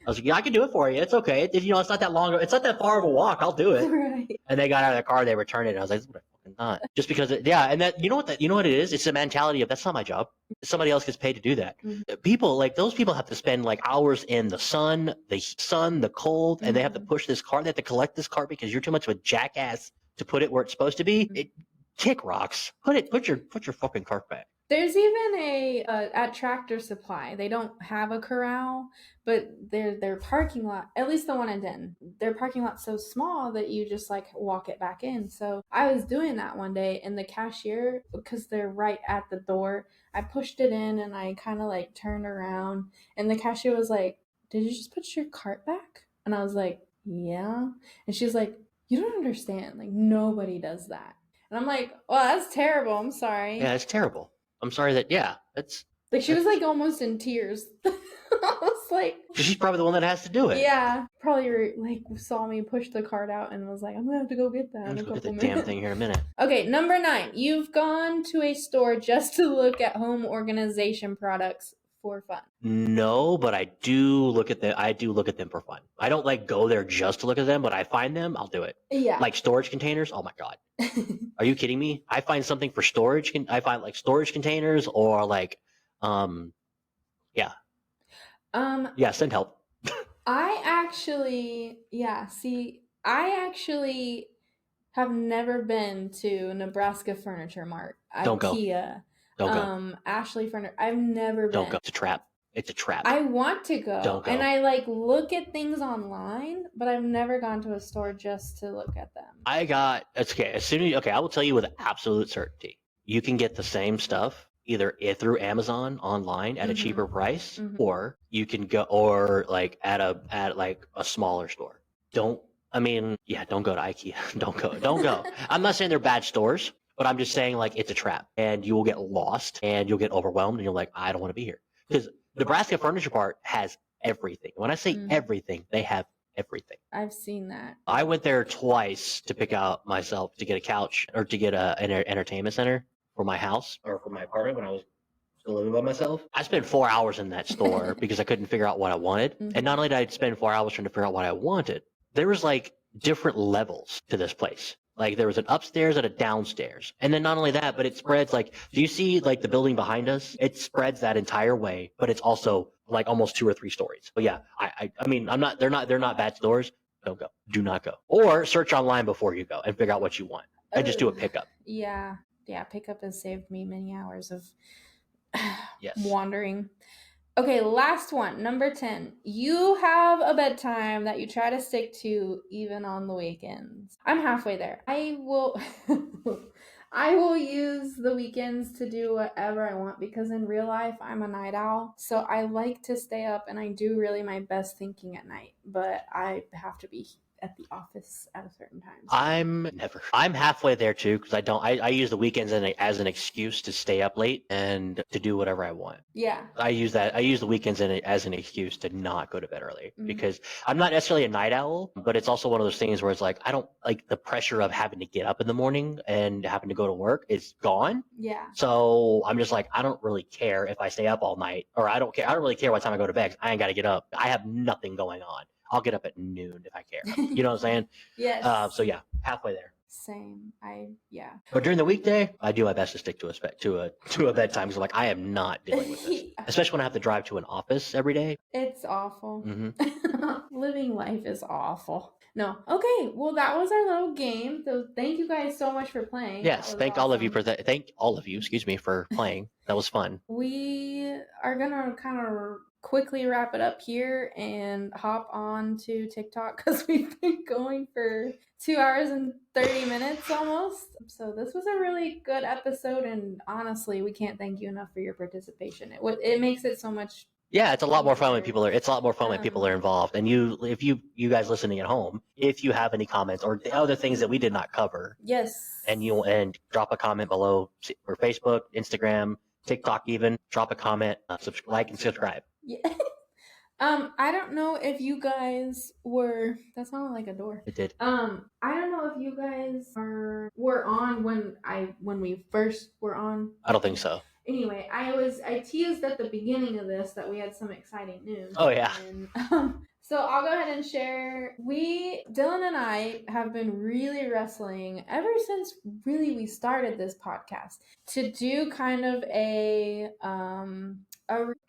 I was like, yeah, I can do it for you. It's okay. It's not that long. It's not that far of a walk. I'll do it. Right. And they got out of their car. They returned it. And I was like, this is what I not. Just because and that you know what it is? It's the mentality of that's not my job. Somebody else gets paid to do that. People like those people have to spend like hours in the sun, the cold, and they have to push this cart. They have to collect this cart because you're too much of a jackass to put it where it's supposed to be. Kick rocks. Put your fucking cart back. There's even at Tractor Supply, they don't have a corral, but their parking lot, at least the one in Denton, their parking lot's so small that you just like walk it back in. So I was doing that one day, and the cashier, because they're right at the door, I pushed it in and I kind of like turned around, and the cashier was like, "Did you just put your cart back?" And I was like, "Yeah." And she's like, "You don't understand. Like, nobody does that." And I'm like, "Well, that's terrible. I'm sorry." Yeah, it's terrible. I'm sorry that that's like she was like almost in tears. I was like, she's probably the one that has to do it. Yeah, probably like saw me push the cart out and was like, I'm gonna have to go get that in a couple minutes. Damn thing here in a minute. Okay, number 9. You've gone to a store just to look at home organization products for fun. No, but I do look at them for fun. I don't like go there just to look at them, but I find them, I'll do it. Yeah. Like storage containers. Oh my God. Are you kidding me? I find something for storage. I find like storage containers or like, yeah. Yeah, send help. I actually have never been to Nebraska Furniture Mart, Don't IKEA, go. Ashley Furniture. I've never been. Don't go. It's a trap. It's a trap. I want to go. Don't go. And I like look at things online, but I've never gone to a store just to look at them. I will tell you with absolute certainty. You can get the same stuff either through Amazon online at a cheaper price, or you can go or like at a smaller store. Don't go to IKEA. Don't go. I'm not saying they're bad stores, but I'm just saying like it's a trap and you will get lost and you'll get overwhelmed and you're like, I don't want to be here. Because Nebraska Furniture Mart has everything. When I say everything, they have everything. I've seen that. I went there twice to pick out myself to get a couch or to get an entertainment center for my house or for my apartment when I was still living by myself. I spent 4 hours in that store because I couldn't figure out what I wanted. And not only did I spend 4 hours trying to figure out what I wanted, there was like different levels to this place. Like there was an upstairs and a downstairs. And then not only that, but it spreads like, do you see like the building behind us? It spreads that entire way, but it's also like almost 2 or 3 stories. But yeah, I mean, they're not bad stores. Don't go. Do not go. Or search online before you go and figure out what you want and just do a pickup. Yeah. Pickup has saved me many hours of wandering. Okay, last one, number 10. You have a bedtime that you try to stick to even on the weekends. I'm halfway there. I will use the weekends to do whatever I want because in real life I'm a night owl. So I like to stay up and I do really my best thinking at night, but I have to be at the office at a certain time. I'm halfway there too because I use the weekends as an excuse to stay up late and to do whatever I want. Yeah. I use the weekends as an excuse to not go to bed early because I'm not necessarily a night owl, but it's also one of those things where it's like I don't like the pressure of having to get up in the morning and having to go to work is gone. Yeah. So I'm just like I don't really care if I stay up all night or I don't really care what time I go to bed. I ain't got to get up. I have nothing going on. I'll get up at noon if I care. You know what I'm saying? Yes. So yeah, halfway there. Same. But during the weekday, I do my best to stick to a bedtime because like I am not dealing with this, especially when I have to drive to an office every day. It's awful. Living life is awful. No. Okay. Well, that was our little game. So thank you guys so much for playing. Yes. Thank all of you for playing. That was fun. We are gonna kind of quickly wrap it up here and hop on to TikTok because we've been going for 2 hours and 30 minutes almost. So this was a really good episode, and honestly, we can't thank you enough for your participation. It makes it so much. Yeah, it's a lot more fun when people are involved. And if you guys listening at home, if you have any comments or the other things that we did not cover, yes, and drop a comment below for Facebook, Instagram, TikTok, even drop a comment, like and subscribe. Yeah. I don't know if you guys were. That sounded like a door. It did. I don't know if you guys were on when we first were on. I don't think so. Anyway, I teased at the beginning of this that we had some exciting news. Oh yeah. And, So I'll go ahead and share. Dylan and I have been really wrestling ever since really we started this podcast to do kind of a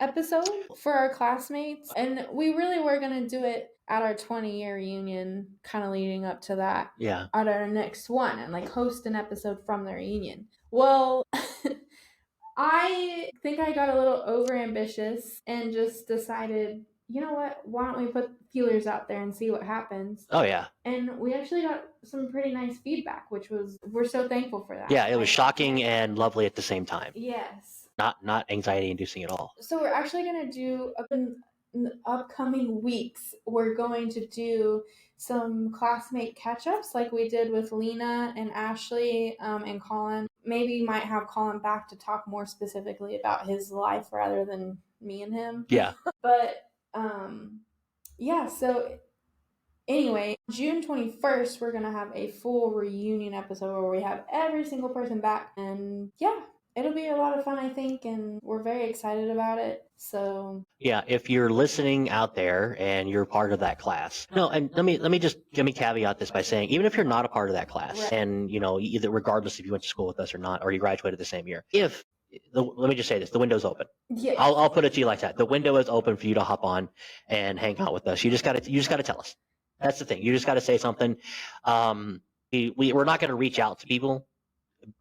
episode for our classmates, and we really were gonna do it at our 20-year reunion, kind of leading up to that. Yeah. At our next one, and like host an episode from the reunion. Well, I think I got a little overambitious and just decided, you know what? Why don't we put feelers out there and see what happens? Oh yeah. And we actually got some pretty nice feedback, which was, we're so thankful for that. Yeah, it was shocking and lovely at the same time. Yes. Not anxiety inducing at all. So we're actually going to do in the upcoming weeks, we're going to do some classmate catch-ups like we did with Lena and Ashley and Colin. Maybe might have Colin back to talk more specifically about his life rather than me and him. Yeah. But yeah, so anyway, June 21st, we're going to have a full reunion episode where we have every single person back. And yeah, it'll be a lot of fun, I think, and we're very excited about it. So yeah, if you're listening out there and you're part of that class, no, and let me caveat this by saying, even if you're not a part of that class, right. and either regardless if you went to school with us or not, or you graduated the same year, let me just say this: the window's open. Yeah, I'll put it to you like that: the window is open for you to hop on and hang out with us. You just gotta tell us. That's the thing. You just gotta say something. We're not gonna reach out to people.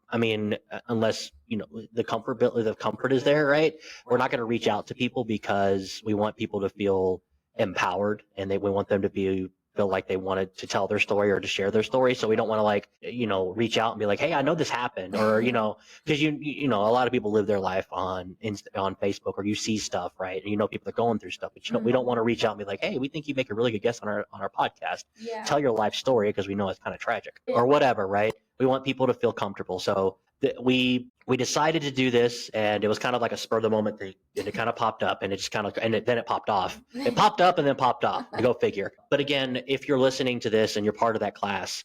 I mean, unless the comfort is there, right? We're not going to reach out to people because we want people to feel empowered, and we want them to feel like they wanted to tell their story or to share their story. So we don't want to reach out and be like, hey, I know this happened, or because a lot of people live their life on Facebook, or you see stuff, right? And people are going through stuff, but we don't want to reach out and be like, hey, we think you make a really good guest on our podcast. Yeah. Tell your life story, because we know it's kind of tragic or whatever, right? We want people to feel comfortable. So we decided to do this, and it was kind of like a spur of the moment thing, and it kind of popped up, and it just kind of, then it popped off. It popped up and then popped off. Go figure. But again, if you're listening to this and you're part of that class,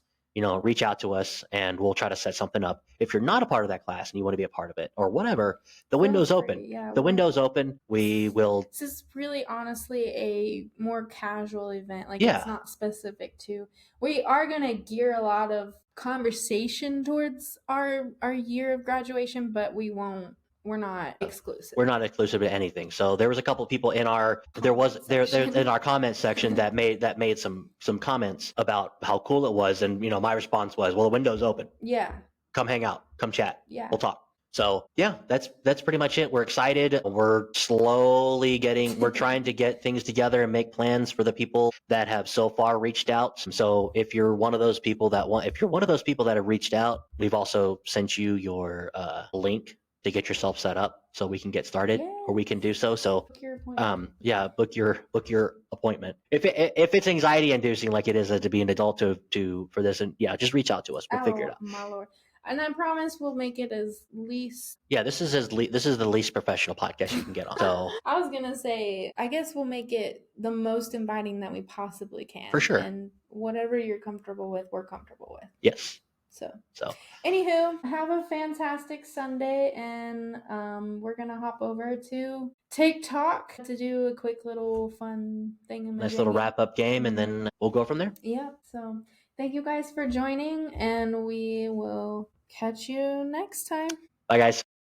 reach out to us and we'll try to set something up. If you're not a part of that class and you want to be a part of it or whatever, the window's open. Yeah, the window's open. We will. This is really honestly a more casual event. Like, Yeah. It's not specific to. We are going to gear a lot of conversation towards our year of graduation, but we're not exclusive. We're not exclusive to anything. So there was a couple of people in our in our comment section that made some comments about how cool it was, and my response was, well, the window's open. Yeah. Come hang out. Come chat. Yeah. We'll talk. So yeah, that's pretty much it. We're excited. We're we're trying to get things together and make plans for the people that have so far reached out. So if you're one of those people that have reached out, we've also sent you your link to get yourself set up so we can get started, or we can do so. So book your appointment. book your appointment. If it's anxiety inducing like it is to be an adult for this, and just reach out to us. We'll figure it out. My Lord. And I promise we'll make it as least. Yeah, this is the least professional podcast you can get on. So I was gonna say, I guess we'll make it the most inviting that we possibly can. For sure. And whatever you're comfortable with, we're comfortable with. Yes. So, anywho, have a fantastic Sunday, and we're gonna hop over to TikTok to do a quick little fun thing. Nice little wrap up game, and then we'll go from there. Yeah. So thank you guys for joining, and we will catch you next time. Bye, guys.